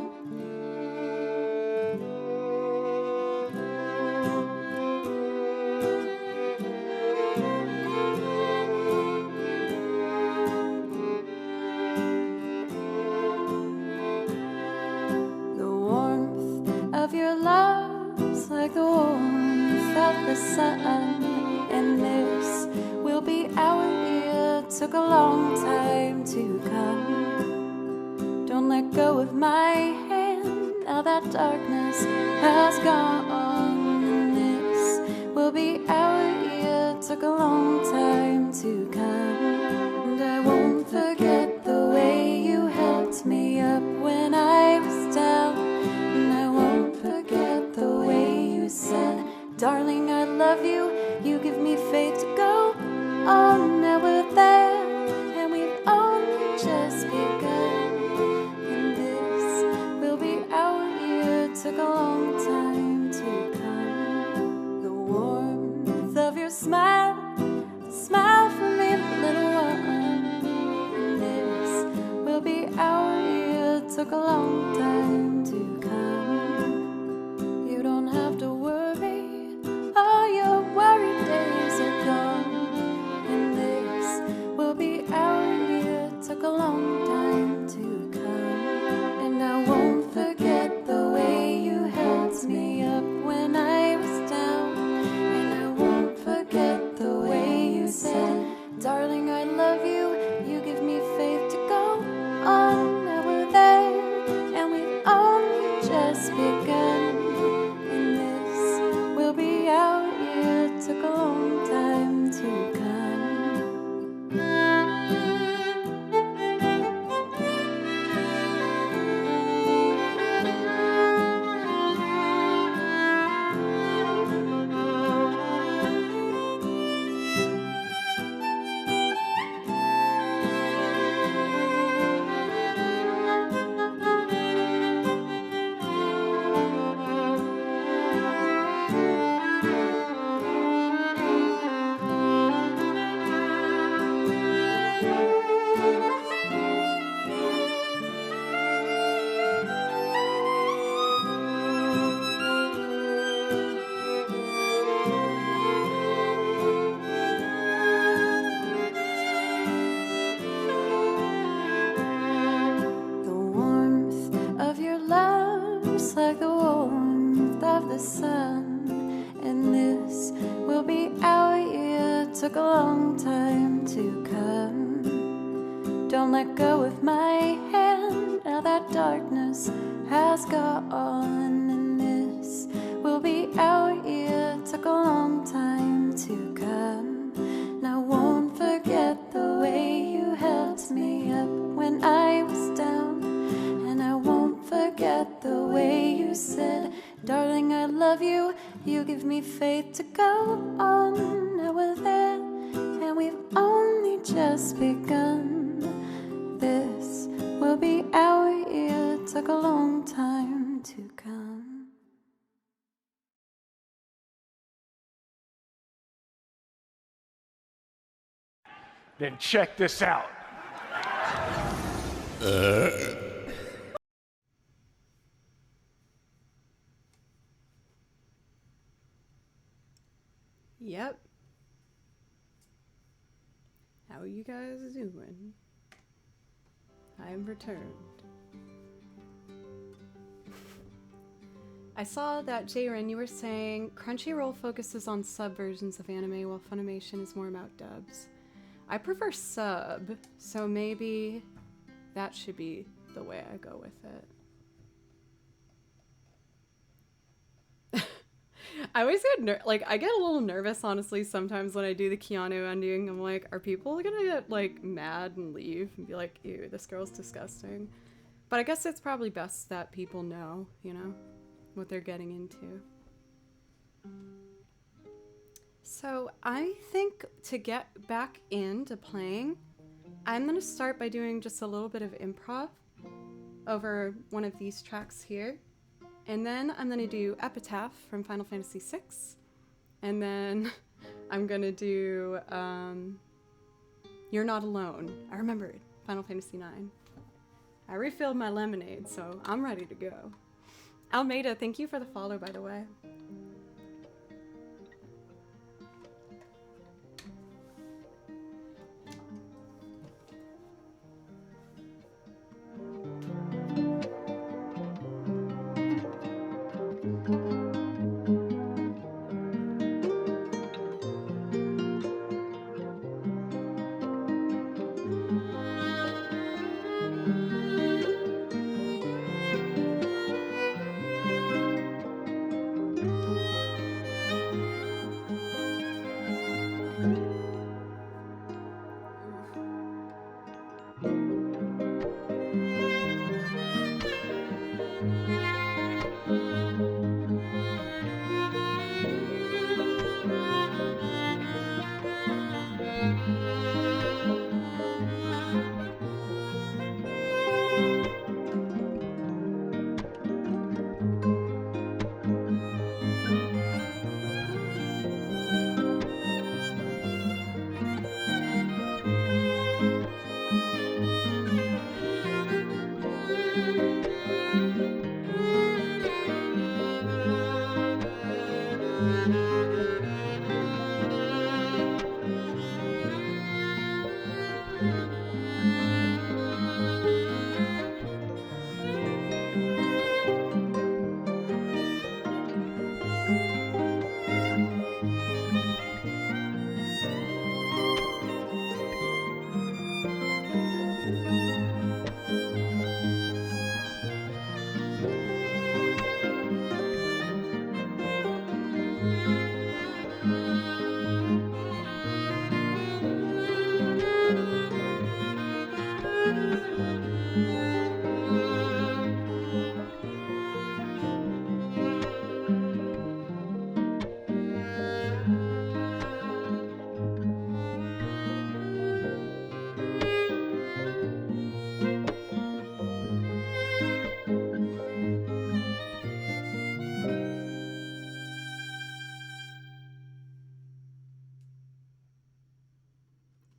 the warmth of your love's like the warmth of the sun. And this will be our year. Took a long time to come. Don't let go of my hand. Now that darkness has gone. And this will be our year. Took a long time to come. And I won't forget the way you helped me up when I was down. And I won't forget the way you said Darling, I love you. You give me faith to go on. Now we're there, and we've only just begun. And this will be our year. Took a long time to come. The warmth of your smile, smile for me, little one. And this will be our year. Took a long time to come. You don't have to worry. All your worried days are gone, and this will be our year. Took a long time to come, and I won't forget the way you held me up when I was down, and I won't forget the way you said, darling, I love you. You give me faith to go on. Now we're there, and we've only just begun. Took a long time to come. Like the warmth of the sun, and this will be our year. Took a long time to come. Don't let go of my hand, now that darkness has gone, and this will be our year. Took a long time to come. Now won't forget the way you held me up when I was down, and I won't forget the way you said, darling, I love you. You give me faith to go on. Now we're there, and we've only just begun. This will be our year. Took a long time to come. Then check this out. Yep. How you guys doing? I'm returned. I saw that, Jaren, you were saying Crunchyroll focuses on sub versions of anime while Funimation is more about dubs. I prefer sub, so maybe that should be the way I go with it. I always get I get a little nervous, honestly, sometimes when I do the Keanu ending. I'm like, are people gonna get like mad and leave and be like, ew, this girl's disgusting? But I guess it's probably best that people know, you know, what they're getting into. So I think to get back into playing, I'm gonna start by doing just a little bit of improv over one of these tracks here. And then I'm going to do Epitaph from Final Fantasy VI. And then I'm going to do You're Not Alone. I remembered Final Fantasy IX. I refilled my lemonade, so I'm ready to go. Almeida, thank you for the follow, by the way.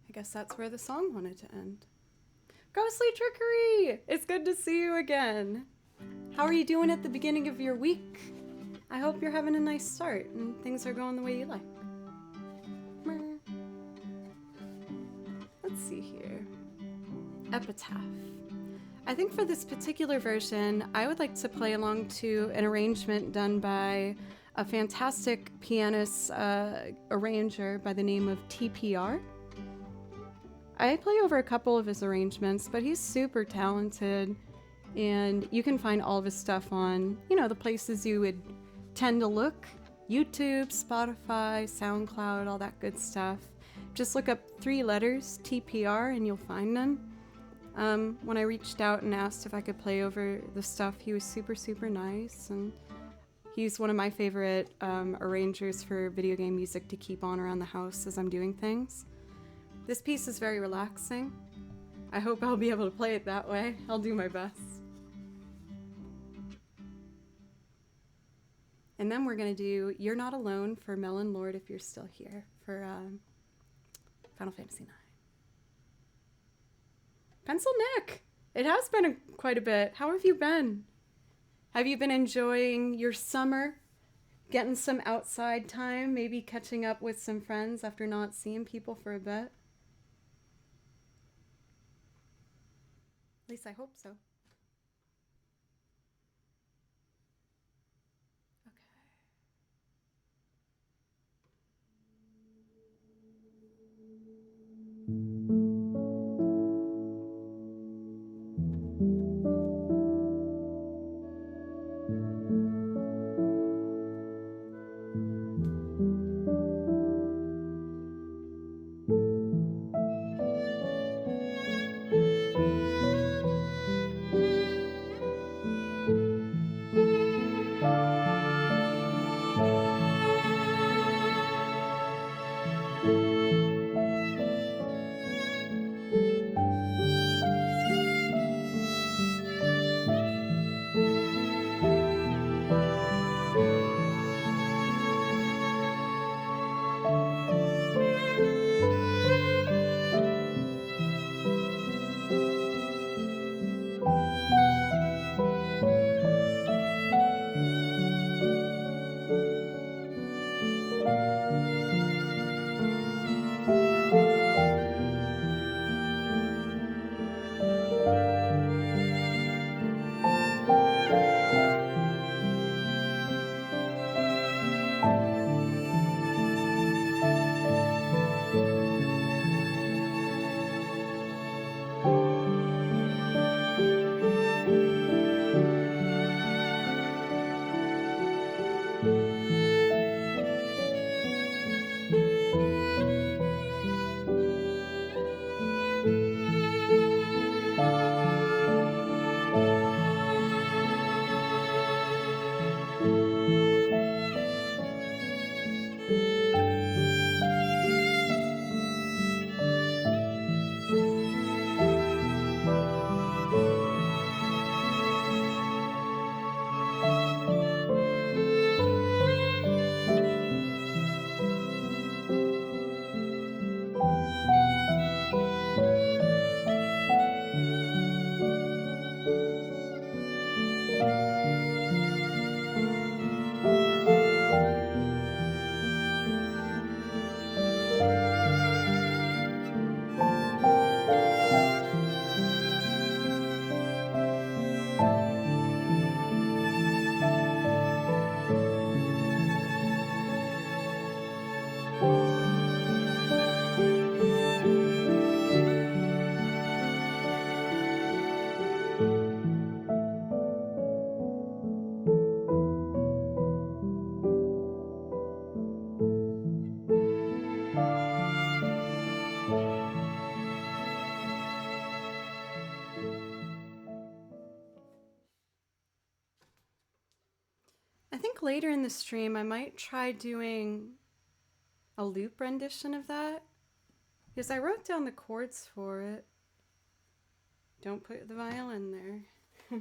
I guess that's where the song wanted to end. Ghostly Trickery! It's good to see you again. How are you doing at the beginning of your week? I hope you're having a nice start and things are going the way you like. Let's see here. Epitaph. I think for this particular version, I would like to play along to an arrangement done by a fantastic pianist arranger by the name of TPR. I play over a couple of his arrangements, but he's super talented, and you can find all of his stuff on, the places you would tend to look. YouTube, Spotify, SoundCloud, all that good stuff. Just look up 3 letters, TPR, and you'll find them. When I reached out and asked if I could play over the stuff, he was super, super nice, and he's one of my favorite arrangers for video game music to keep on around the house as I'm doing things. This piece is very relaxing. I hope I'll be able to play it that way. I'll do my best. And then we're going to do You're Not Alone for Melon Lord if you're still here for Final Fantasy IX. Pencil Neck! It has been quite a bit. How have you been? Have you been enjoying your summer? Getting some outside time? Maybe catching up with some friends after not seeing people for a bit? At least I hope so. later in the stream, I might try doing a loop rendition of that. Because I wrote down the chords for it. Don't put the violin there.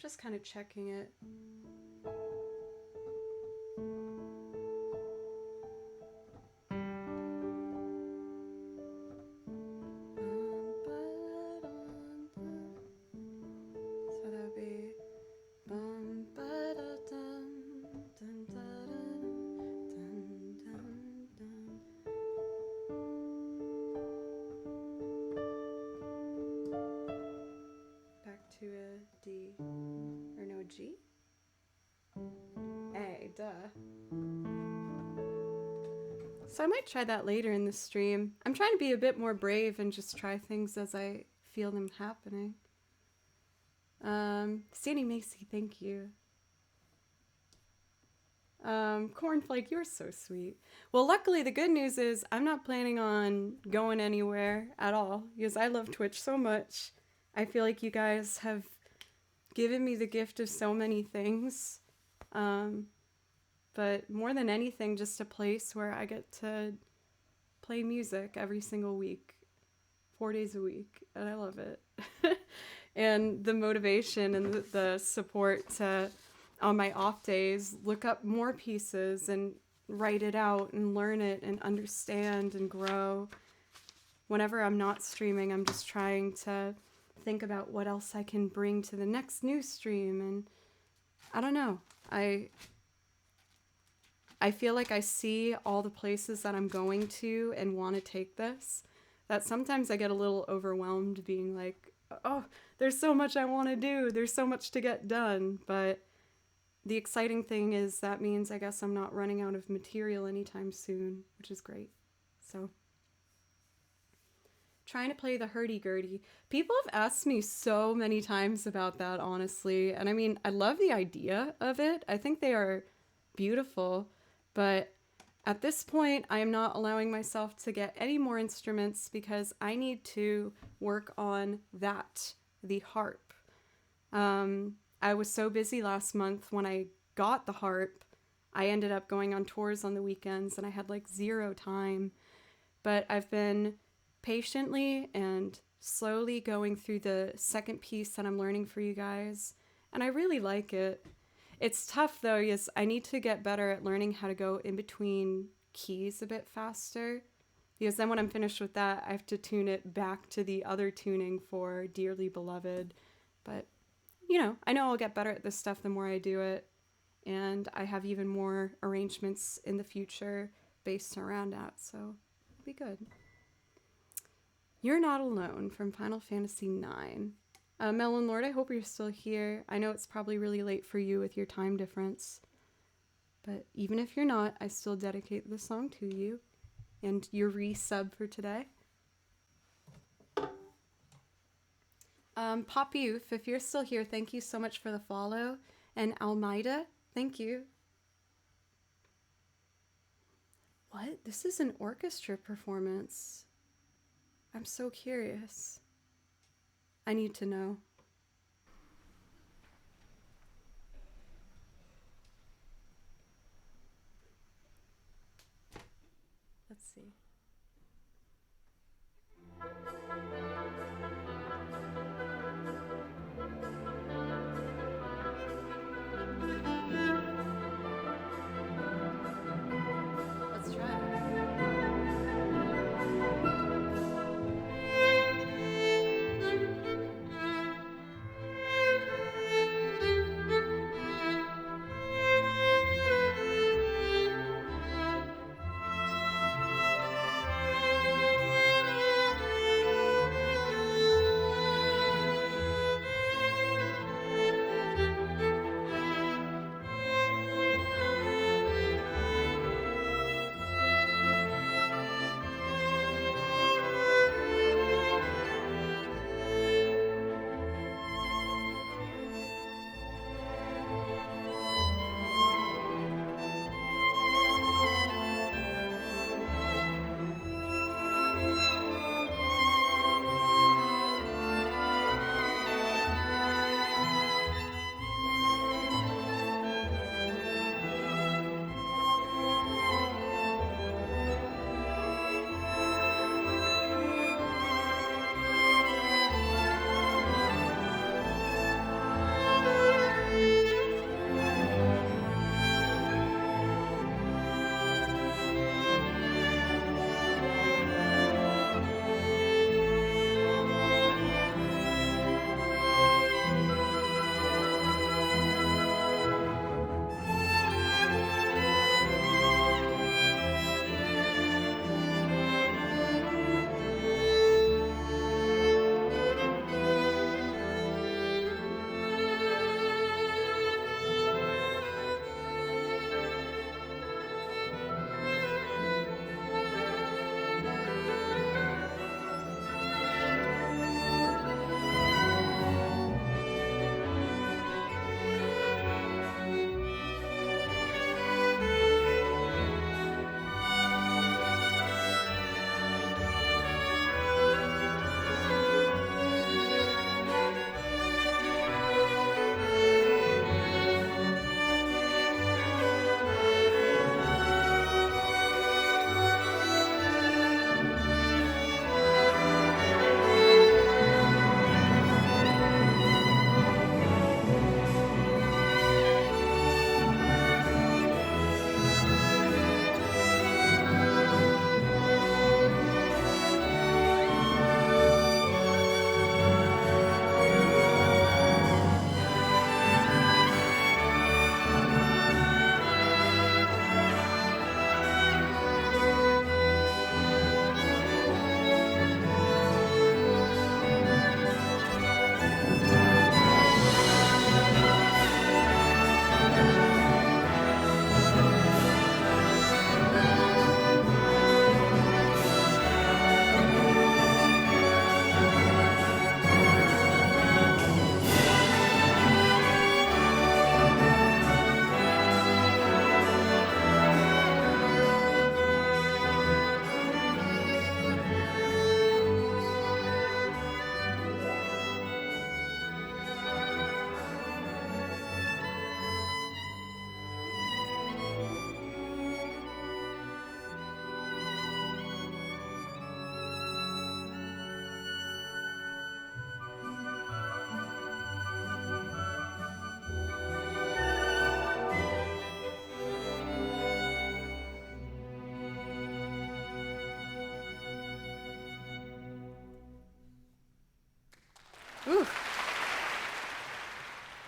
Just kind of checking it. So that would be bum ba da dum dun da dun dun dun. Back to a D or no G? A, duh. So I might try that later in the stream. I'm trying to be a bit more brave and just try things as I feel them happening. Sandy Macy, thank you. Cornflake, you're so sweet. Well, luckily the good news is I'm not planning on going anywhere at all because I love Twitch so much. I feel like you guys have given me the gift of so many things. But more than anything, just a place where I get to play music every single week, 4 days a week, and I love it. And the motivation and the support to, on my off days, look up more pieces and write it out and learn it and understand and grow. Whenever I'm not streaming, I'm just trying to think about what else I can bring to the next new stream. And I don't know. I feel like I see all the places that I'm going to and want to take this, that sometimes I get a little overwhelmed being like, oh, there's so much I want to do. There's so much to get done. But the exciting thing is that means I guess I'm not running out of material anytime soon, which is great. So trying to play the hurdy-gurdy. People have asked me so many times about that, honestly. And I mean, I love the idea of it. I think they are beautiful. But at this point, I am not allowing myself to get any more instruments because I need to work on that, the harp. I was so busy last month when I got the harp. I ended up going on tours on the weekends and I had like zero time. But I've been patiently and slowly going through the second piece that I'm learning for you guys. And I really like it. It's tough though, yes, I need to get better at learning how to go in between keys a bit faster. Because then when I'm finished with that, I have to tune it back to the other tuning for Dearly Beloved. But, you know I'll get better at this stuff the more I do it. And I have even more arrangements in the future based around that, so it'll be good. You're Not Alone from Final Fantasy IX. Melon Lord, I hope you're still here. I know it's probably really late for you with your time difference. But even if you're not, I still dedicate the song to you and your resub for today. Pop Youth, if you're still here, thank you so much for the follow. And Almeida, thank you. What? This is an orchestra performance. I'm so curious. I need to know. Let's see. Let's try it.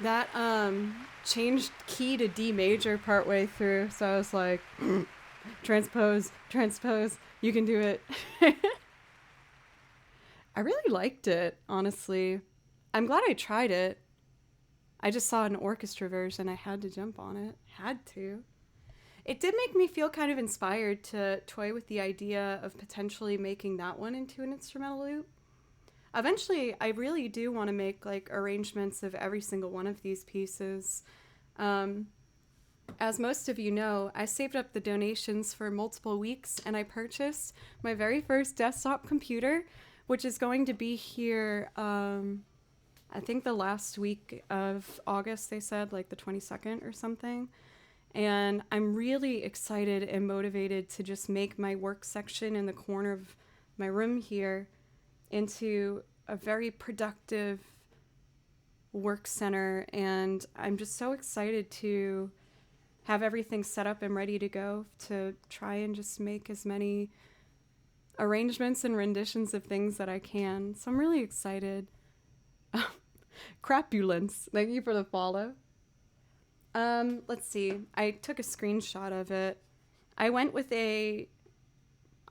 that changed key to D major partway through, so I was like, transpose, transpose, you can do it. I really liked it, honestly. I'm glad I tried it. I just saw an orchestra version. I had to jump on it. Had to. It did make me feel kind of inspired to toy with the idea of potentially making that one into an instrumental loop. Eventually, I really do want to make like arrangements of every single one of these pieces. Um, as most of you know, I saved up the donations for multiple weeks and I purchased my very first desktop computer, which is going to be here, I think the last week of August, they said, like the 22nd or something. And I'm really excited and motivated to just make my work section in the corner of my room here into a very productive work center. And I'm just so excited to have everything set up and ready to go to try and just make as many arrangements and renditions of things that I can. So I'm really excited. Crapulence. Thank you for the follow. Let's see. I took a screenshot of it. I went with I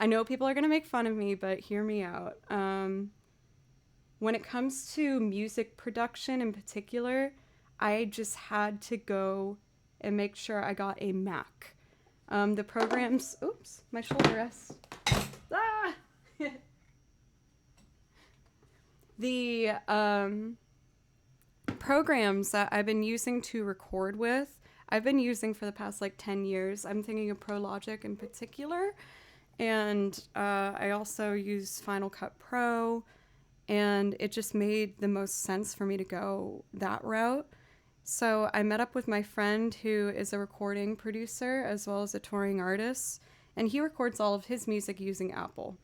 know people are going to make fun of me, but hear me out. When it comes to music production in particular, I just had to go and make sure I got a Mac. The programs, oops, my shoulder rests. Ah! The programs that I've been using to record with, I've been using for the past like 10 years. I'm thinking of Pro Logic in particular. And I also use Final Cut Pro. And it just made the most sense for me to go that route. So I met up with my friend who is a recording producer as well as a touring artist. And he records all of his music using Apple.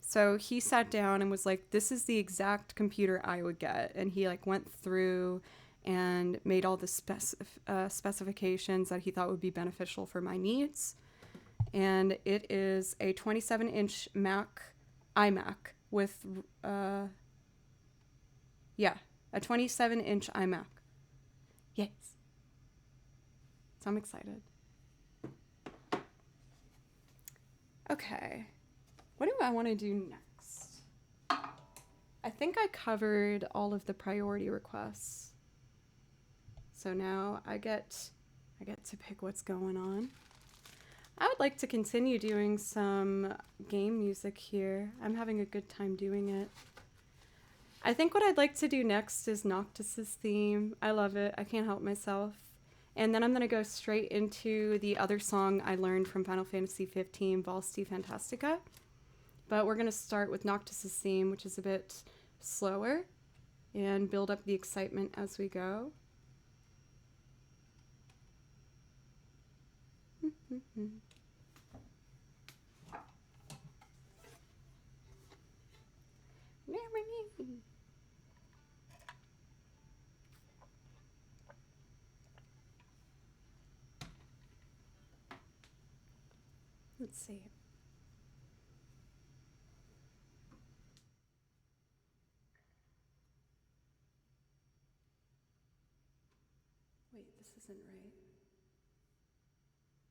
So he sat down and was like, this is the exact computer I would get. And he like went through and made all the specifications that he thought would be beneficial for my needs. And it is a 27-inch iMac with, a 27-inch iMac. Yes. So I'm excited. Okay. What do I want to do next? I think I covered all of the priority requests. So now I get to pick what's going on. I would like to continue doing some game music here. I'm having a good time doing it. I think what I'd like to do next is Noctis's theme. I love it. I can't help myself. And then I'm going to go straight into the other song I learned from Final Fantasy 15, Valsti Fantastica. But we're going to start with Noctis's theme, which is a bit slower, and build up the excitement as we go. Let's see. Wait, this isn't right.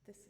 This is right.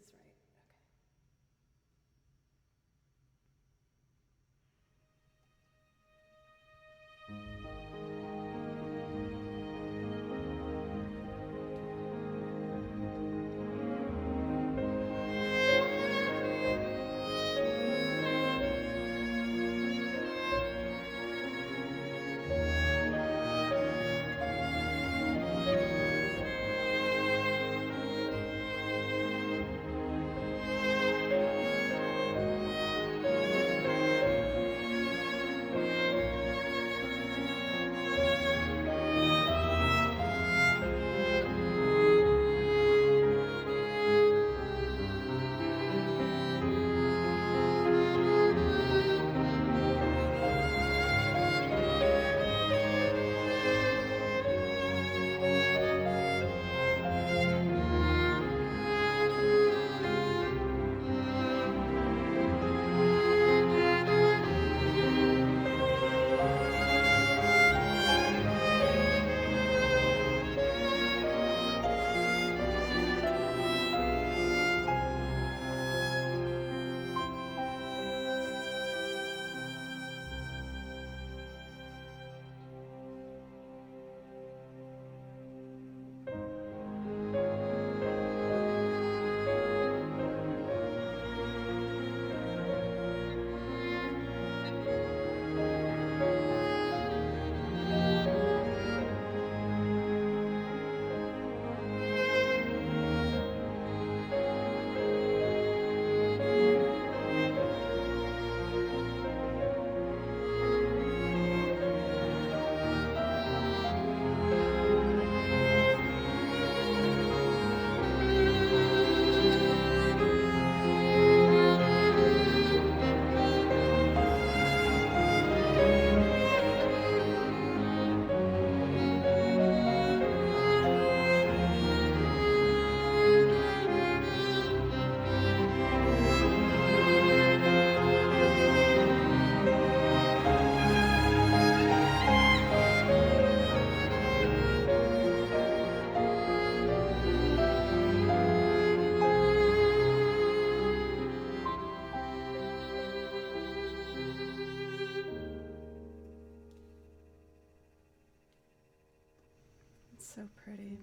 So pretty.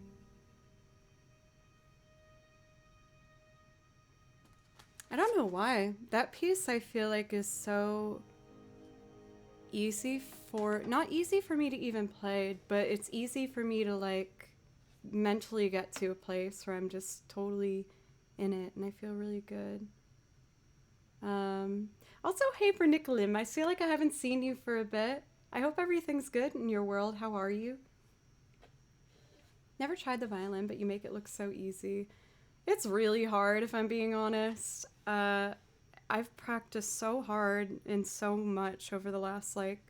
I don't know why. That piece I feel like is so easy for, not easy for me to even play, but it's easy for me to like mentally get to a place where I'm just totally in it and I feel really good. Also, hey Bernicolim, I feel like I haven't seen you for a bit. I hope everything's good in your world. How are you? Never tried the violin, but you make it look so easy. It's really hard, if I'm being honest. I've practiced so hard and so much over the last like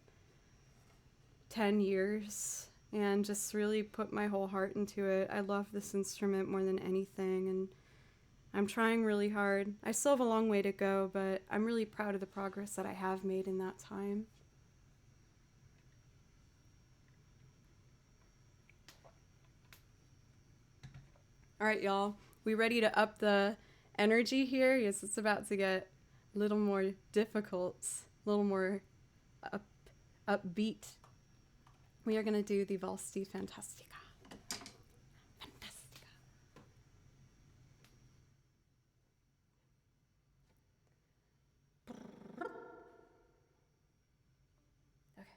10 years and just really put my whole heart into it. I love this instrument more than anything, and I'm trying really hard. I still have a long way to go, but I'm really proud of the progress that I have made in that time. All right, y'all. We ready to up the energy here? Yes, it's about to get a little more difficult, a little more upbeat. We are going to do the Valse Fantastica. Fantastica. Okay.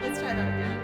Let's try that again.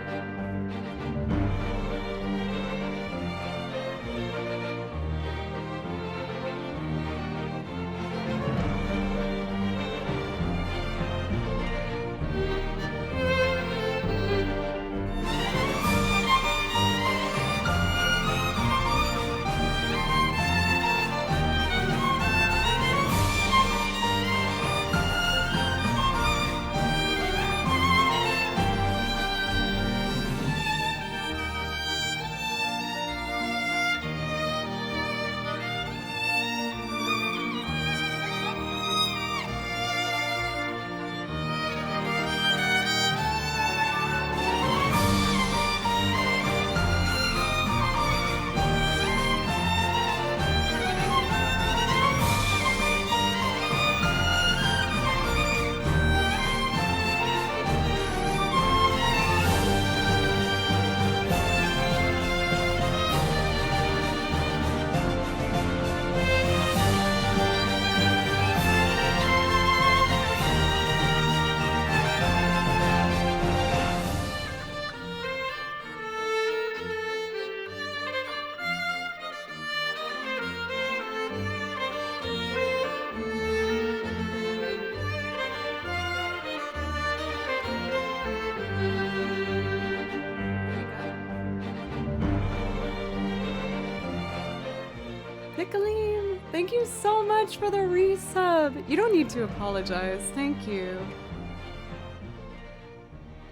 Nicoline, thank you so much for the resub. You don't need to apologize. Thank you.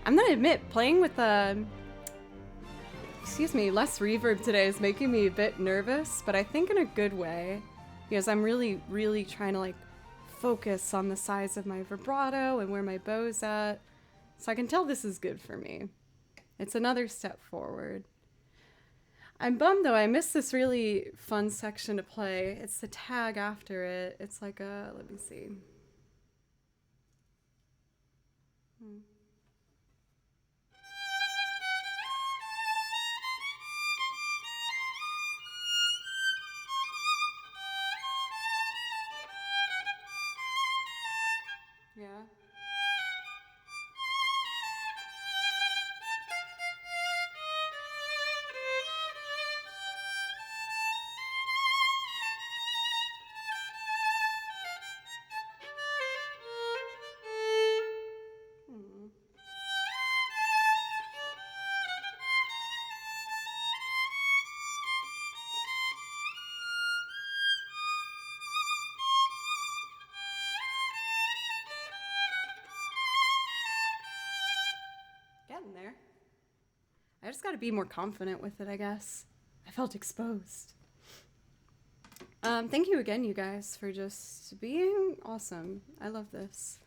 I'm gonna admit, playing with less reverb today is making me a bit nervous, but I think in a good way, because I'm really, really trying to like focus on the size of my vibrato and where my bow's at. So I can tell this is good for me. It's another step forward. I'm bummed though, I missed this really fun section to play. It's the tag after it. It's like a, let me see. Yeah. Hmm. Getting there. I just gotta be more confident with it, I guess. I felt exposed. Thank you again, you guys, for just being awesome. I love this.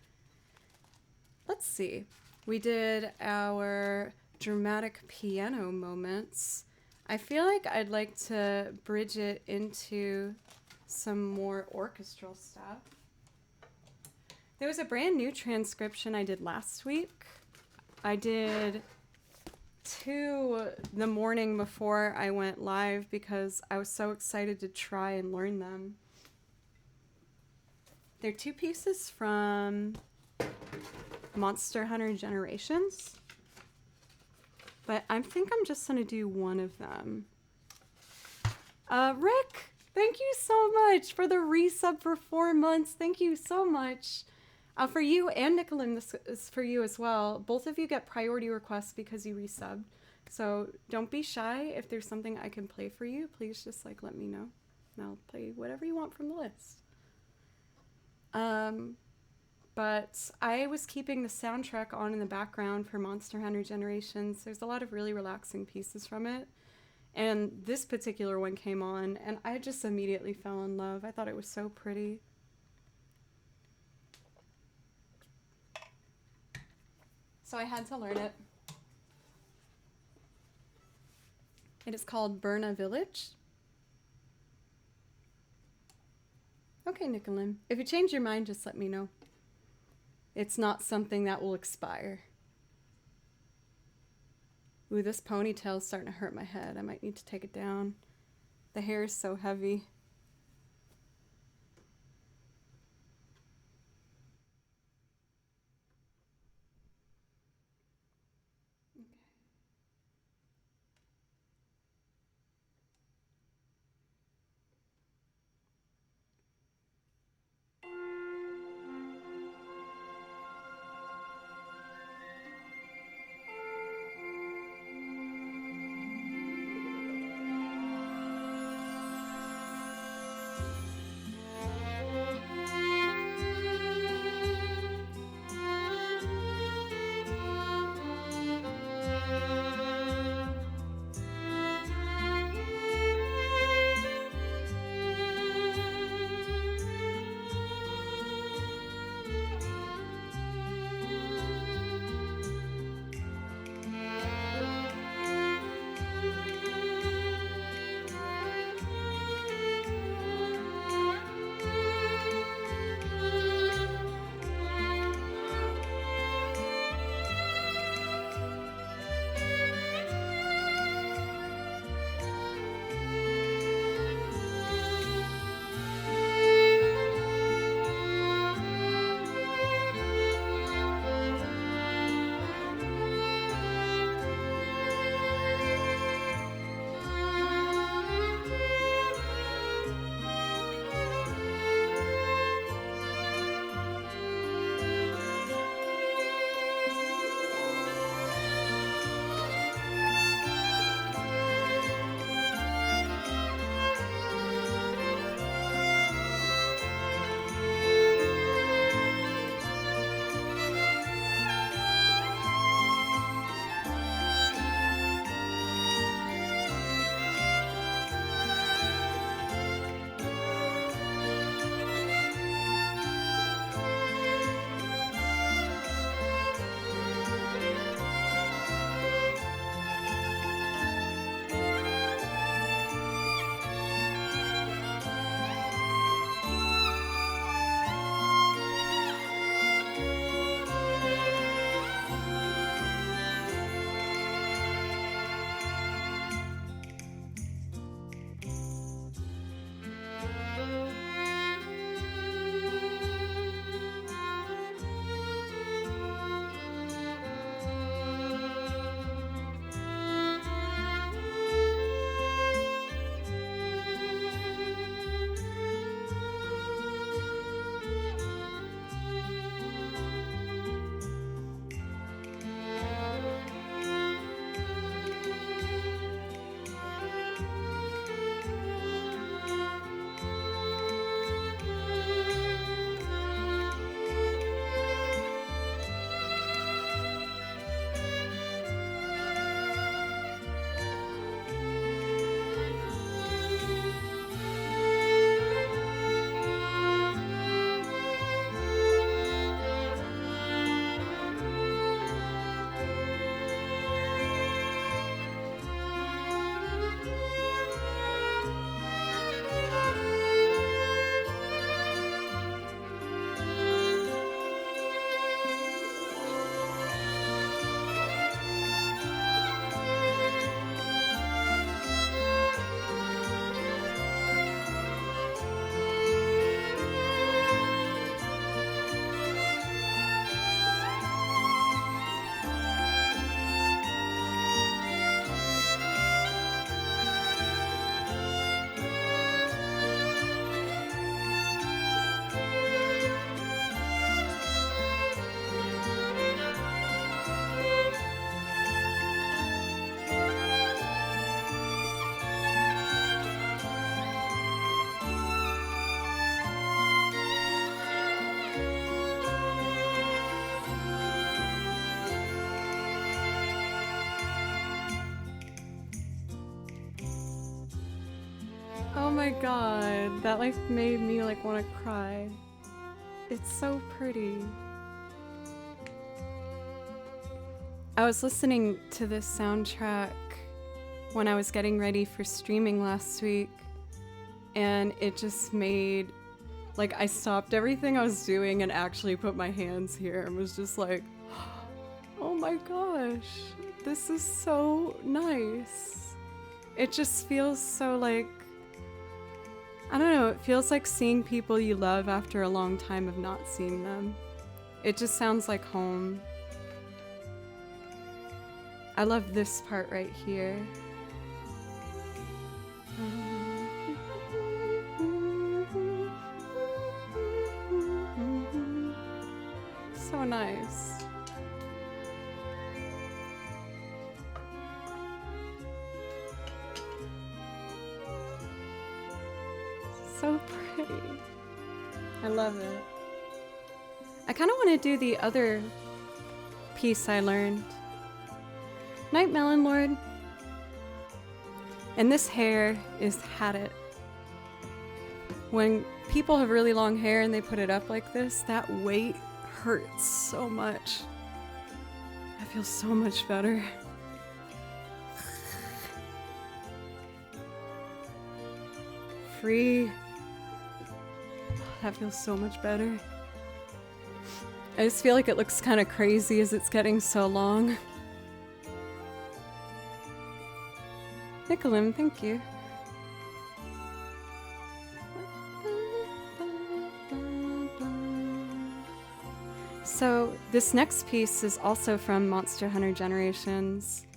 Let's see. We did our dramatic piano moments. I feel like I'd like to bridge it into some more orchestral stuff. There was a brand new transcription I did last week. I did 2 the morning before I went live because I was so excited to try and learn them. They're 2 pieces from Monster Hunter Generations, but I think I'm just gonna do one of them. Rick, thank you so much for the resub for 4 months. Thank you so much. For you and Nicolin, this is for you as well. Both of you get priority requests because you resubbed. So don't be shy. If there's something I can play for you, please just like let me know. And I'll play whatever you want from the list. But I was keeping the soundtrack on in the background for Monster Hunter Generations. There's a lot of really relaxing pieces from it. And this particular one came on, and I just immediately fell in love. I thought it was so pretty. So I had to learn it. It is called Burna Village. Okay, Nicolin. If you change your mind, just let me know. It's not something that will expire. Ooh, this ponytail's starting to hurt my head. I might need to take it down. The hair is so heavy. my god, that like made me like want to cry. It's so pretty. I was listening to this soundtrack when I was getting ready for streaming last week, and it just made, like, I stopped everything I was doing and actually put my hands here and was just like, oh my gosh, this is so nice. It just feels so like, I don't know, it feels like seeing people you love after a long time of not seeing them. It just sounds like home. I love this part right here. So nice. So pretty. I love it. I kind of want to do the other piece I learned. Night Melon Lord. And this hair is Had It. When people have really long hair and they put it up like this, that weight hurts so much. I feel so much better. Free. That feels so much better. I just feel like it looks kind of crazy as it's getting so long. Nicolim, thank you. So this next piece is also from Monster Hunter Generations.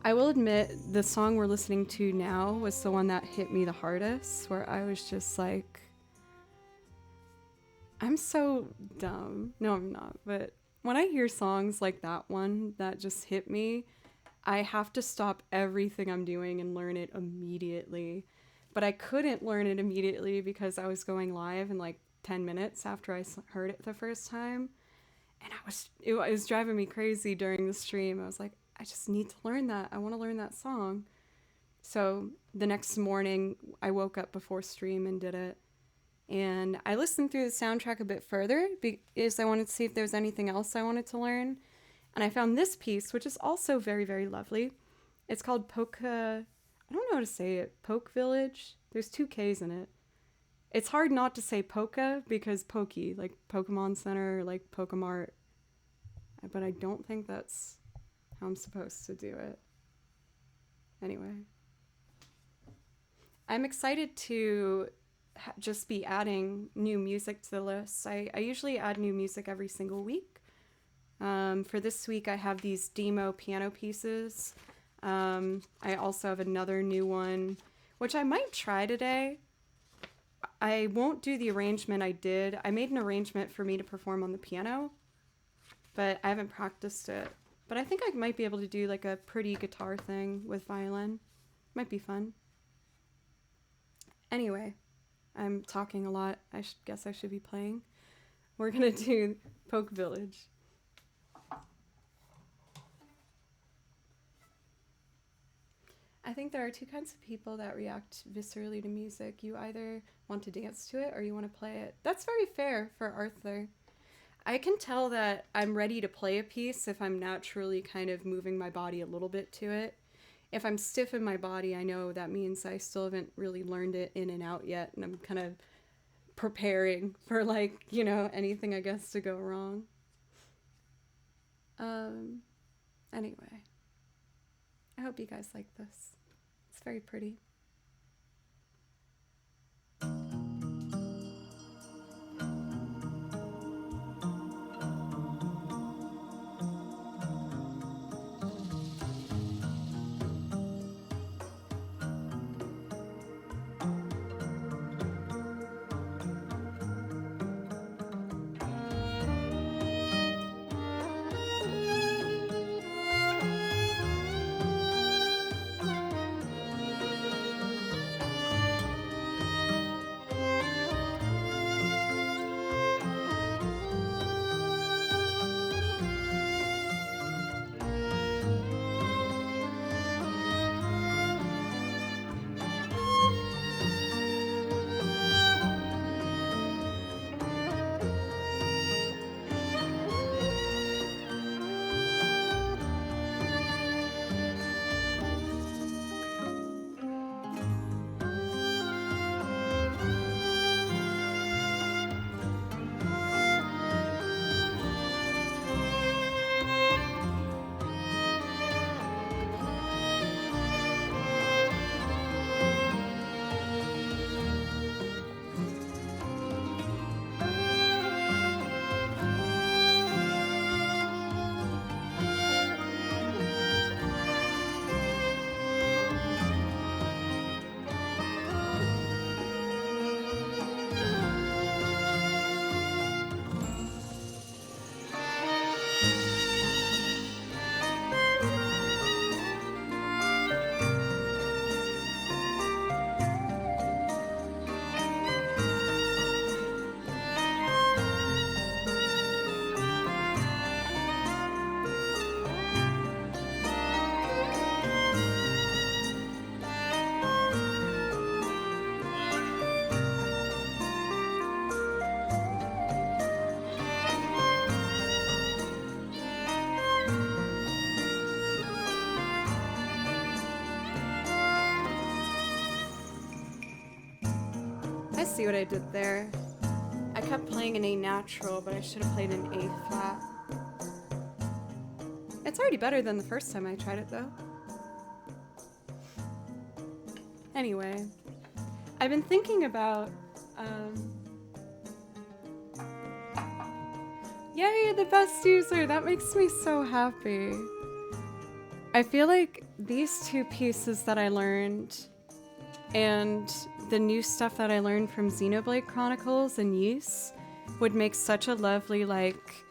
I will admit the song we're listening to now was the one that hit me the hardest, where I was just like, I'm so dumb. No, I'm not. But when I hear songs like that one that just hit me, I have to stop everything I'm doing and learn it immediately. But I couldn't learn it immediately because I was going live in like 10 minutes after I heard it the first time. And it was driving me crazy during the stream. I was like, I just need to learn that. I want to learn that song. So the next morning, I woke up before stream and did it. And I listened through the soundtrack a bit further because I wanted to see if there was anything else I wanted to learn. And I found this piece, which is also very, very lovely. It's called Polka. I don't know how to say it. Poke Village. There's 2 Ks in it. It's hard not to say Polka because Pokey, like Pokemon Center, like Pokemart. But I don't think that's how I'm supposed to do it. Anyway. I'm excited to just be adding new music to the list. I usually add new music every single week. For this week, I have these demo piano pieces. I also have another new one, which I might try today. I won't do the arrangement I did. I made an arrangement for me to perform on the piano, but I haven't practiced it. But I think I might be able to do like a pretty guitar thing with violin. Might be fun. Anyway, I'm talking a lot. I guess I should be playing. We're gonna do Poke Village. I think there are 2 kinds of people that react viscerally to music. You either want to dance to it or you want to play it. That's very fair for Arthur. I can tell that I'm ready to play a piece if I'm naturally kind of moving my body a little bit to it. If I'm stiff in my body, I know that means I still haven't really learned it in and out yet, and I'm kind of preparing for, like, you know, anything I guess to go wrong. Anyway, I hope you guys like this. It's very pretty. I see what I did there. I kept playing an A natural, but I should have played an A flat. It's already better than the first time I tried it, though. Anyway, I've been thinking about, yay, the best user! That makes me so happy. I feel like these two pieces that I learned and the new stuff that I learned from Xenoblade Chronicles and Ys would make such a lovely, like,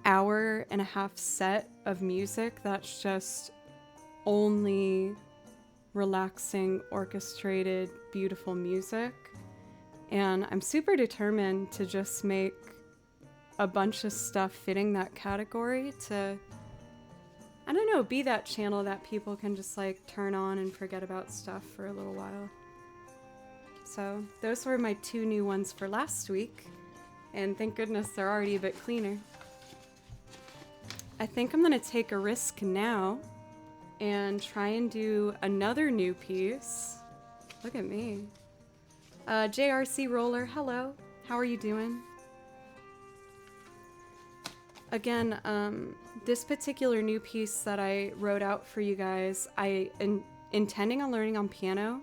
hour-and-a-half set of music that's just only relaxing, orchestrated, beautiful music. And I'm super determined to just make a bunch of stuff fitting that category to, I don't know, be that channel that people can just like turn on and forget about stuff for a little while. So those were my two new ones for last week, and thank goodness they're already a bit cleaner. I think I'm gonna take a risk now and try and do another new piece. Look at me. JRC Roller, hello. How are you doing? Again, this particular new piece that I wrote out for you guys, intending on learning on piano.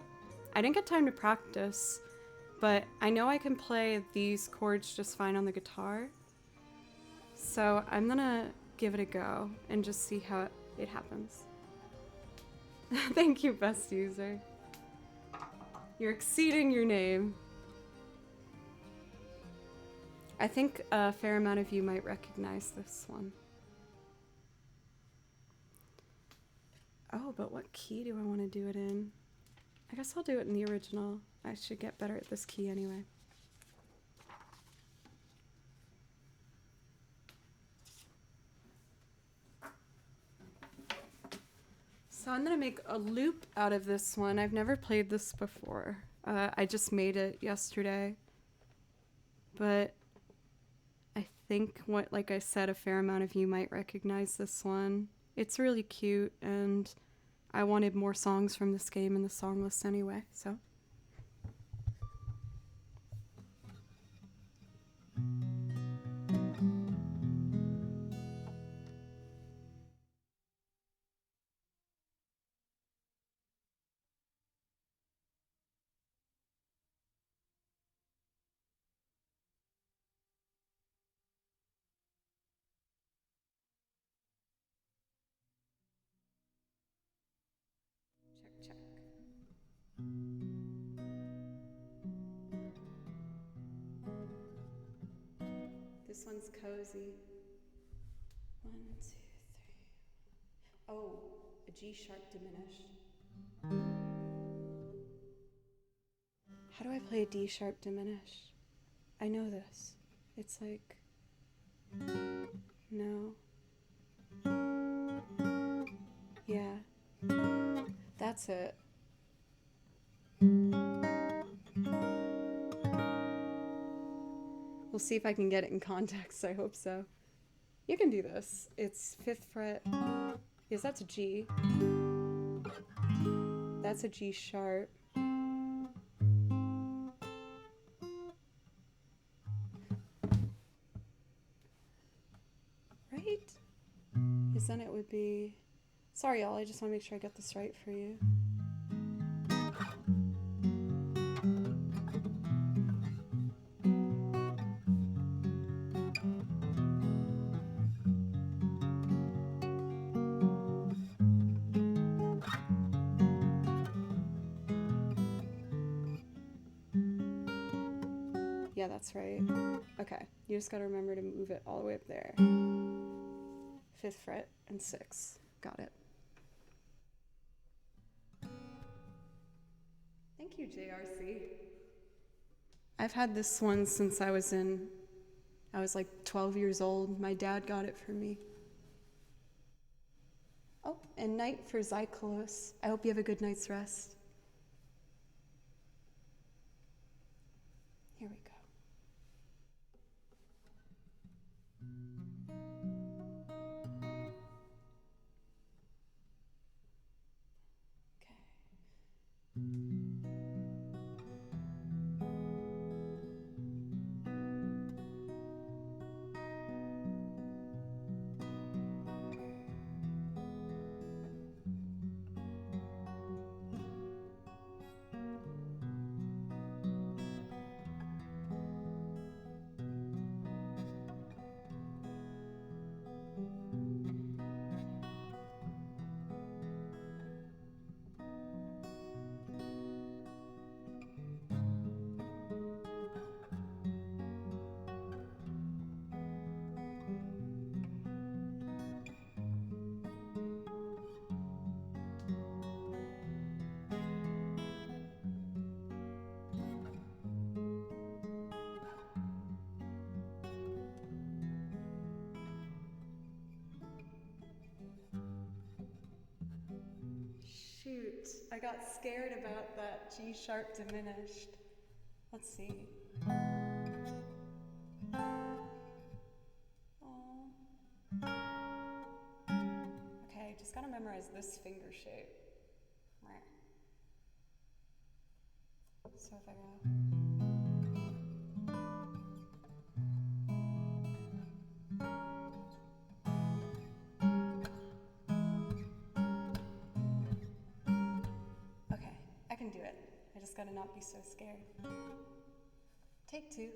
I didn't get time to practice, but I know I can play these chords just fine on the guitar. So I'm gonna give it a go and just see how it happens. Thank you, best user. You're exceeding your name. I think a fair amount of you might recognize this one. Oh, but what key do I want to do it in? I guess I'll do it in the original. I should get better at this key anyway. So I'm gonna make a loop out of this one. I've never played this before. I just made it yesterday. But I think, like I said, a fair amount of you might recognize this one. It's really cute, and I wanted more songs from this game in the song list anyway, so. Check, check. This one's cozy. 1, 2, 3. Oh, a G sharp diminished. How do I play a D sharp diminished? I know this. It's like, no. Yeah. That's it. We'll see if I can get it in context. I hope so. You can do this. It's 5th fret. Yes, that's a G. That's a G sharp. Right? Because then it would be... Sorry, y'all. I just want to make sure I get this right for you. Yeah, that's right. Okay, you just gotta remember to move it all the way up there. 5th fret and 6. Got it. Thank you, JRC. I've had this one since I was like 12 years old. My dad got it for me. Oh, and night for Zykolos. I hope you have a good night's rest. Here we go. Okay. Shoot, I got scared about that G sharp diminished. Let's see. Okay, just gotta memorize this finger shape. So if I go. Okay, I can do it. I just gotta not be so scared. Take two.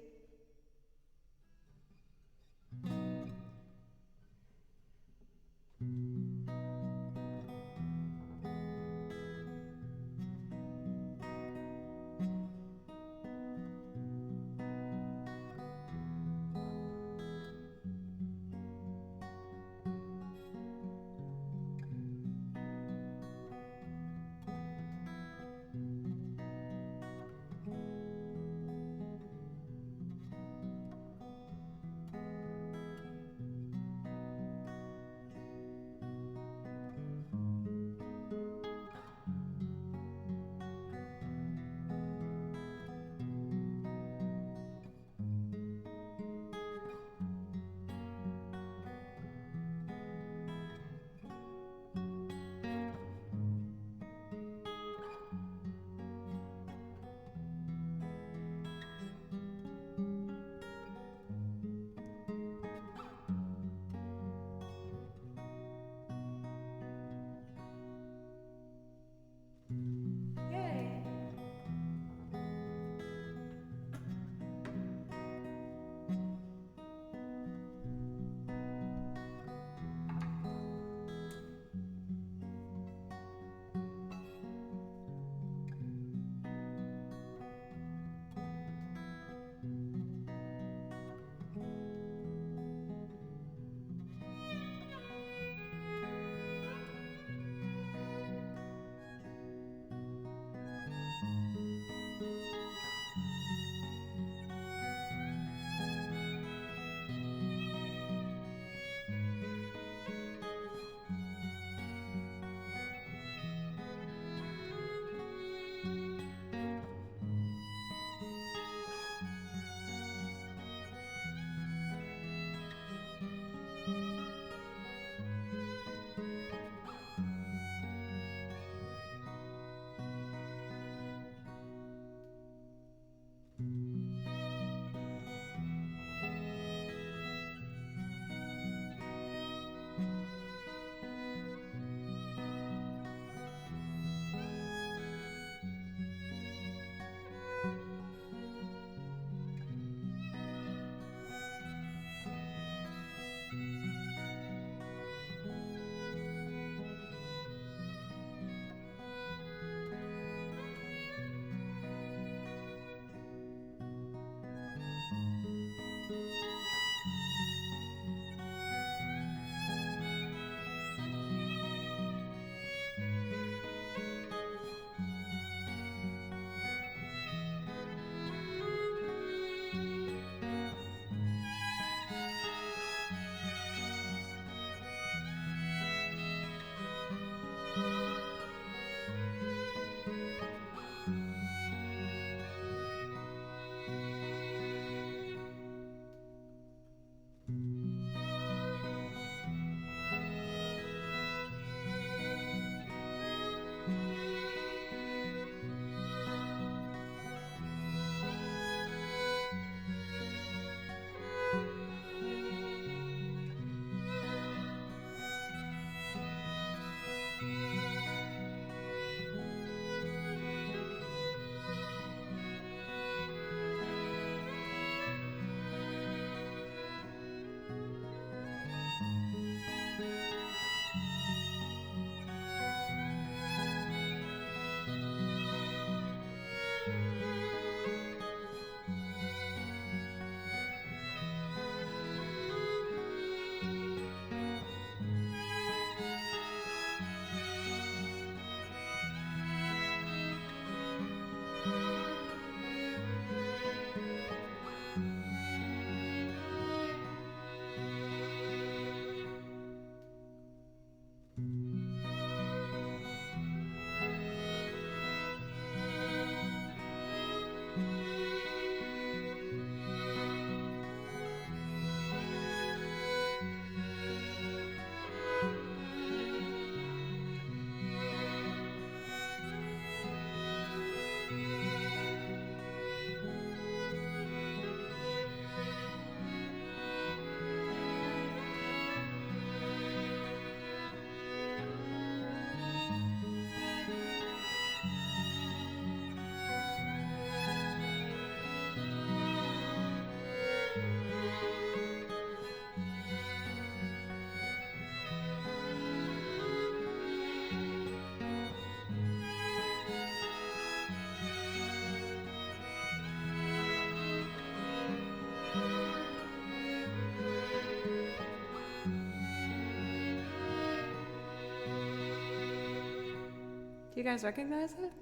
you guys recognize it?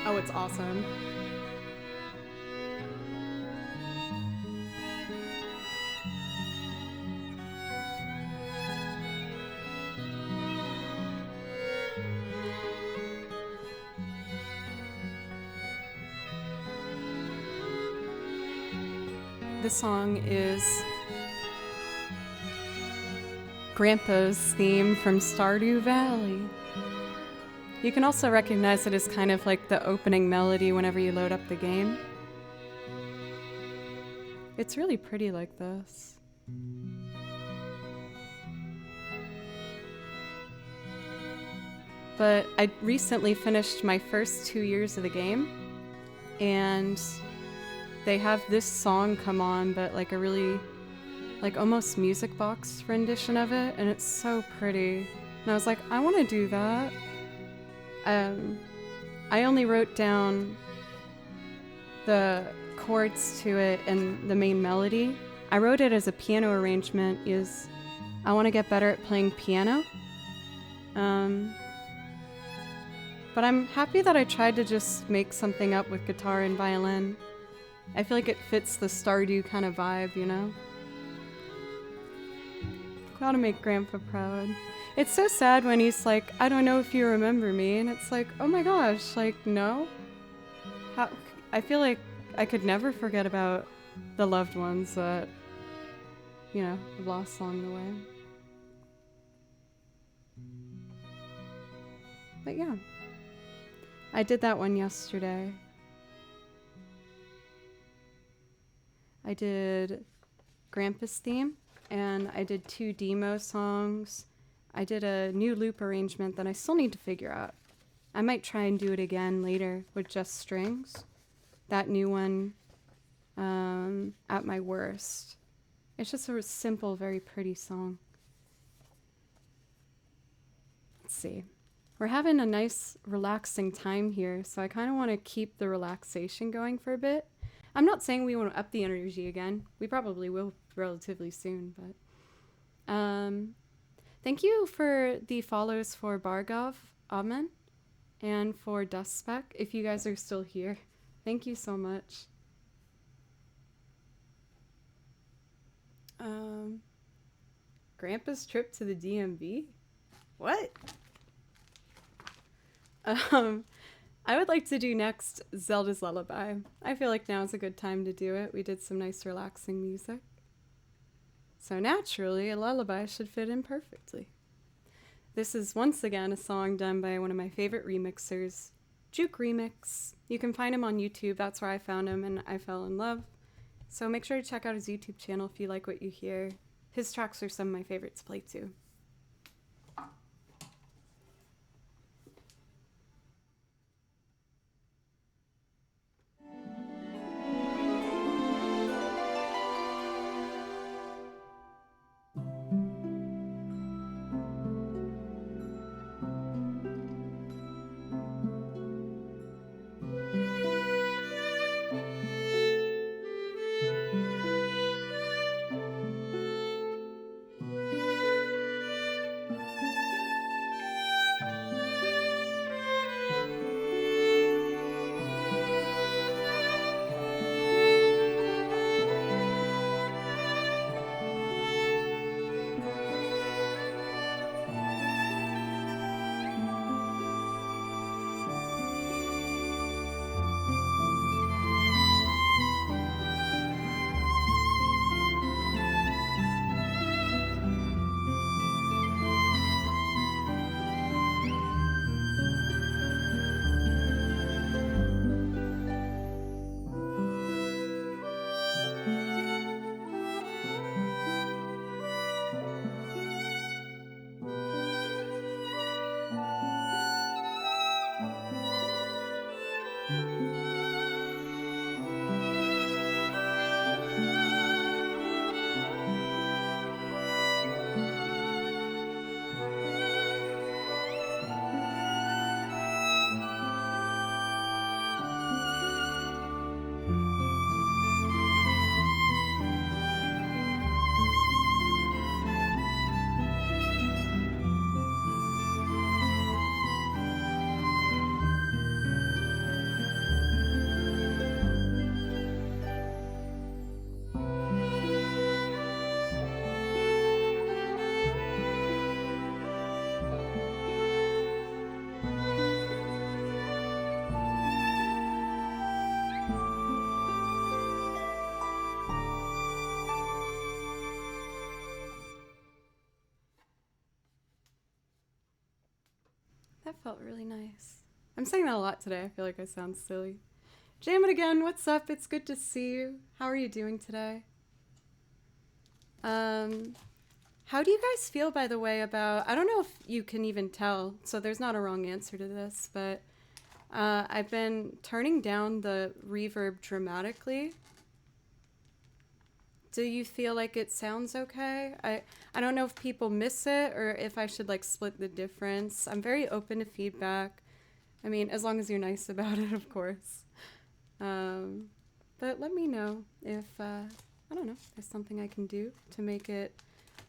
Oh, it's awesome. This song is Grandpa's theme from Stardew Valley. You can also recognize it as kind of like the opening melody whenever you load up the game. It's really pretty like this. But I recently finished my first 2 years of the game, and they have this song come on, but like a really, like almost music box rendition of it, and it's so pretty. And I was like, I want to do that. I only wrote down the chords to it and the main melody. I wrote it as a piano arrangement. I want to get better at playing piano. But I'm happy that I tried to just make something up with guitar and violin. I feel like it fits the Stardew kind of vibe, you know? Gotta make Grandpa proud. It's so sad when he's like, I don't know if you remember me, and it's like, oh my gosh, like, no? I feel like I could never forget about the loved ones that, you know, I've lost along the way. But yeah, I did that one yesterday. I did Grandpa's theme, and I did 2 demo songs. I did a new loop arrangement that I still need to figure out. I might try and do it again later with just strings. That new one, At My Worst. It's just a simple, very pretty song. Let's see. We're having a nice, relaxing time here, so I kind of want to keep the relaxation going for a bit. I'm not saying we want to up the energy again. We probably will relatively soon, but thank you for the follows for Bargov, Amen, and for Dust Speck, if you guys are still here. Thank you so much. Grandpa's trip to the DMV? What? I would like to do next Zelda's Lullaby. I feel like now is a good time to do it. We did some nice relaxing music. So naturally, a lullaby should fit in perfectly. This is once again a song done by one of my favorite remixers, Juke Remix. You can find him on YouTube. That's where I found him and I fell in love. So make sure to check out his YouTube channel if you like what you hear. His tracks are some of my favorites to play too. That felt really nice. I'm saying that a lot today. I feel like I sound silly. Jam it again. What's up? It's good to see you. How are you doing today? How do you guys feel, by the way, about... I don't know if you can even tell, so there's not a wrong answer to this, but I've been turning down the reverb dramatically. Do you feel like it sounds okay? I don't know if people miss it or if I should like split the difference. I'm very open to feedback. I mean, as long as you're nice about it, of course. But let me know if, I don't know, if there's something I can do to make it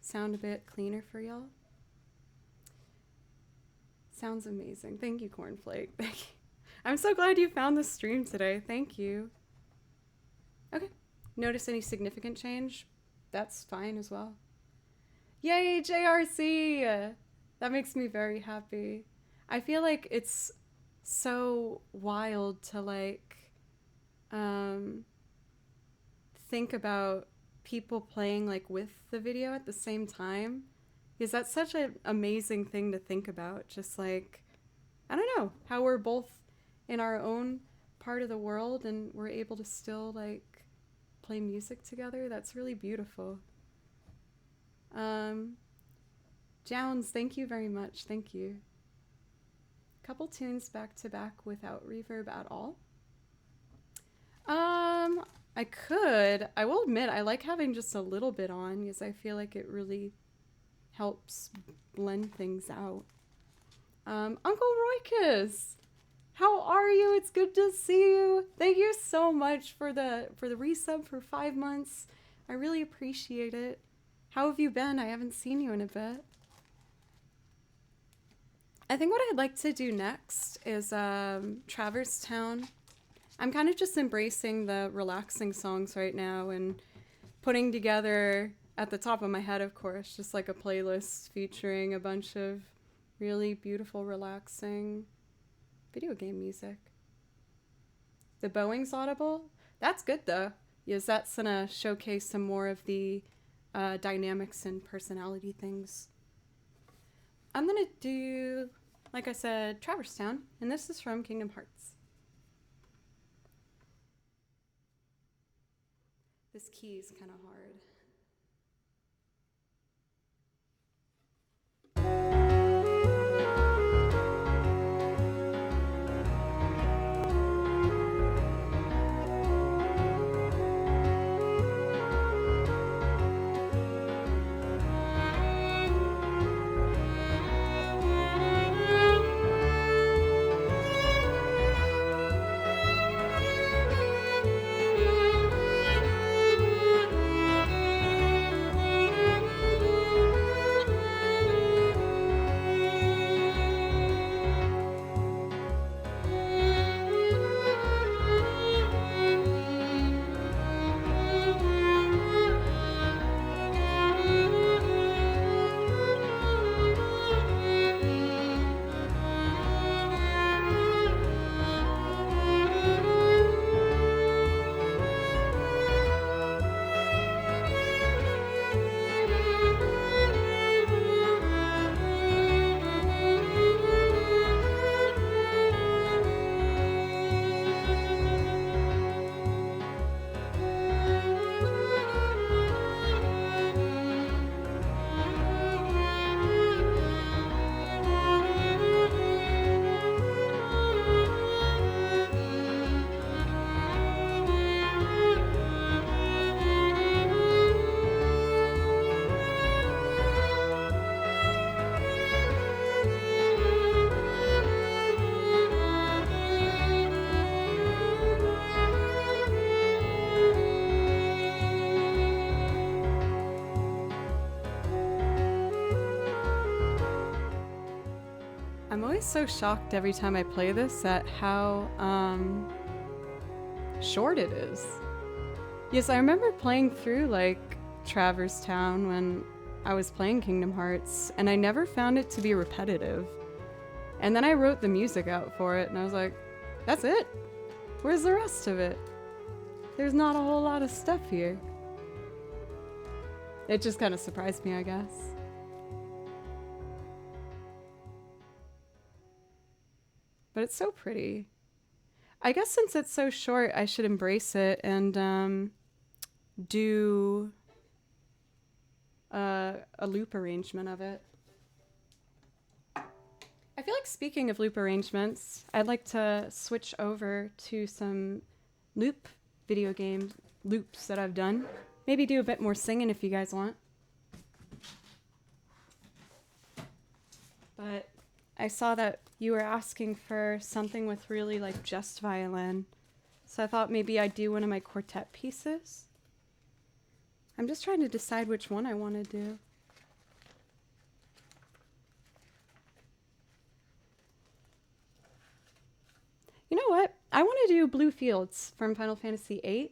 sound a bit cleaner for y'all. Sounds amazing. Thank you, Cornflake. Thank you. I'm so glad you found the stream today. Thank you. Okay. Notice any significant change? That's fine as well. Yay, JRC! That makes me very happy. I feel like it's so wild to like think about people playing like with the video at the same time, because that's such an amazing thing to think about. Just like, I don't know, how we're both in our own part of the world and we're able to still like play music together. That's really beautiful. Jones, thank you very much. Thank you. Couple tunes back to back without reverb at all. I could. I will admit I like having just a little bit on because I feel like it really helps blend things out. Uncle Roykus, how are you? It's good to see you. Thank you so much for the resub for 5 months. I really appreciate it. How have you been? I haven't seen you in a bit. I think what I'd like to do next is Traverse Town. I'm kind of just embracing the relaxing songs right now and putting together, at the top of my head, of course, just like a playlist featuring a bunch of really beautiful, relaxing video game music. The bowing's audible. That's good though, because that's gonna showcase some more of the dynamics and personality things. I'm gonna do, like I said, Traverse Town, and this is from Kingdom Hearts. This key is kind of hard. I'm always so shocked every time I play this at how short it is. Yes, I remember playing through like Traverse Town when I was playing Kingdom Hearts, and I never found it to be repetitive. And then I wrote the music out for it, and I was like, that's it? Where's the rest of it? There's not a whole lot of stuff here. It just kind of surprised me, I guess. but it's so pretty. I guess since it's so short, I should embrace it and do a loop arrangement of it. I feel like speaking of loop arrangements, I'd like to switch over to some loop video game loops that I've done. Maybe do a bit more singing if you guys want. But I saw that you were asking for something with really like just violin. So I thought maybe I'd do one of my quartet pieces. I'm just trying to decide which one I want to do. You know what? I want to do Blue Fields from Final Fantasy VIII.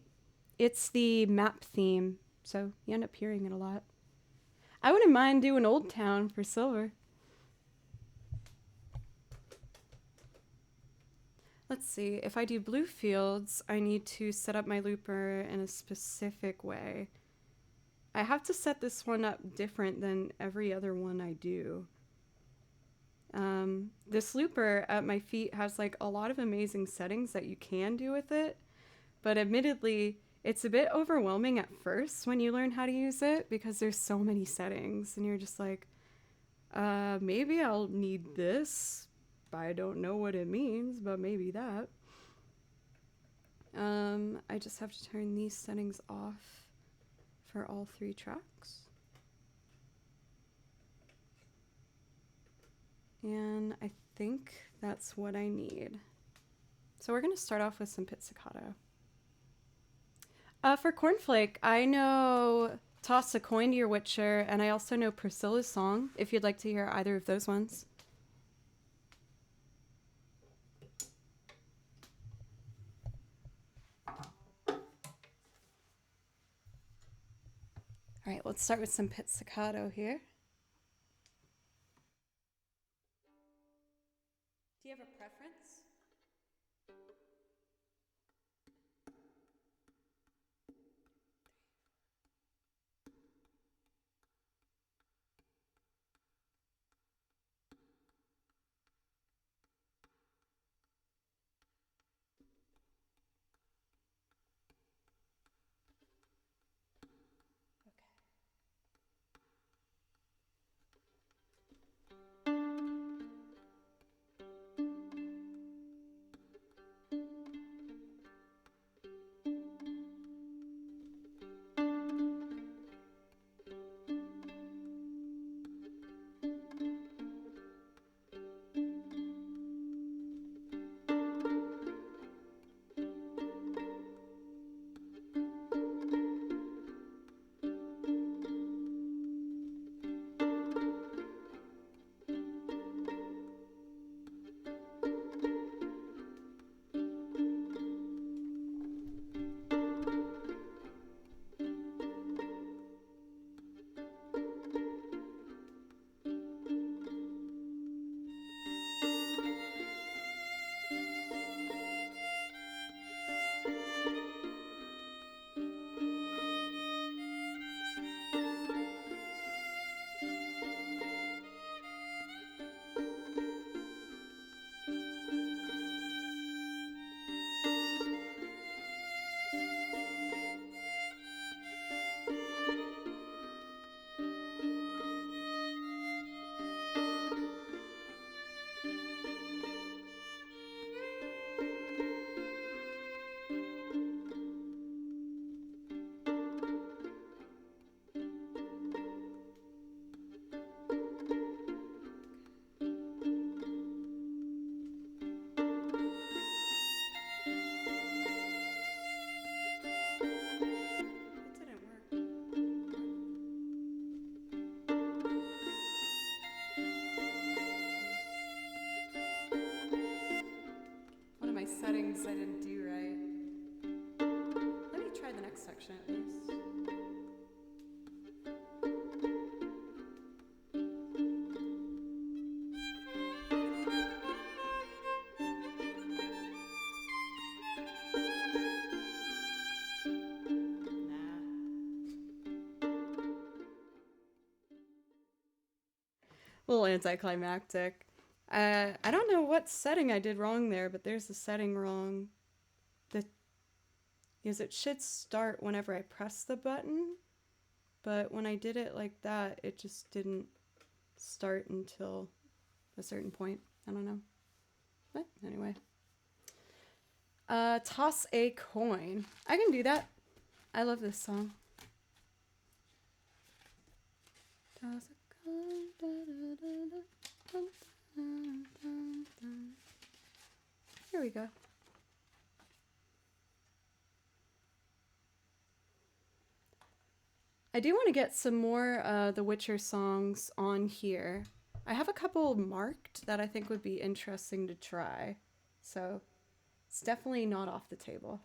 It's the map theme, so you end up hearing it a lot. I wouldn't mind doing Old Town for silver. Let's see, if I do Blue Fields, I need to set up my looper in a specific way. I have to set this one up different than every other one I do. This looper at my feet has like a lot of amazing settings that you can do with it, but admittedly, it's a bit overwhelming at first when you learn how to use it because there's so many settings and you're just like, maybe I'll need this. I don't know what it means, but maybe that. I just have to turn these settings off for all 3 tracks. And I think that's what I need. So we're going to start off with some pizzicato. For Cornflake, I know Toss a Coin to Your Witcher, and I also know Priscilla's Song, if you'd like to hear either of those ones. All right, let's start with some pizzicato here. Do you have a preference? Settings I didn't do right. Let me try the next section at least. A little anticlimactic. I don't know what setting I did wrong there, but there's the setting wrong. Because it should start whenever I press the button, but when I did it like that, it just didn't start until a certain point. I don't know. But anyway. Toss a coin. I can do that. I love this song. Toss a coin. Da, da, da, da, dun, dun, dun, dun. Here we go. I do want to get some more The Witcher songs on here. I have a couple marked that I think would be interesting to try. So it's definitely not off the table.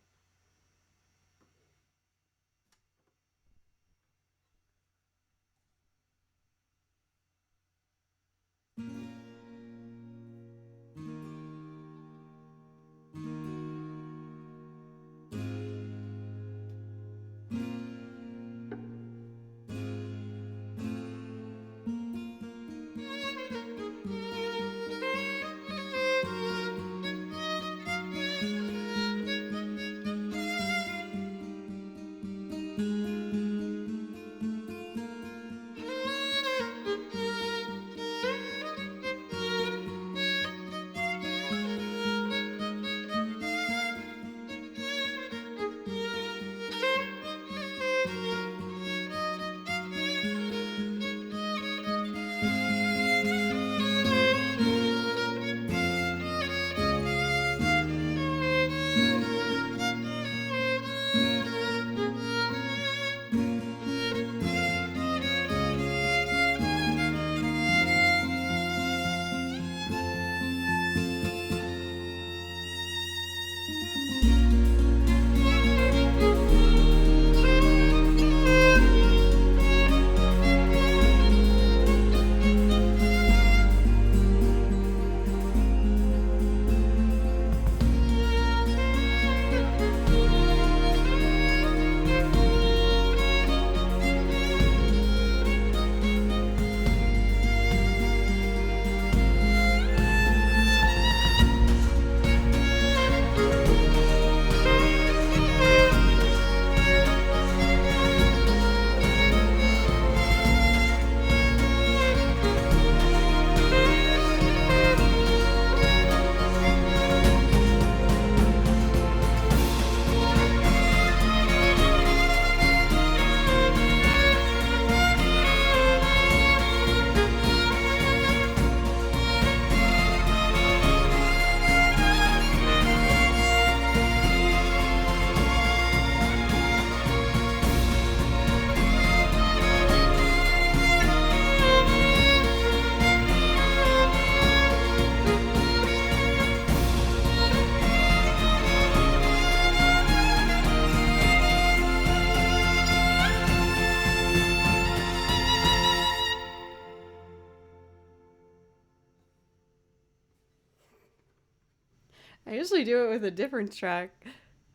I usually do it with a different track.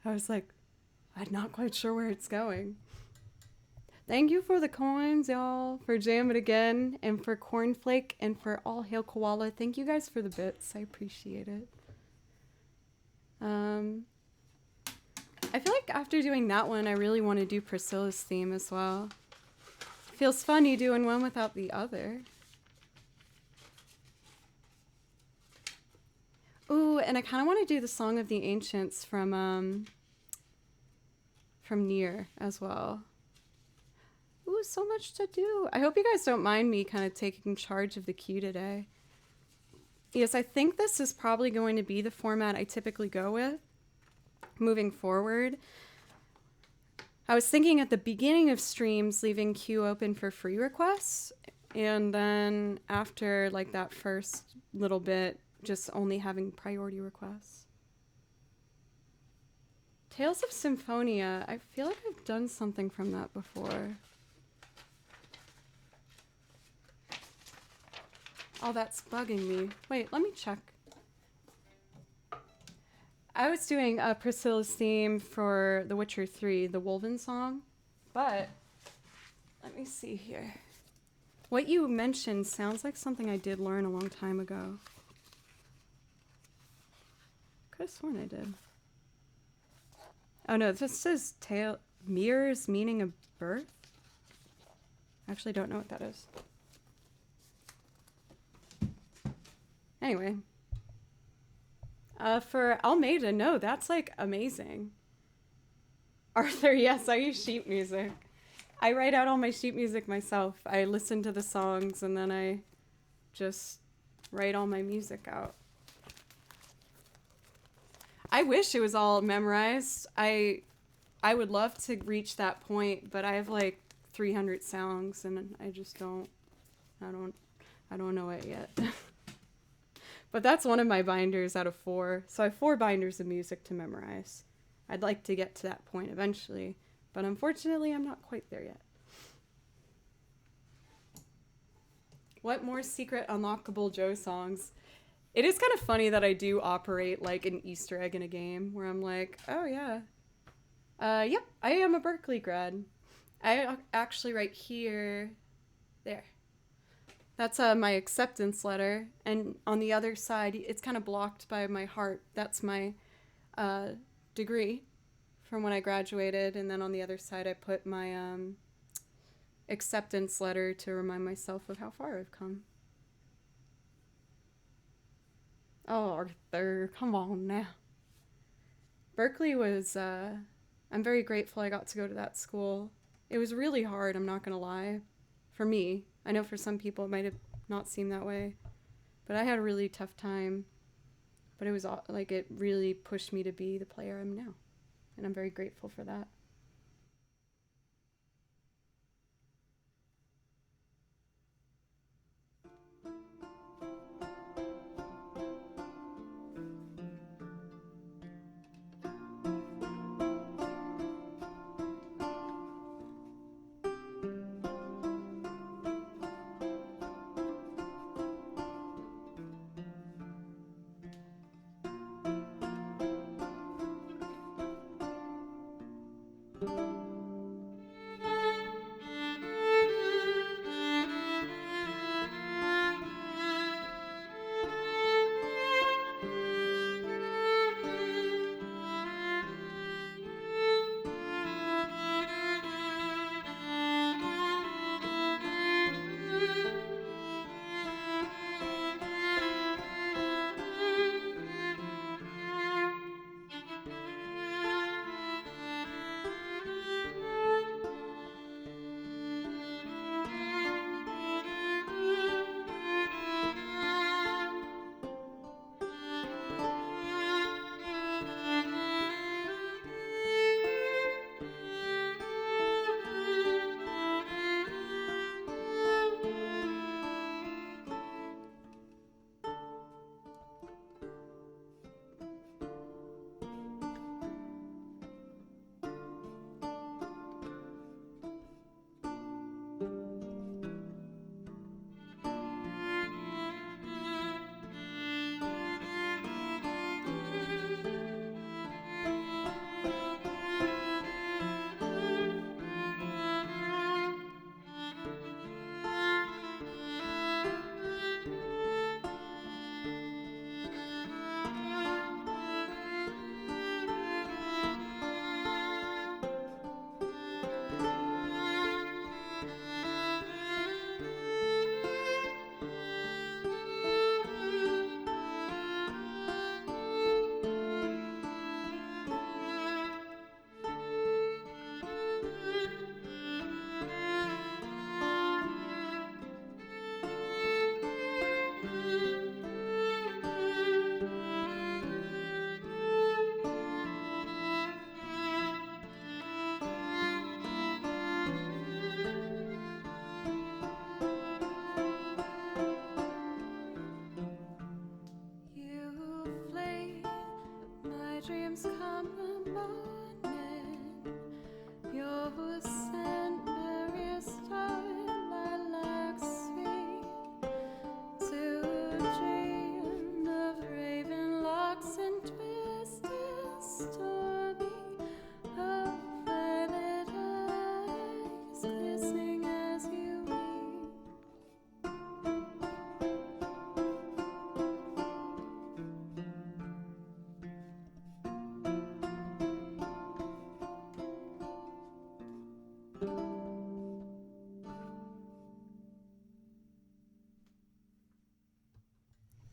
I was like, I'm not quite sure where it's going. Thank you for the coins, y'all, for jamming again, and for Cornflake, and for All Hail Koala. Thank you guys for the bits. I appreciate it. I feel like after doing that one, I really want to do Priscilla's theme as well. Feels funny doing one without the other. Ooh, and I kind of want to do the Song of the Ancients from Nier as well. Ooh, so much to do. I hope you guys don't mind me kind of taking charge of the queue today. Yes, I think this is probably going to be the format I typically go with moving forward. I was thinking at the beginning of streams leaving queue open for free requests, and then after like that first little bit, just only having priority requests. Tales of Symphonia. I feel like I've done something from that before. Oh, that's bugging me. Wait, let me check. I was doing Priscilla's theme for The Witcher 3, the Wolven song, but let me see here. What you mentioned sounds like something I did learn a long time ago. Could have sworn I did. Oh no, this says tale mirrors meaning of birth. Actually, don't know what that is. Anyway, for Almeida, no, that's like amazing. Arthur, yes, I use sheet music. I write out all my sheet music myself. I listen to the songs and then I just write all my music out. I wish it was all memorized. I would love to reach that point, but I have like 300 songs and I just don't know it yet. But that's one of my binders out of 4. So I have 4 binders of music to memorize. I'd like to get to that point eventually, but unfortunately I'm not quite there yet. What more secret unlockable Joe songs? It is kind of funny that I do operate like an Easter egg in a game where I'm like, oh yeah. Yep, I am a Berkeley grad. I actually right here, there. That's my acceptance letter, and on the other side, it's kind of blocked by my heart. That's my degree from when I graduated, and then on the other side, I put my acceptance letter to remind myself of how far I've come. Oh, Arthur, come on now. Berkeley was, I'm very grateful I got to go to that school. It was really hard, I'm not gonna lie, for me. I know for some people it might have not seemed that way, but I had a really tough time. But it was like it really pushed me to be the player I'm now, and I'm very grateful for that.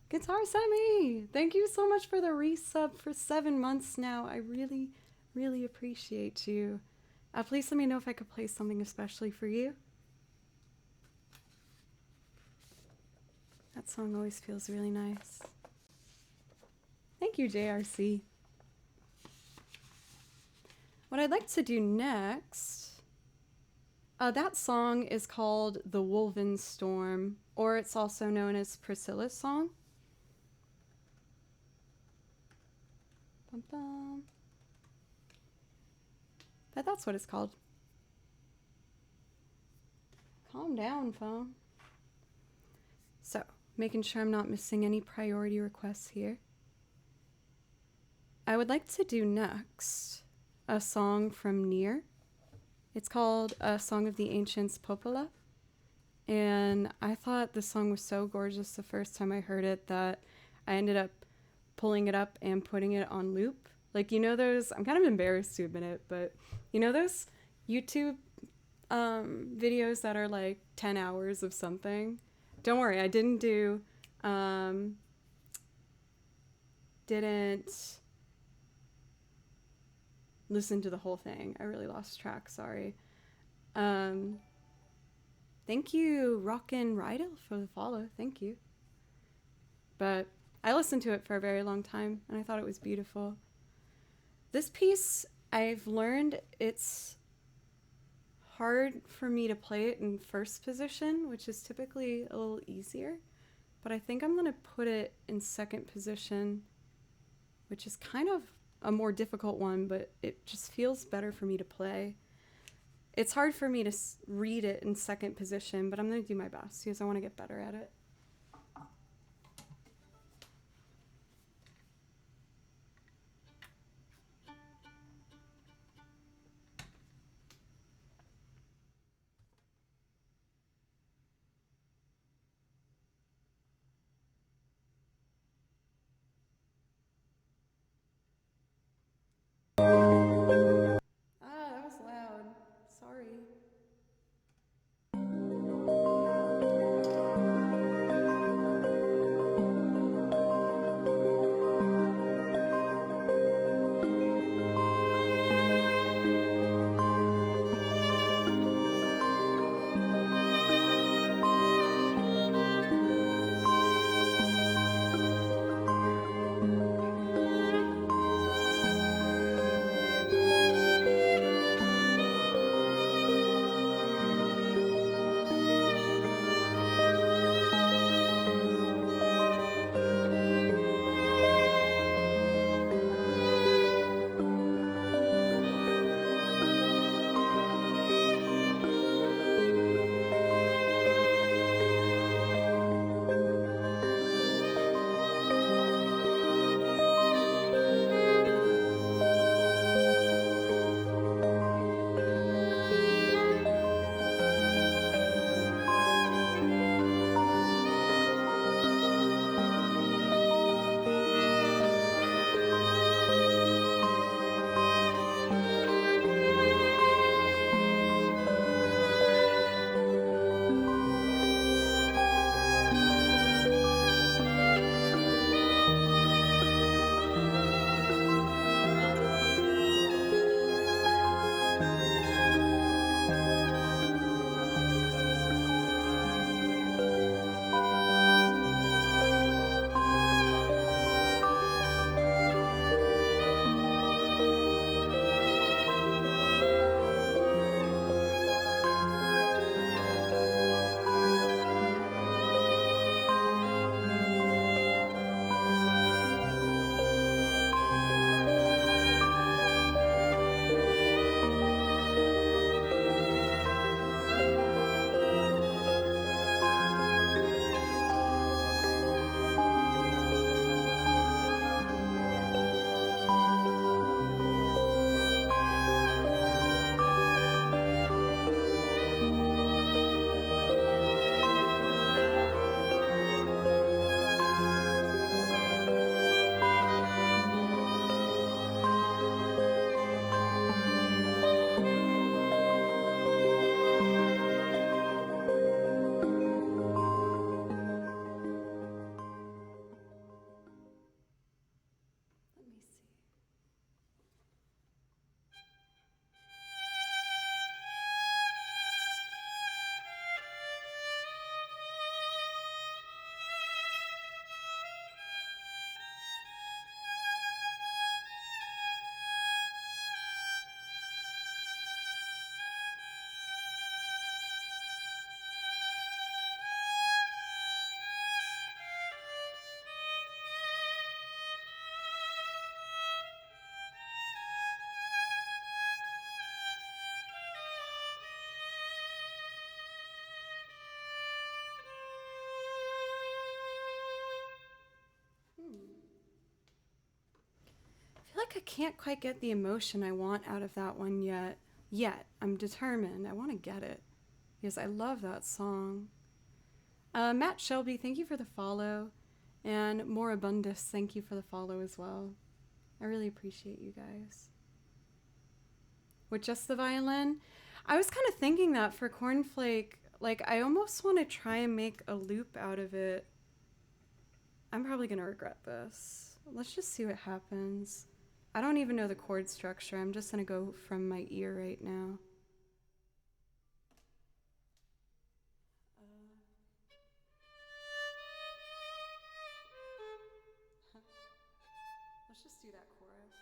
Guitar Semi, thank you so much for the resub for 7 months now. I really, really appreciate you. Please let me know if I could play something especially for you. That song always feels really nice. Thank you, JRC. What I'd like to do next, that song is called The Woven Storm, or it's also known as Priscilla's Song. Bum, bum. But that's what it's called. Calm down, phone. So, making sure I'm not missing any priority requests here. I would like to do next a song from Nier. It's called A Song of the Ancients Popola. And I thought the song was so gorgeous the first time I heard it that I ended up pulling it up and putting it on loop. Like, you know those, I'm kind of embarrassed to admit it, but you know those YouTube videos that are like 10 hours of something? Don't worry, I didn't listen to the whole thing. I really lost track, sorry. Thank you, Rockin' Rydell, for the follow. Thank you. But I listened to it for a very long time, and I thought it was beautiful. This piece, I've learned it's hard for me to play it in first position, which is typically a little easier. But I think I'm going to put it in second position, which is kind of a more difficult one, but it just feels better for me to play. It's hard for me to read it in second position, but I'm going to do my best because I want to get better at it. That was loud. Sorry. like I can't quite get the emotion I want out of that one yet. I'm determined. I want to get it because I love that song. Matt Shelby, thank you for the follow. And Moribundus, thank you for the follow as well. I really appreciate you guys. With just the violin, I was kind of thinking that for Cornflake, like I almost want to try and make a loop out of it. I'm probably going to regret this. Let's just see what happens. I don't even know the chord structure. I'm just going to go from my ear right now. Let's just do that chorus.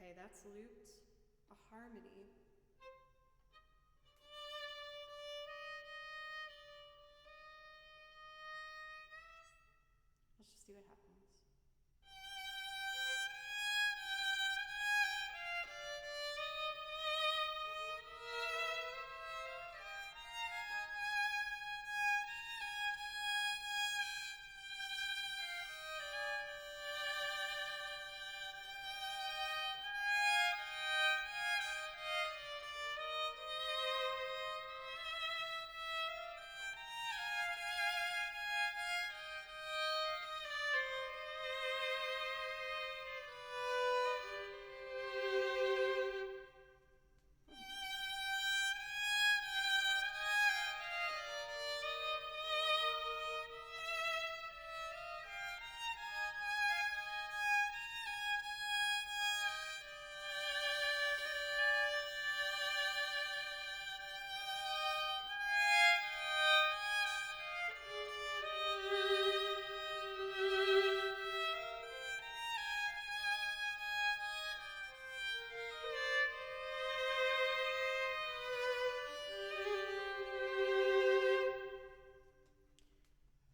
Okay, that's looped. A harmony. Let's just see what happens.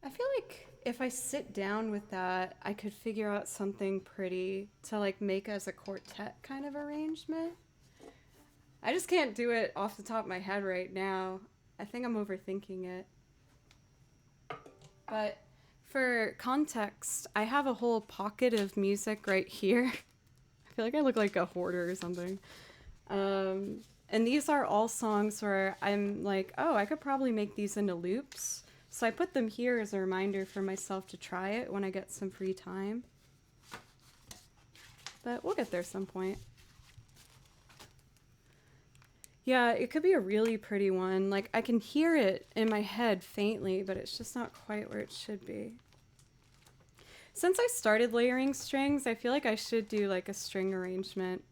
I feel like if I sit down with that, I could figure out something pretty to like make as a quartet kind of arrangement. I just can't do it off the top of my head right now. I think I'm overthinking it. But for context, I have a whole pocket of music right here. I feel like I look like a hoarder or something. And these are all songs where I'm like, oh, I could probably make these into loops. So I put them here as a reminder for myself to try it when I get some free time. But we'll get there some point. Yeah, it could be a really pretty one. Like, I can hear it in my head faintly, but it's just not quite where it should be. Since I started layering strings, I feel like I should do like a string arrangement.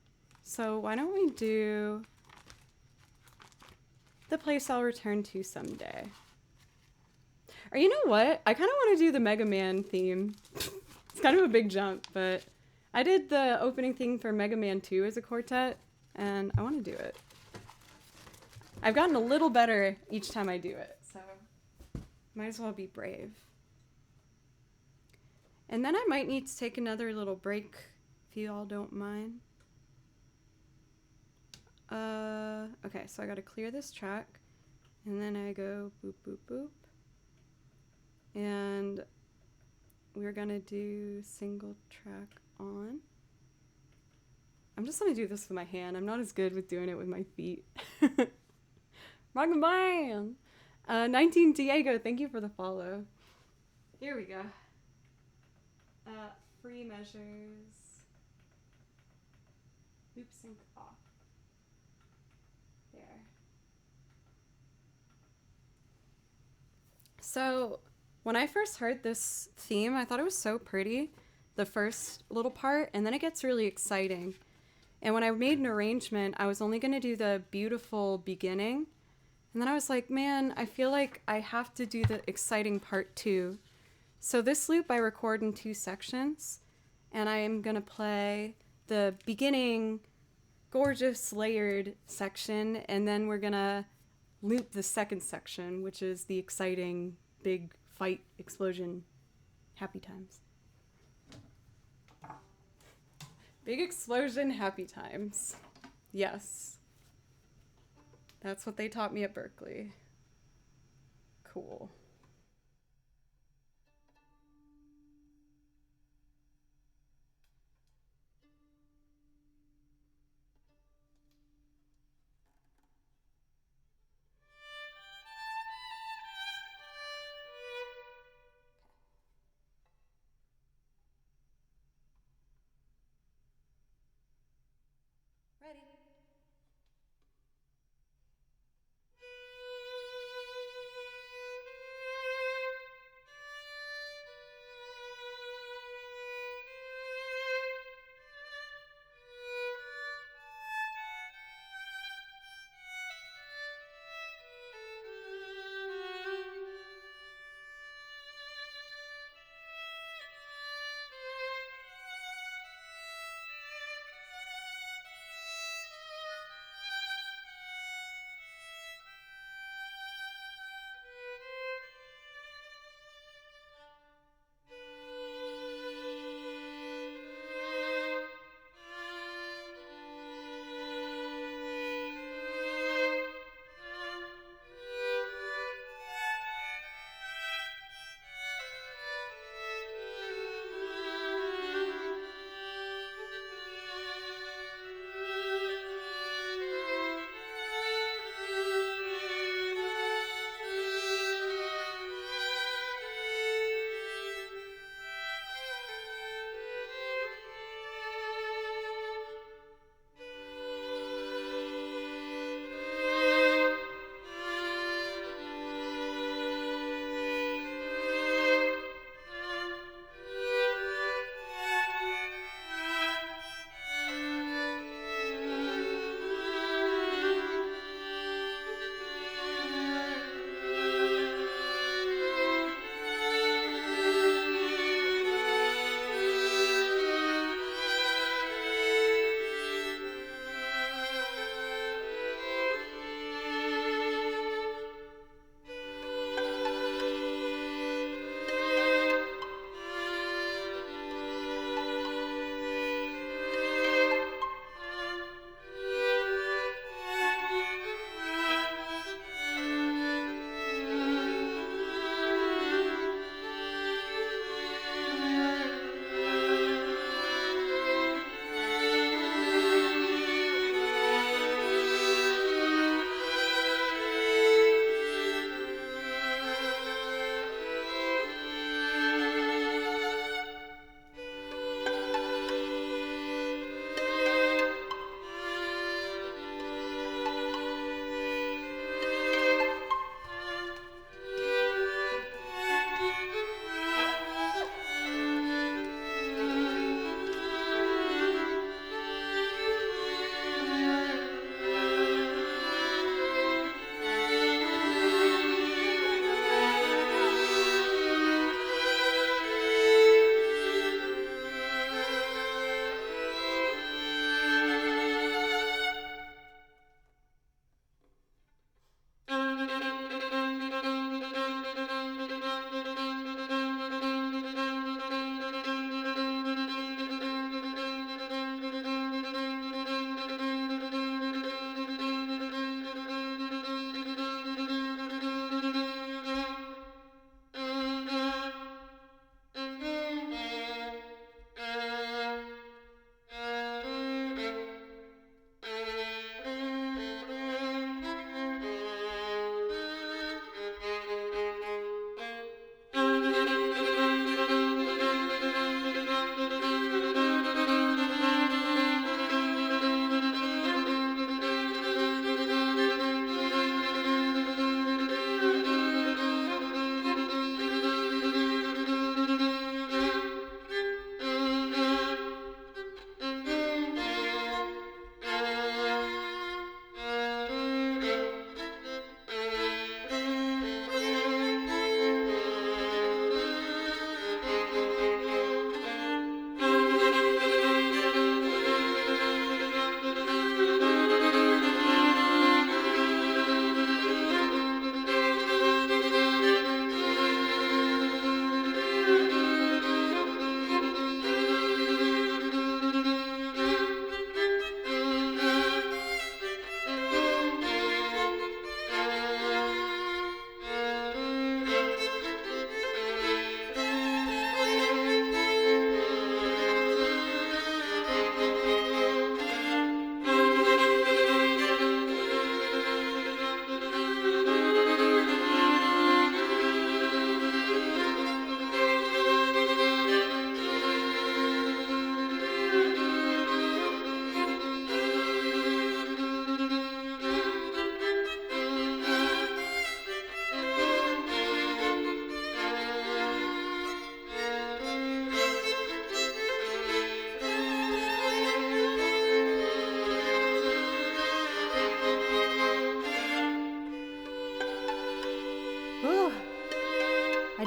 So why don't we do The Place I'll Return to Someday. Or you know what? I kind of want to do the Mega Man theme. It's kind of a big jump, but I did the opening thing for Mega Man 2 as a quartet, and I want to do it. I've gotten a little better each time I do it, so might as well be brave. And then I might need to take another little break, if you all don't mind. Okay, so I gotta clear this track, and then I go boop, boop, boop. And we're gonna do single track on. I'm just gonna do this with my hand. I'm not as good with doing it with my feet. Rock man! 19 Diego, thank you for the follow. Here we go. Free measures. Loop sync off. There. So when I first heard this theme, I thought it was so pretty. the first little part, and then it gets really exciting. And when I made an arrangement, I was only going to do the beautiful beginning. And then I was like, man, I feel like I have to do the exciting part too. So this loop I record in 2 sections, and I am going to play the beginning, gorgeous layered section, and then we're going to loop the second section, which is the exciting, big fight, explosion, happy times. Big explosion, happy times. Yes. That's what they taught me at Berkeley. Cool. Ready?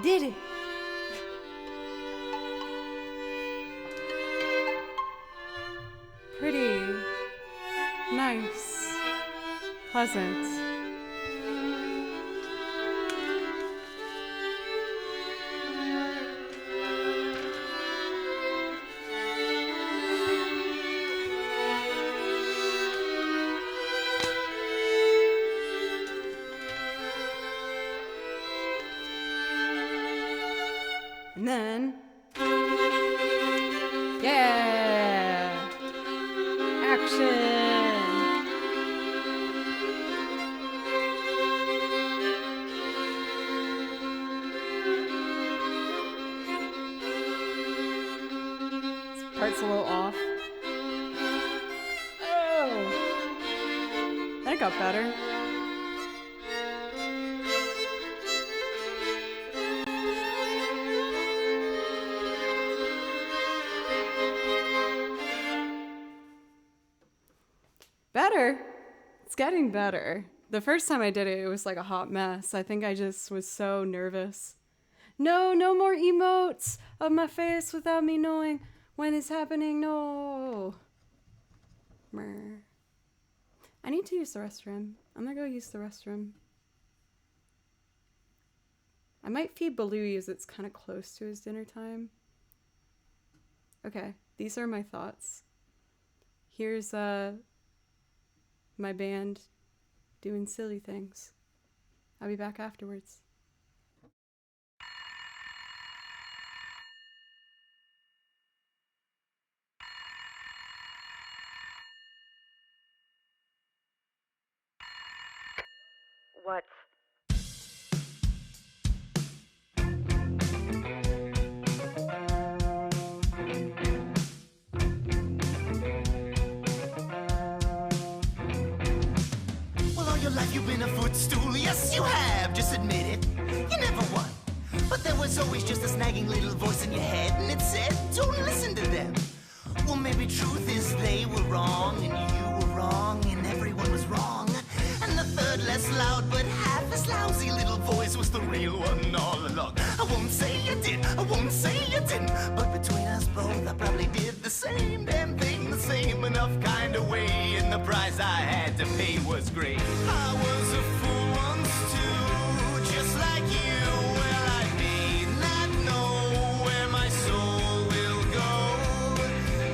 did it. Pretty nice, pleasant. And then, yeah, action. This part's a little off. Oh, that got better. Better. It's getting better. The first time I did it, it was like a hot mess. I think I just was so nervous. No more emotes of my face without me knowing when it's happening. No. Mer. I need to use the restroom. I'm gonna go use the restroom. I might feed Baloo as it's kind of close to his dinner time. Okay, these are my thoughts. Here's my band doing silly things. I'll be back afterwards. What? Your life you've been a footstool, yes you have, just admit it, you never won. But there was always just a snagging little voice in your head, and it said, don't listen to them. Well, maybe truth is they were wrong, and you were wrong, and everyone was wrong. And the third less loud, but half as lousy little voice was the real one all along. I won't say you did, I won't say you didn't, but between us both I probably did the same damn thing, the same enough kind of way, and the price I had to pay was great. I was a fool once too, just like you. Well, I may not know where my soul will go.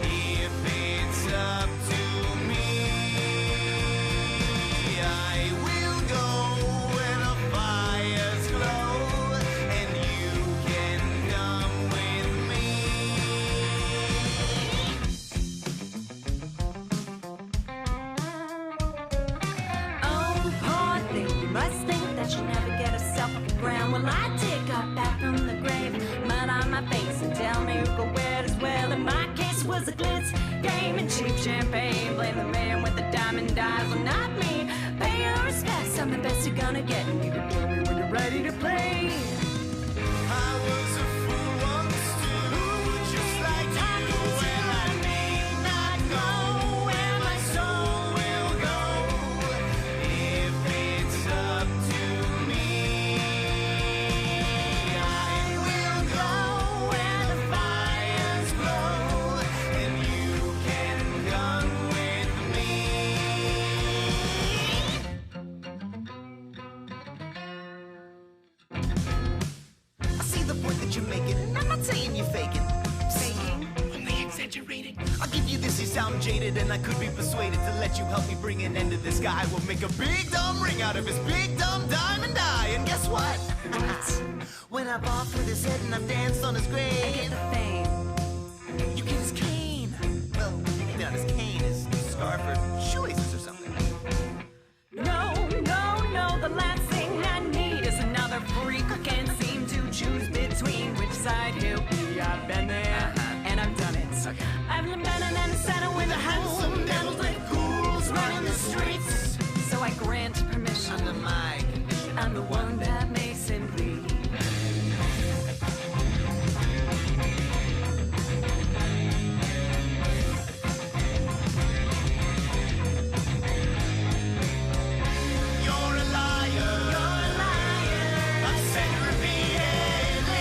If it's up to me, I will go where the fires glow, and you can come with me. Oh, poor thing, you must think that she'll never get herself off the ground. Well, I dig up back from the grave, mud on my face, and tell me who could wear it as well. In my case was a glitz game and cheap champagne. Blame the man with the diamond eyes, well, not me. Pay your respects, I'm the best you're gonna get, and you can tell me when you're ready to play. I was a fool once too, just like you. And I may not know where my soul will go. If it's up to me, I will go where the fires glow, and you can come with me. I see the point that you're making, and I'm not saying you're faking. Saying? Only exaggerating. I'll give you this, you sound jaded, and I could be persuaded to let you help me bring an end to this guy. We'll make a big dumb ring out of his big dumb diamond eye, and guess what? When I bought through his head and I've danced on his grave, I get the fame. you get his cane. Well, maybe not his cane, his scarf or shoelaces or something. No, the last thing I need is another freak who can't seem to choose between which side he'll be. I've been there, and I've done it. I've been in the center with a handsome devils with ghouls running the streets. So I grant permission. Under my condition. I'm the one that may simply. You're a liar. I said repeat it.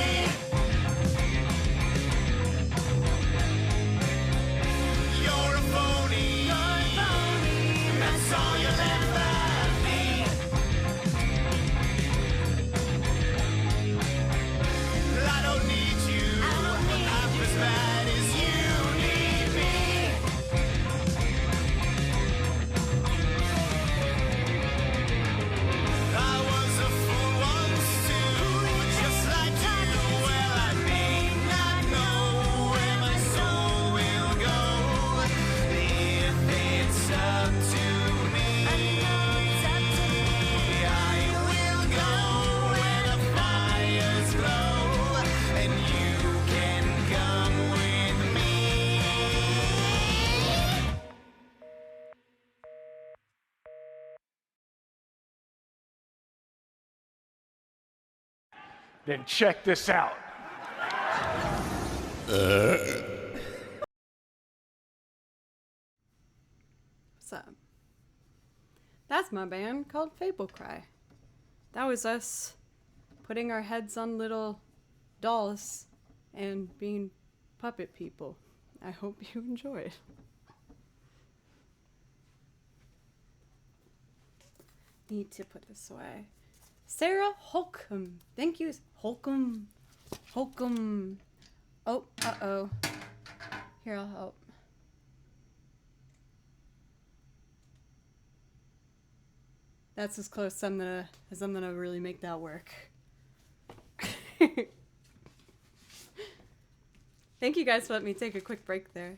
Then check this out. What's up? That's my band called Fable Cry. That was us putting our heads on little dolls and being puppet people. I hope you enjoy it. Need to put this away. Sarah Holcomb. Thank you. Holcomb. Holcomb. Oh, uh-oh. Here, I'll help. That's as close as I'm gonna really make that work. Thank you guys for letting me take a quick break there.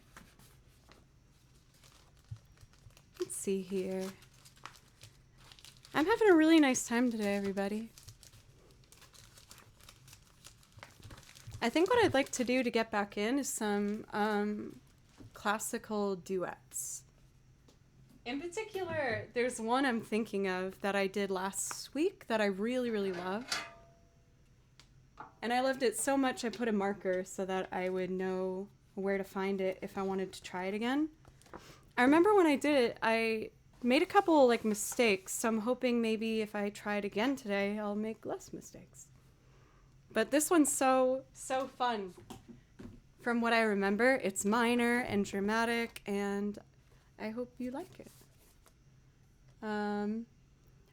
Let's see here. I'm having a really nice time today, everybody. I think what I'd like to do to get back in is some classical duets. In particular, there's one I'm thinking of that I did last week that I really, really love. And I loved it so much I put a marker so that I would know where to find it if I wanted to try it again. I remember when I did it, I made a couple mistakes, so I'm hoping maybe if I try it again today, I'll make less mistakes. But this one's so fun. From what I remember, it's minor and dramatic, and I hope you like it.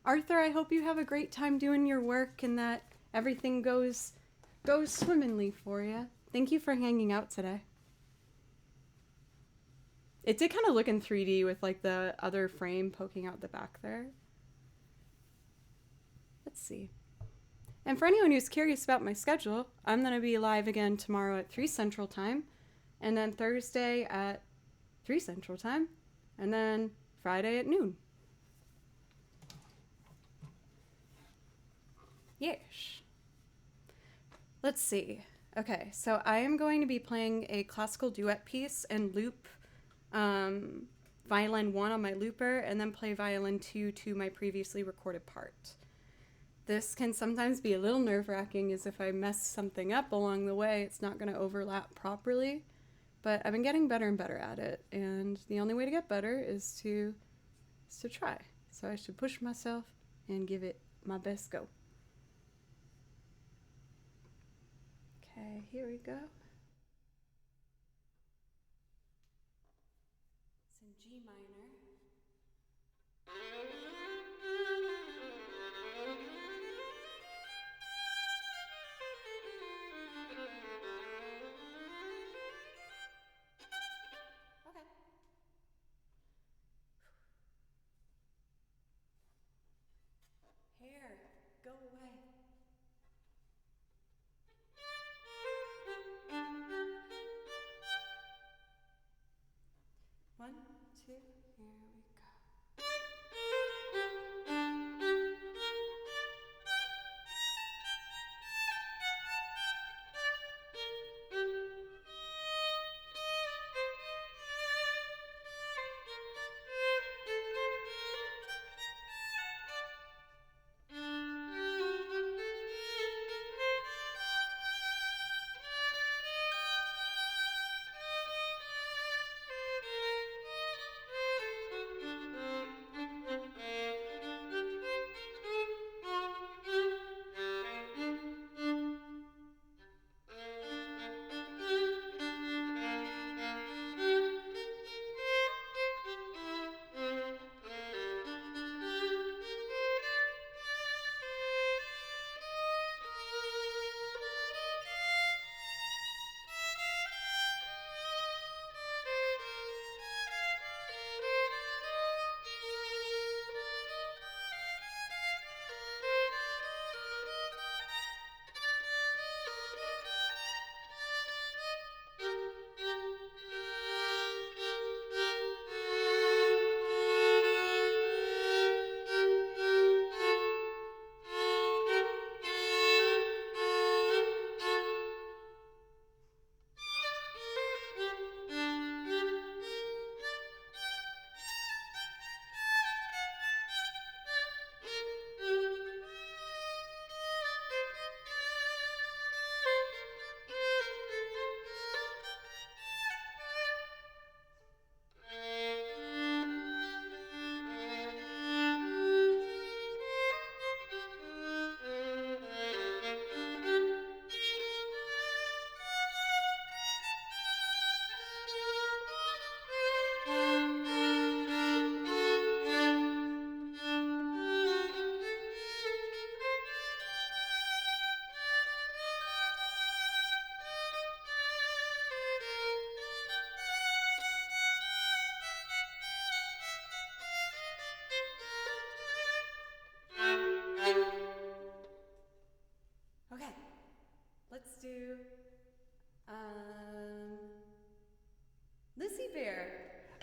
Arthur, I hope you have a great time doing your work and that everything goes swimmingly for you. Thank you for hanging out today. It did kind of look in 3D with the other frame poking out the back there. Let's see. And for anyone who's curious about my schedule, I'm going to be live again tomorrow at 3 Central Time, and then Thursday at 3 Central Time, and then Friday at noon. Yes. Let's see. Okay, so I am going to be playing a classical duet piece and loop violin 1 on my looper, and then play violin 2 to my previously recorded part. This can sometimes be a little nerve-wracking, as if I mess something up along the way, it's not going to overlap properly, but I've been getting better and better at it, and the only way to get better is to try. So I should push myself and give it my best go. Okay, here we go. It's in G minor. Okay. Hair, go away. One, two.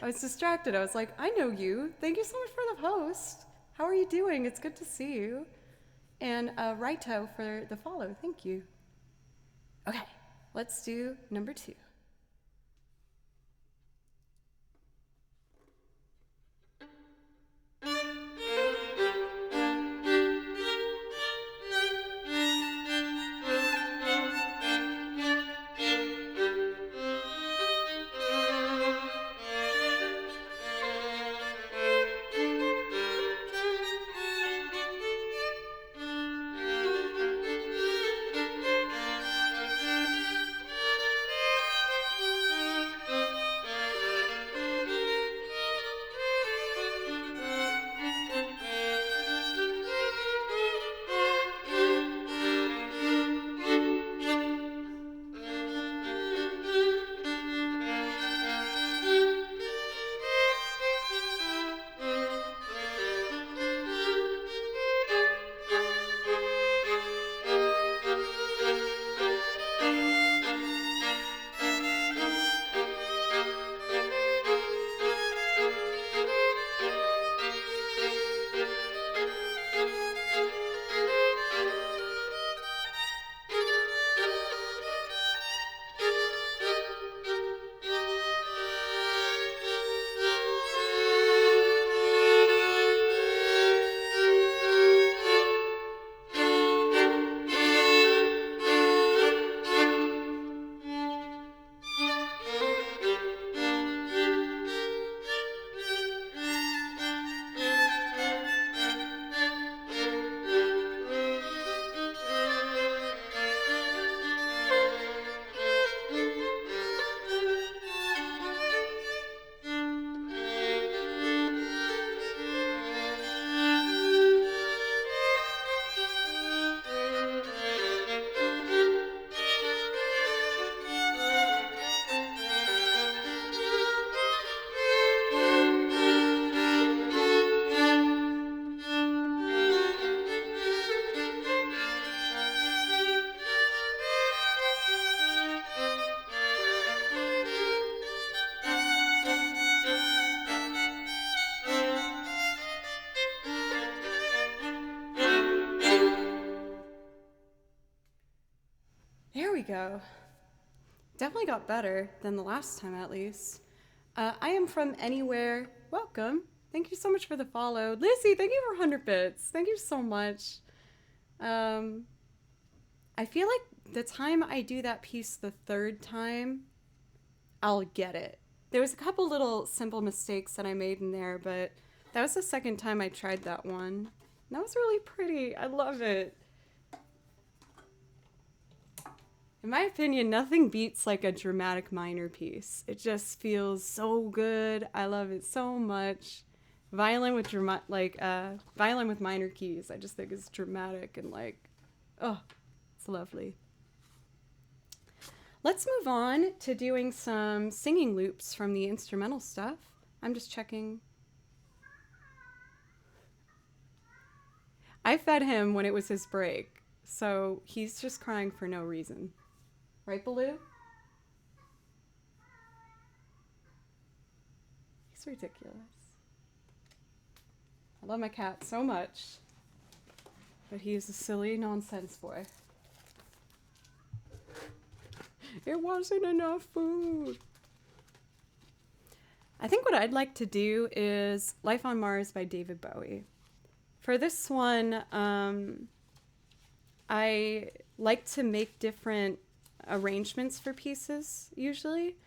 was distracted. I was like, I know you. Thank you so much for the post. How are you doing? It's good to see you. And Raito for the follow. Thank you. Okay, let's do number 2. There we go. Definitely got better than the last time, at least. I am from anywhere. Welcome. Thank you so much for the follow. Lizzie, thank you for 100 bits. Thank you so much. I feel like the time I do that piece the 3rd time, I'll get it. There was a couple little simple mistakes that I made in there, but that was the 2nd time I tried that one. That was really pretty. I love it. In my opinion, nothing beats like a dramatic minor piece. It just feels so good. I love it so much. Violin with violin with minor keys, I just think is dramatic and it's lovely. Let's move on to doing some singing loops from the instrumental stuff. I'm just checking. I fed him when it was his break, so he's just crying for no reason. Right, Baloo? He's ridiculous. I love my cat so much, but he is a silly nonsense boy. It wasn't enough food. I think what I'd like to do is Life on Mars by David Bowie. For this one, I like to make different arrangements for pieces usually,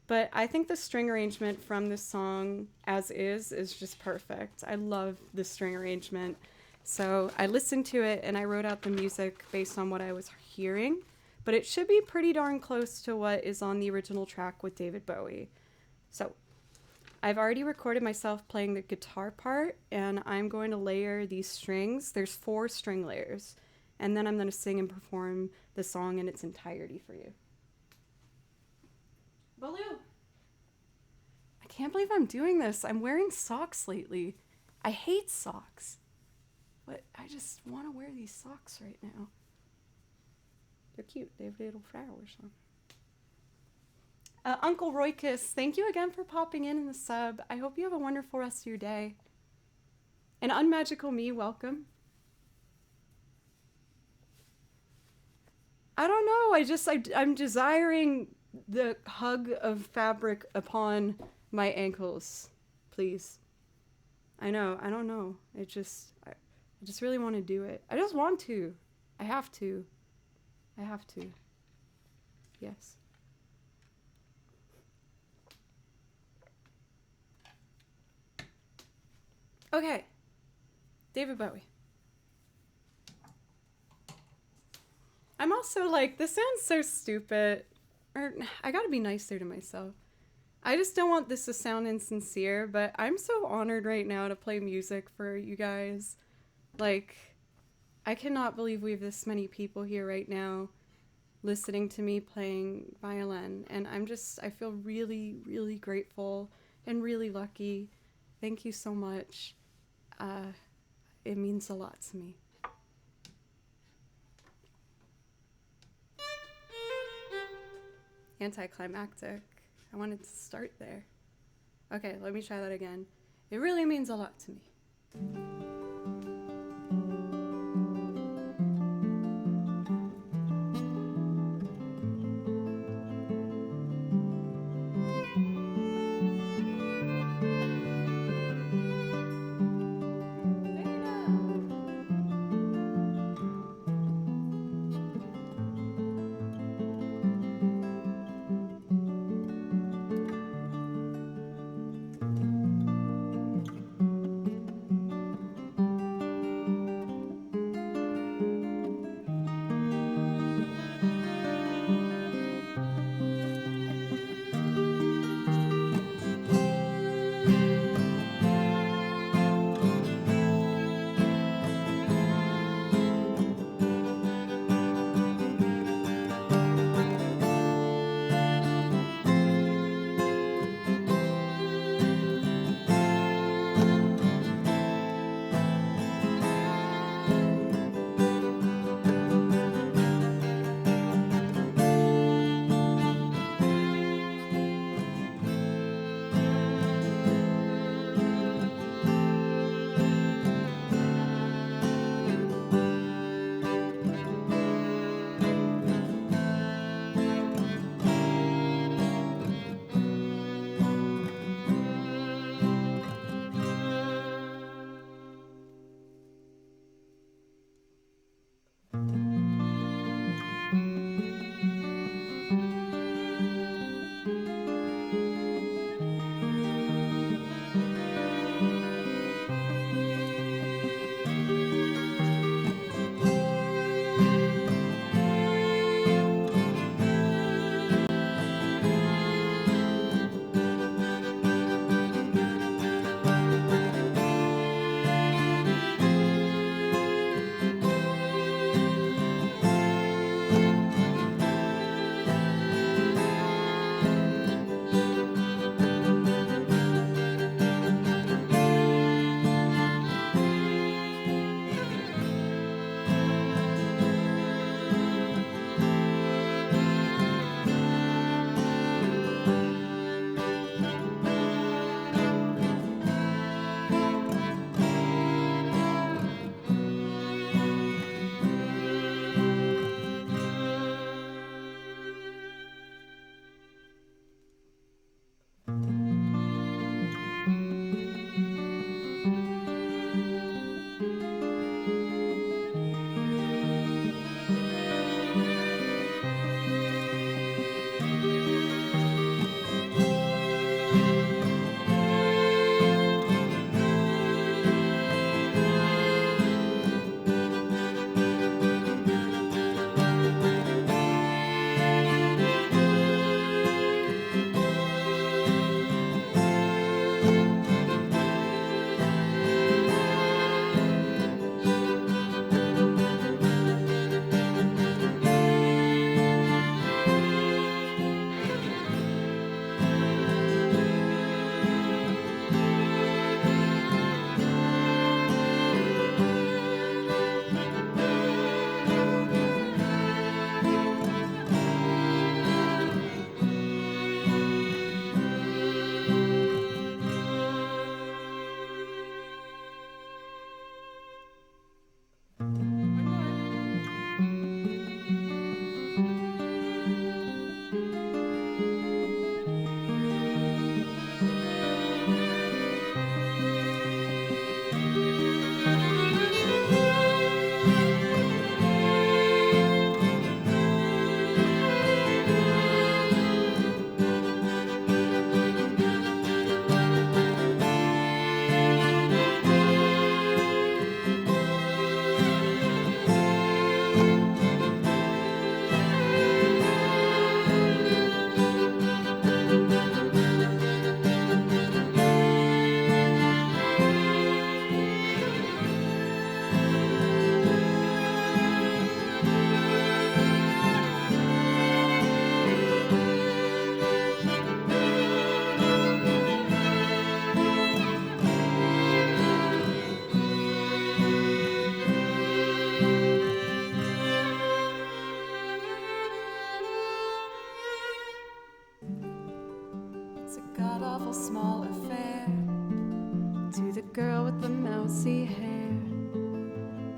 but I think the string arrangement from this song as is just perfect. I love the string arrangement. So I listened to it and I wrote out the music based on what I was hearing, but it should be pretty darn close to what is on the original track with David Bowie. So I've already recorded myself playing the guitar part, and I'm going to layer these strings. There's 4 string layers, and then I'm going to sing and perform the song in its entirety for you. Baloo! I can't believe I'm doing this. I'm wearing socks lately. I hate socks, but I just want to wear these socks right now. They're cute. They have little flowers on. Uncle Roykus, thank you again for popping in the sub. I hope you have a wonderful rest of your day. And Unmagical Me, welcome. I don't know. I'm desiring the hug of fabric upon my ankles, please. I know. I don't know. I just really want to do it. I just want to. I have to. I have to. Yes. Okay. David Bowie. I'm also like, this sounds so stupid. Or, I gotta be nicer to myself. I just don't want this to sound insincere, but I'm so honored right now to play music for you guys. Like, I cannot believe we have this many people here right now listening to me playing violin. And I feel really, really grateful and really lucky. Thank you so much. It means a lot to me. Anticlimactic. I wanted to start there. Okay, let me try that again. It really means a lot to me.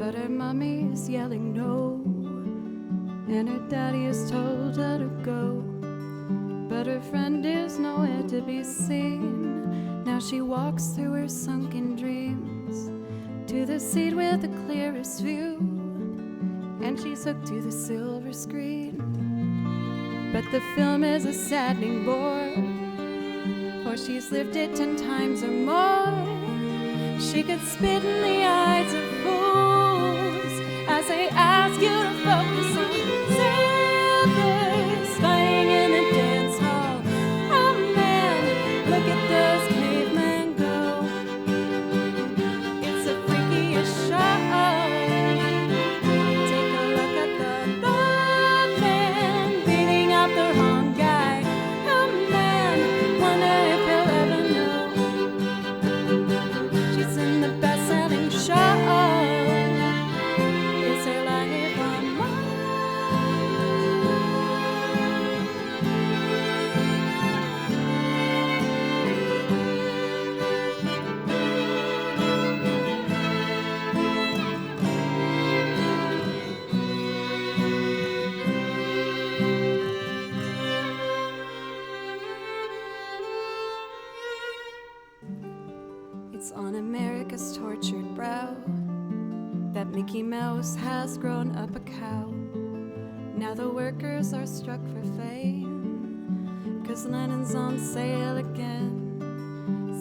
But her mommy is yelling no, and her daddy has told her to go. But her friend is nowhere to be seen. Now she walks through her sunken dreams to the seat with the clearest view, and she's hooked to the silver screen. But the film is a saddening bore, for she's lived it 10 times or more. She could spit in the eyes of fools as they ask you to focus on sailors fighting in the dance hall. Oh man, look at those cavemen go. It's a freakiest show. Take a look at the boatman beating up the wrong guy. Oh man, wonder if he'll ever know. She's in the best-selling show. Is there life on Mars? It's on America's tortured brow that Mickey Mouse has grown up a cow. Now the workers are struck for fame, 'cause Lennon's on sale again.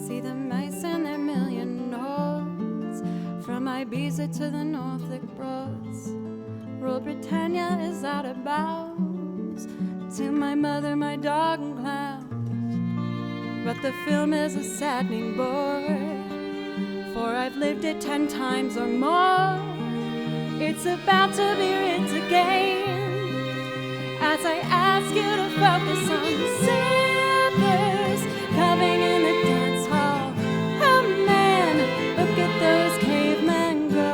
See the mice and their million notes, from Ibiza to the Norfolk Broads. Rule Britannia is out of bounds, to my mother, my dog, and clowns. But the film is a saddening bore, for I've lived it 10 times or more. It's about to be writ again, as I ask you to focus on sailors coming in the dance hall. Oh man, look at those cavemen go.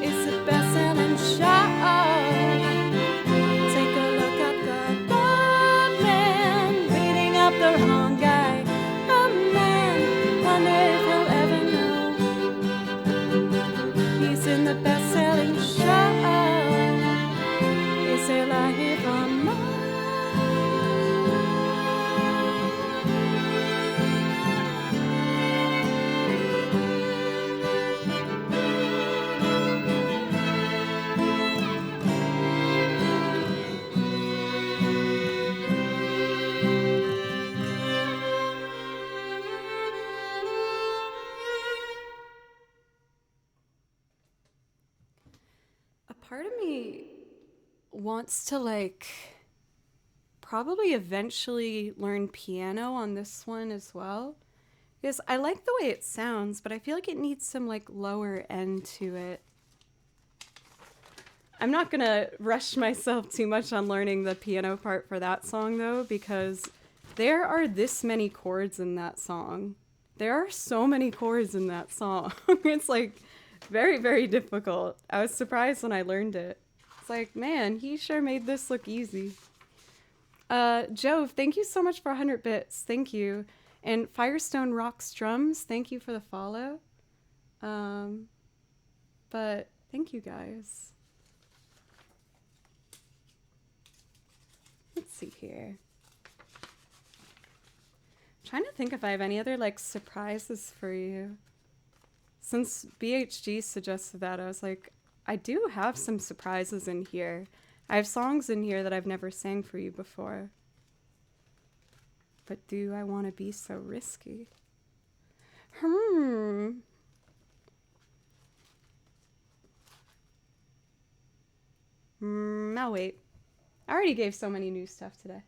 It's a best-selling show. Take a look at the boatman beating up the wrong guy. Oh man, wonder if he'll ever know. He's in the best-selling show. Is there life on Mars? A part of me wants to probably eventually learn piano on this one as well, because I like the way it sounds, but I feel like it needs some lower end to it. I'm not gonna rush myself too much on learning the piano part for that song though, because there are this many chords in that song. There are so many chords in that song. It's very, very difficult. I was surprised when I learned it. It's man, he sure made this look easy. Jove, thank you so much for 100 bits. Thank you. And Firestone Rocks Drums, thank you for the follow. But thank you guys. Let's see here. I'm trying to think if I have any other surprises for you. Since BHG suggested that, I was I do have some surprises in here. I have songs in here that I've never sang for you before. But do I want to be so risky? I'll wait. I already gave so many new stuff today.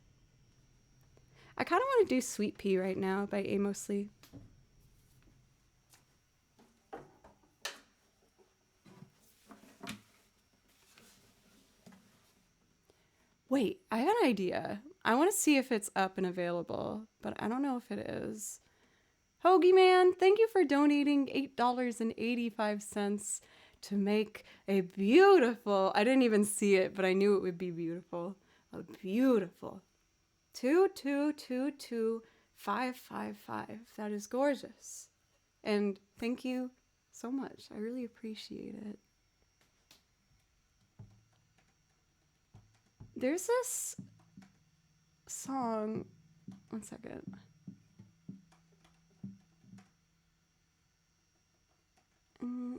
I kind of want to do Sweet Pea right now by Amos Lee. Wait, I have an idea. I want to see if it's up and available, but I don't know if it is. Hoagie Man, thank you for donating $8.85 to make a beautiful, I didn't even see it, but I knew it would be beautiful. A beautiful 2222555. That is gorgeous. And thank you so much. I really appreciate it. There's this song. One second. I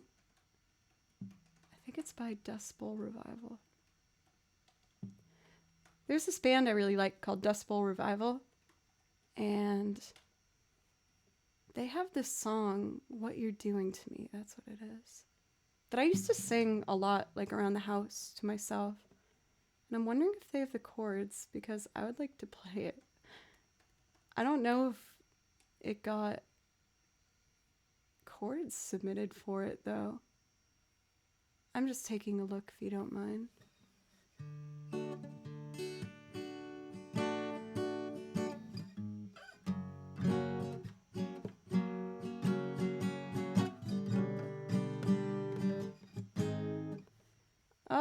think it's by Dust Bowl Revival. There's this band I really like called Dust Bowl Revival. And they have this song, What You're Doing to Me. That's what it is. That I used to sing a lot, like around the house to myself. And I'm wondering if they have the chords because I would like to play it. I don't know if it got chords submitted for it though. I'm just taking a look if you don't mind.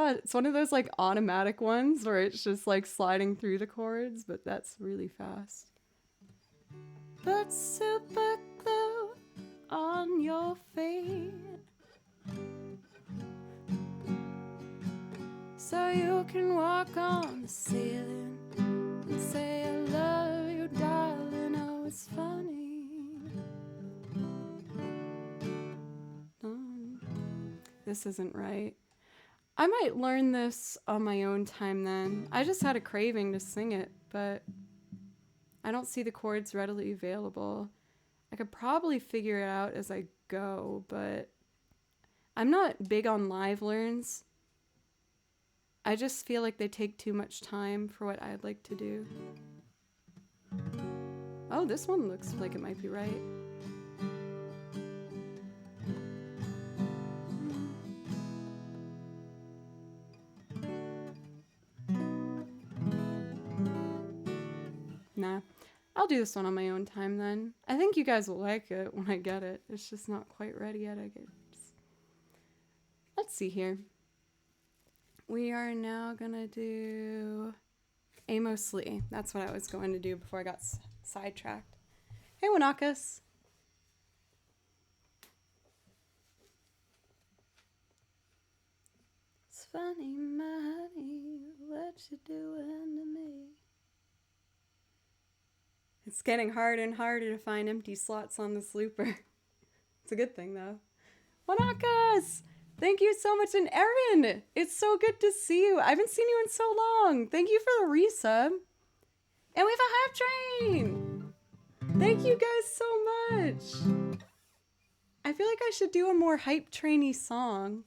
It's one of those like automatic ones where it's just like sliding through the chords, but that's really fast. Put super glue on your feet so you can walk on the ceiling and say I love you, darling. Oh, it's funny. This isn't right. I might learn this on my own time then. I just had a craving to sing it, but I don't see the chords readily available. I could probably figure it out as I go, but I'm not big on live learns. I just feel like they take too much time for what I'd like to do. Oh, this one looks like it might be right. Nah, I'll do this one on my own time then. I think you guys will like it when I get it. It's just not quite ready yet, I guess. Let's see here. We are now gonna do Amos Lee. That's what I was going to do before I got sidetracked. Hey, Wanakas. It's funny, my honey, what you doing to me? It's getting harder and harder to find empty slots on this looper. It's a good thing, though. Wanakas! Thank you so much. And Erin, it's so good to see you. I haven't seen you in so long. Thank you for the resub. And we have a hype train. Thank you guys so much. I feel like I should do a more hype trainy song.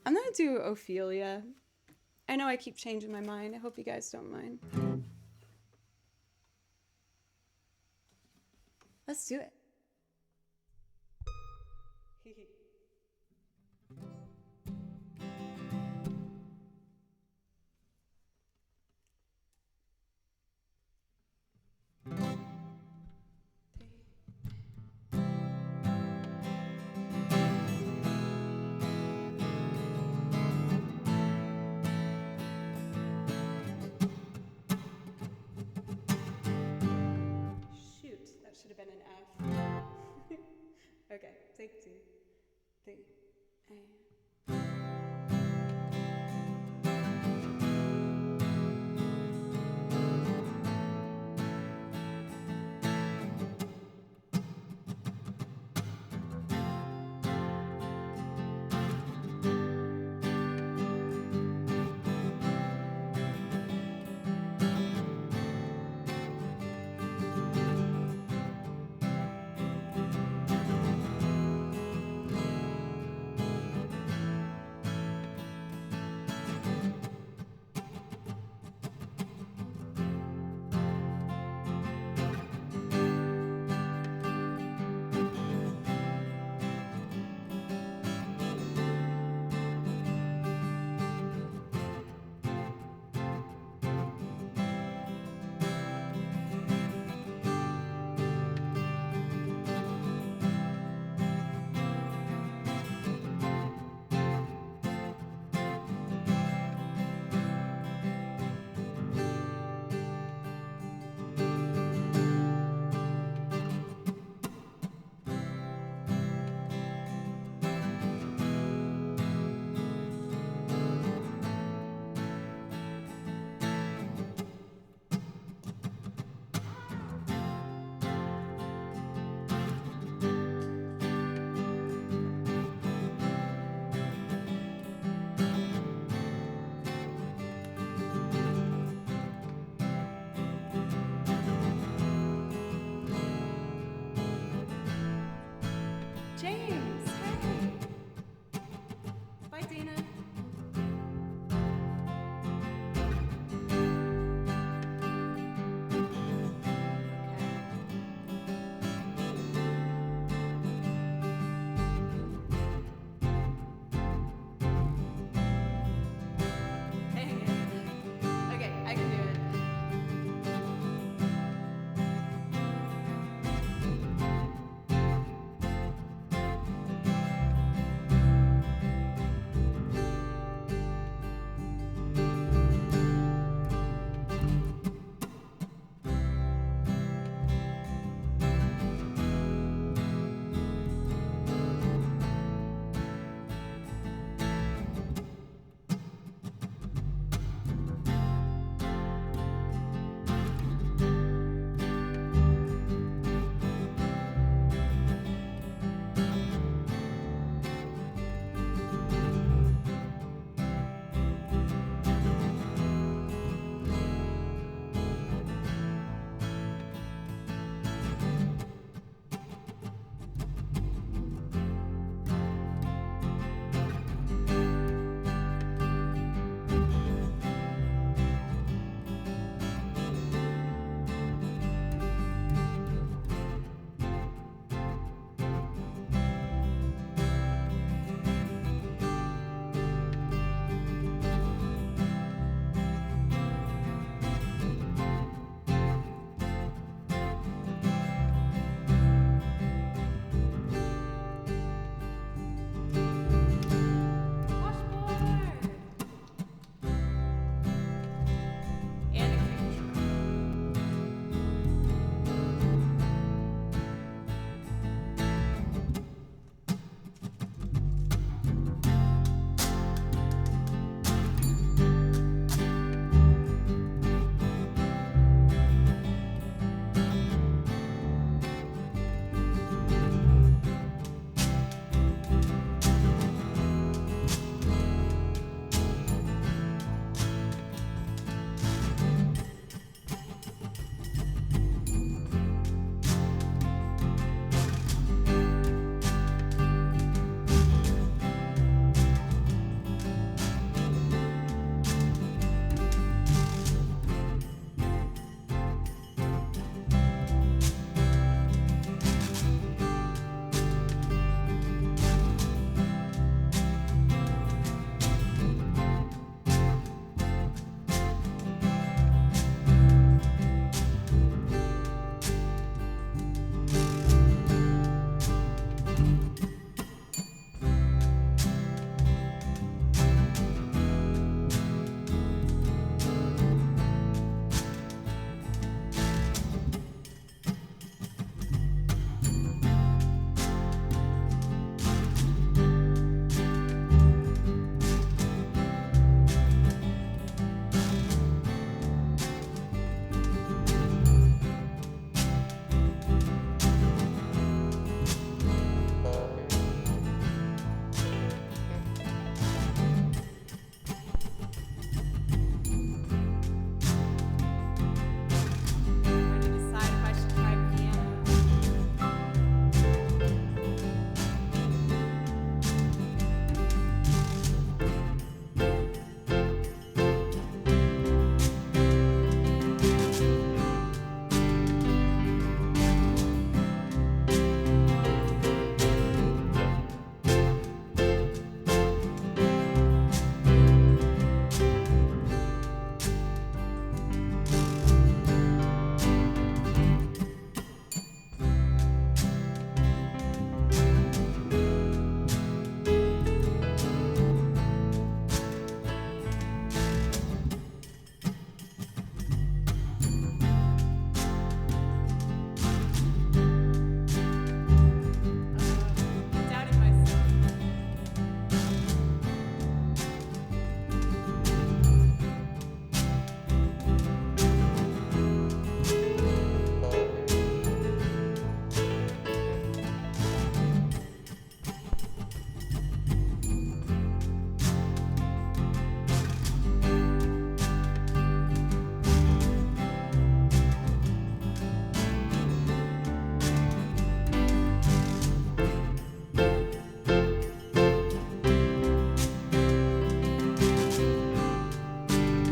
I'm gonna do Ophelia. I know I keep changing my mind. I hope you guys don't mind. Let's do it. Should have been an F. Okay, take 2, 3,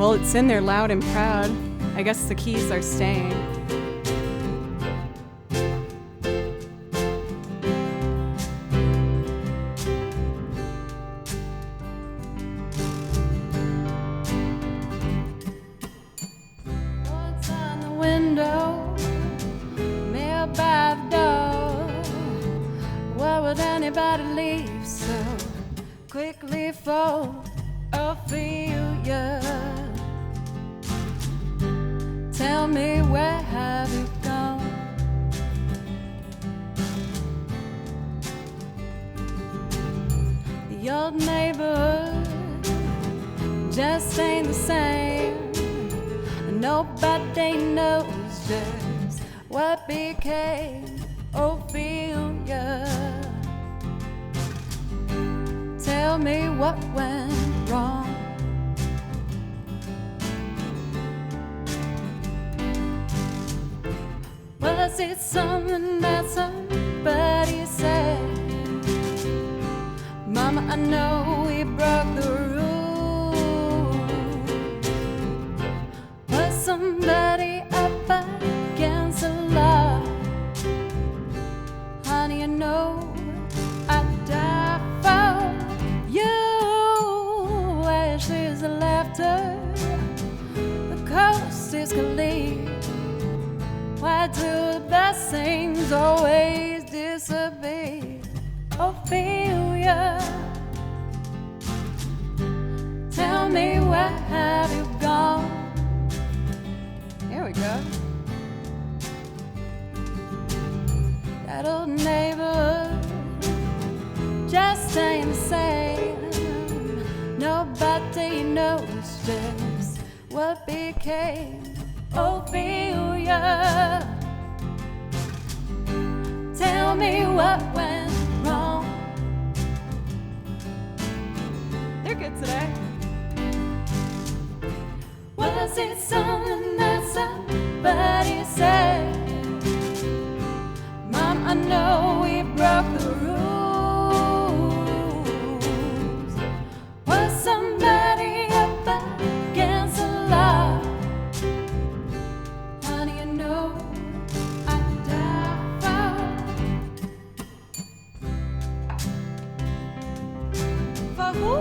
Well, it's in there loud and proud. I guess the keys are staying. What's on the window? Mail by the door. Why would anybody leave so quickly for Ophelia? Tell me, where have you gone? The old neighborhood just ain't the same. Nobody knows just what became Ophelia. Tell me what went wrong. Was it something that somebody said? Mama, I know we broke the rules. Was somebody up against the law? Honey, I know I'd die for you. Ashes and laughter, the coast is clear. Why do the blessings always disappear? Ophelia, tell me, where have you gone? Here we go. That old neighborhood just ain't the same. Nobody knows just what became Ophelia. Tell me what went wrong. They're good today. Was it something that somebody said? Mom, I know we broke the rules. Was somebody up against the law? Honey, you know I'd die for who?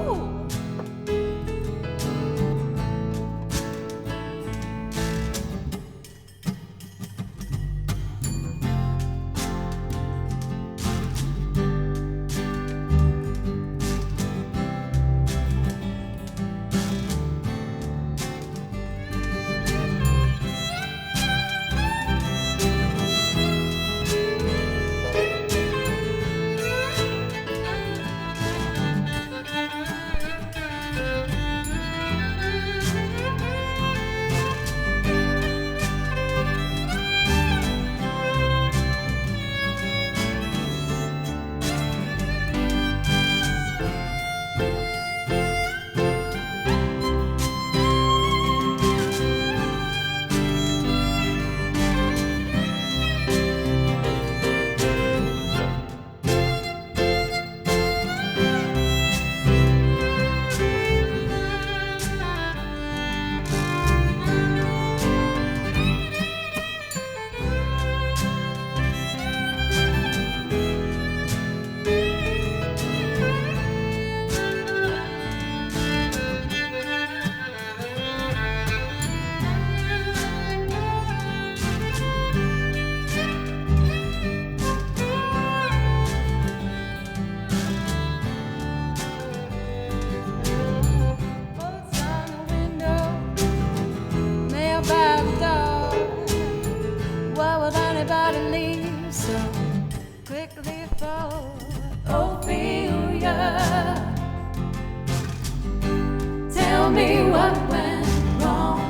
Tell me what went wrong.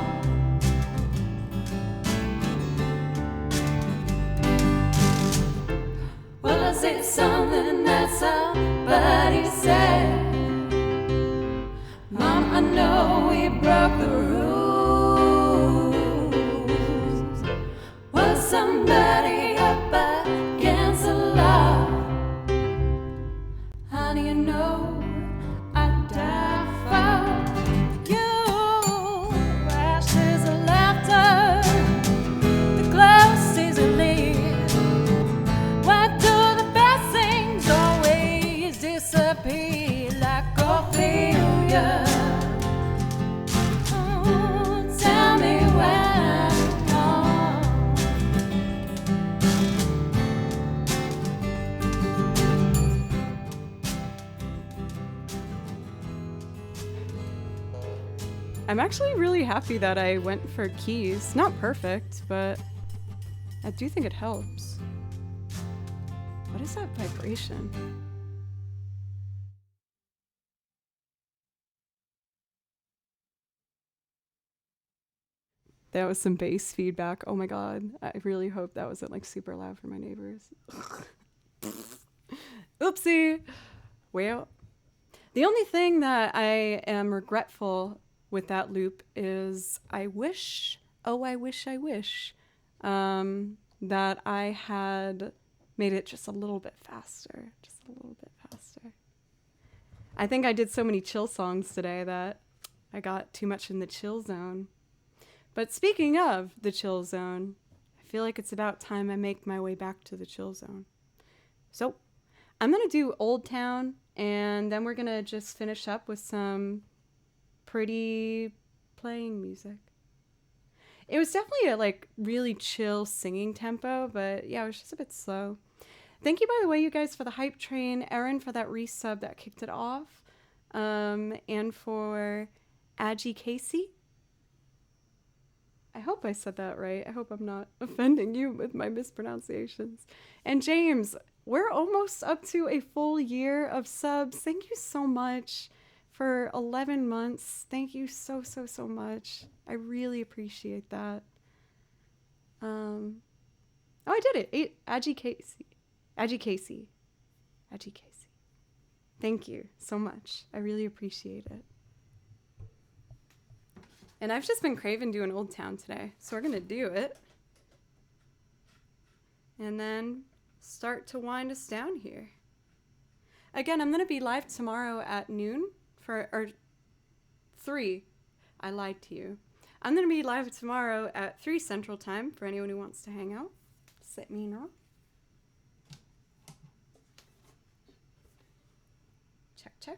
Was it something that somebody said? Mom, I know we broke the rules. Was somebody up against the law? Honey, you know I'd die for you. I'm actually really happy that I went for keys. Not perfect, but I do think it helps. What is that vibration? That was some bass feedback. Oh my god. I really hope that wasn't like super loud for my neighbors. Oopsie. Well, the only thing that I am regretful with that loop is I wish that I had made it just a little bit faster. Just a little bit faster. I think I did so many chill songs today that I got too much in the chill zone. But speaking of the chill zone, I feel like it's about time I make my way back to the chill zone. So I'm going to do Old Town, and then we're going to just finish up with some pretty playing music. It was definitely a like really chill singing tempo, but yeah, it was just a bit slow. Thank you, by the way, you guys, for the hype train. Erin for that resub that kicked it off. And for Agi Casey. I hope I said that right. I hope I'm not offending you with my mispronunciations. And James, we're almost up to a full year of subs. Thank you so much for 11 months. Thank you so much. I really appreciate that. Oh, I did it. Agi Casey. Thank you so much. I really appreciate it. And I've just been craving doing Old Town today, so we're gonna do it. And then start to wind us down here. Again, I'm gonna be live tomorrow at noon or 3. I lied to you. I'm gonna be live tomorrow at 3 Central Time for anyone who wants to hang out. Just let me know. Check.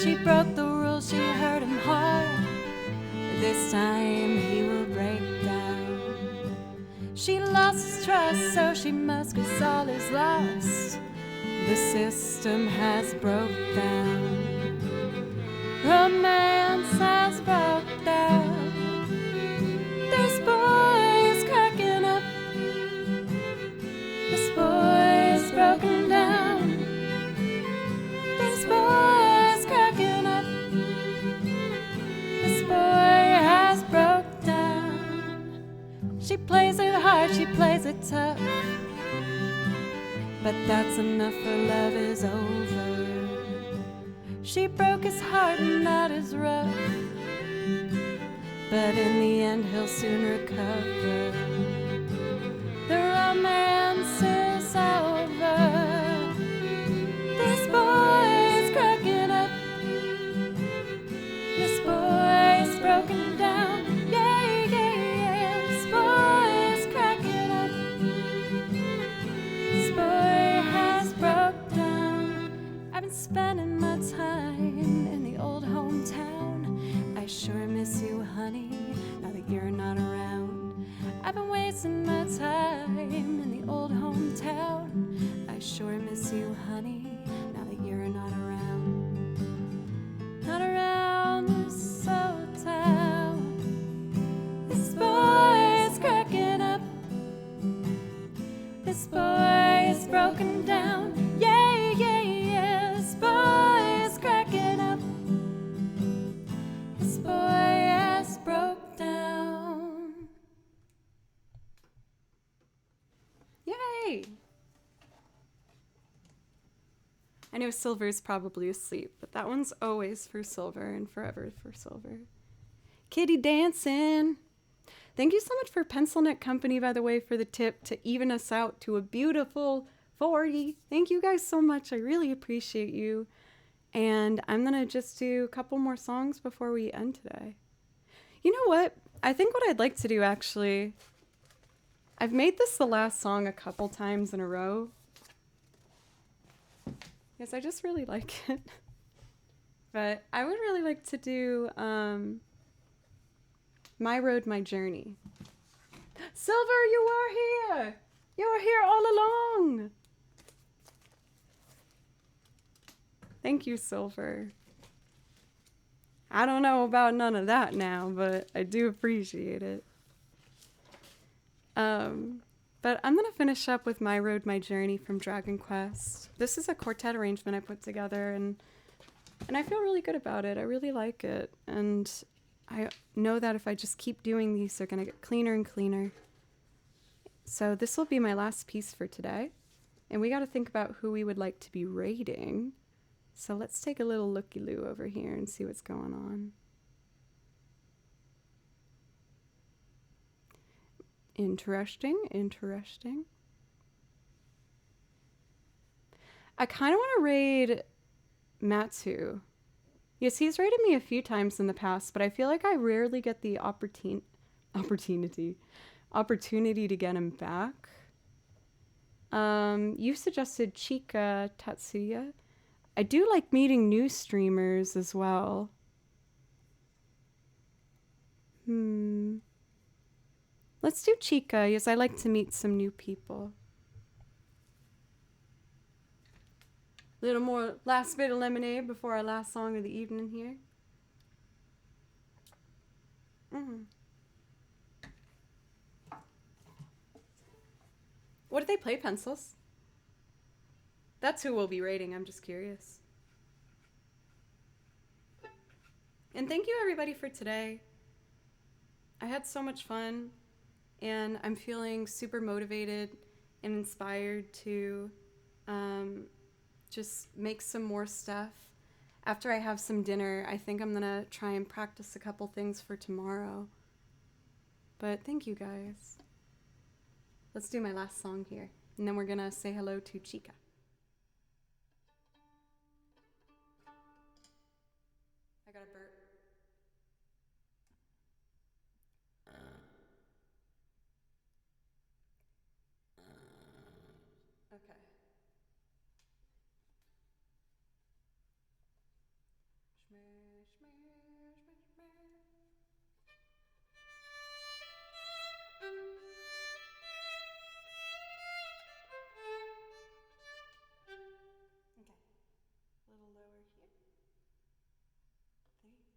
She broke the rules, she hurt him hard. This time he will break down. She lost his trust, so she must, 'cause all is lost. The system has broke down. Romance has broke down. This boy is cracking up. This boy is broken down. This boy has broke down. She plays it hard, she plays it tough, but that's enough, her love is over. She broke his heart and that is rough, but in the end he'll soon recover. The romance is over. This boy is cracking up. This boy is broken down. Yeah. This boy is cracking up. This boy has broke down. I've been spending my time in the old hometown. I sure miss you, honey, now that you're not around. I've been wasting my time in the old hometown. I sure miss you, honey, now that you're not around. Not around this old town. This boy is cracking up. This boy is broken down. Yeah, yeah, yeah. This boy is cracking up. This boy has broke down. Yay! I know Silver's probably asleep, but that one's always for Silver and forever for Silver. Kitty dancing. Thank you so much for Pencil Neck Company, by the way, for the tip to even us out to a beautiful 40. Thank you guys so much. I really appreciate you. And I'm going to just do a couple more songs before we end today. You know what? I think what I'd like to do, actually, I've made this the last song a couple times in a row. Yes, I just really like it. But I would really like to do My Road, My Journey. Silver, you are here! You are here all along! Thank you, Silver. I don't know about none of that now, but I do appreciate it. But I'm going to finish up with My Road, My Journey from Dragon Quest. This is a quartet arrangement I put together, and I feel really good about it. I really like it, and I know that if I just keep doing these, they're going to get cleaner and cleaner. So this will be my last piece for today, and we got to think about who we would like to be rating. So let's take a little looky-loo over here and see what's going on. Interesting, interesting. I kind of want to raid Matsu. Yes, he's raided me a few times in the past, but I feel like I rarely get the opportunity to get him back. You suggested Chika Tatsuya. I do like meeting new streamers as well. Let's do Chika, yes, I like to meet some new people. Little more last bit of lemonade before our last song of the evening here. What did they play, Pencils? That's who we'll be rating, I'm just curious. And thank you everybody for today. I had so much fun, and I'm feeling super motivated and inspired to just make some more stuff. After I have some dinner, I think I'm gonna try and practice a couple things for tomorrow. But thank you guys. Let's do my last song here, and then we're gonna say hello to Chika. I got a burp. Okay. Okay, a little lower here. There.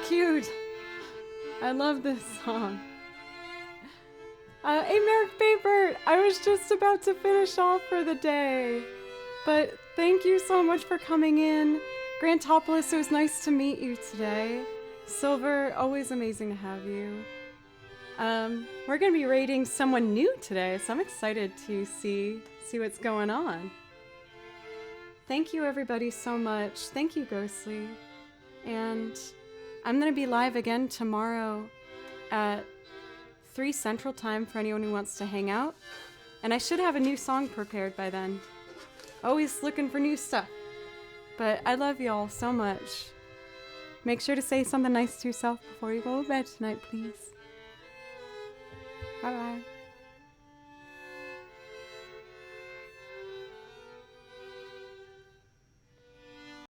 cute. I love this song. Hey, Merrick Babert, I was just about to finish off for the day. But thank you so much for coming in. Grantopoulos, it was nice to meet you today. Silver, always amazing to have you. We're going to be rating someone new today, so I'm excited to see what's going on. Thank you, everybody, so much. Thank you, Ghostly. And I'm going to be live again tomorrow at 3 Central Time for anyone who wants to hang out. And I should have a new song prepared by then. Always looking for new stuff. But I love y'all so much. Make sure to say something nice to yourself before you go to bed tonight, please. Bye-bye.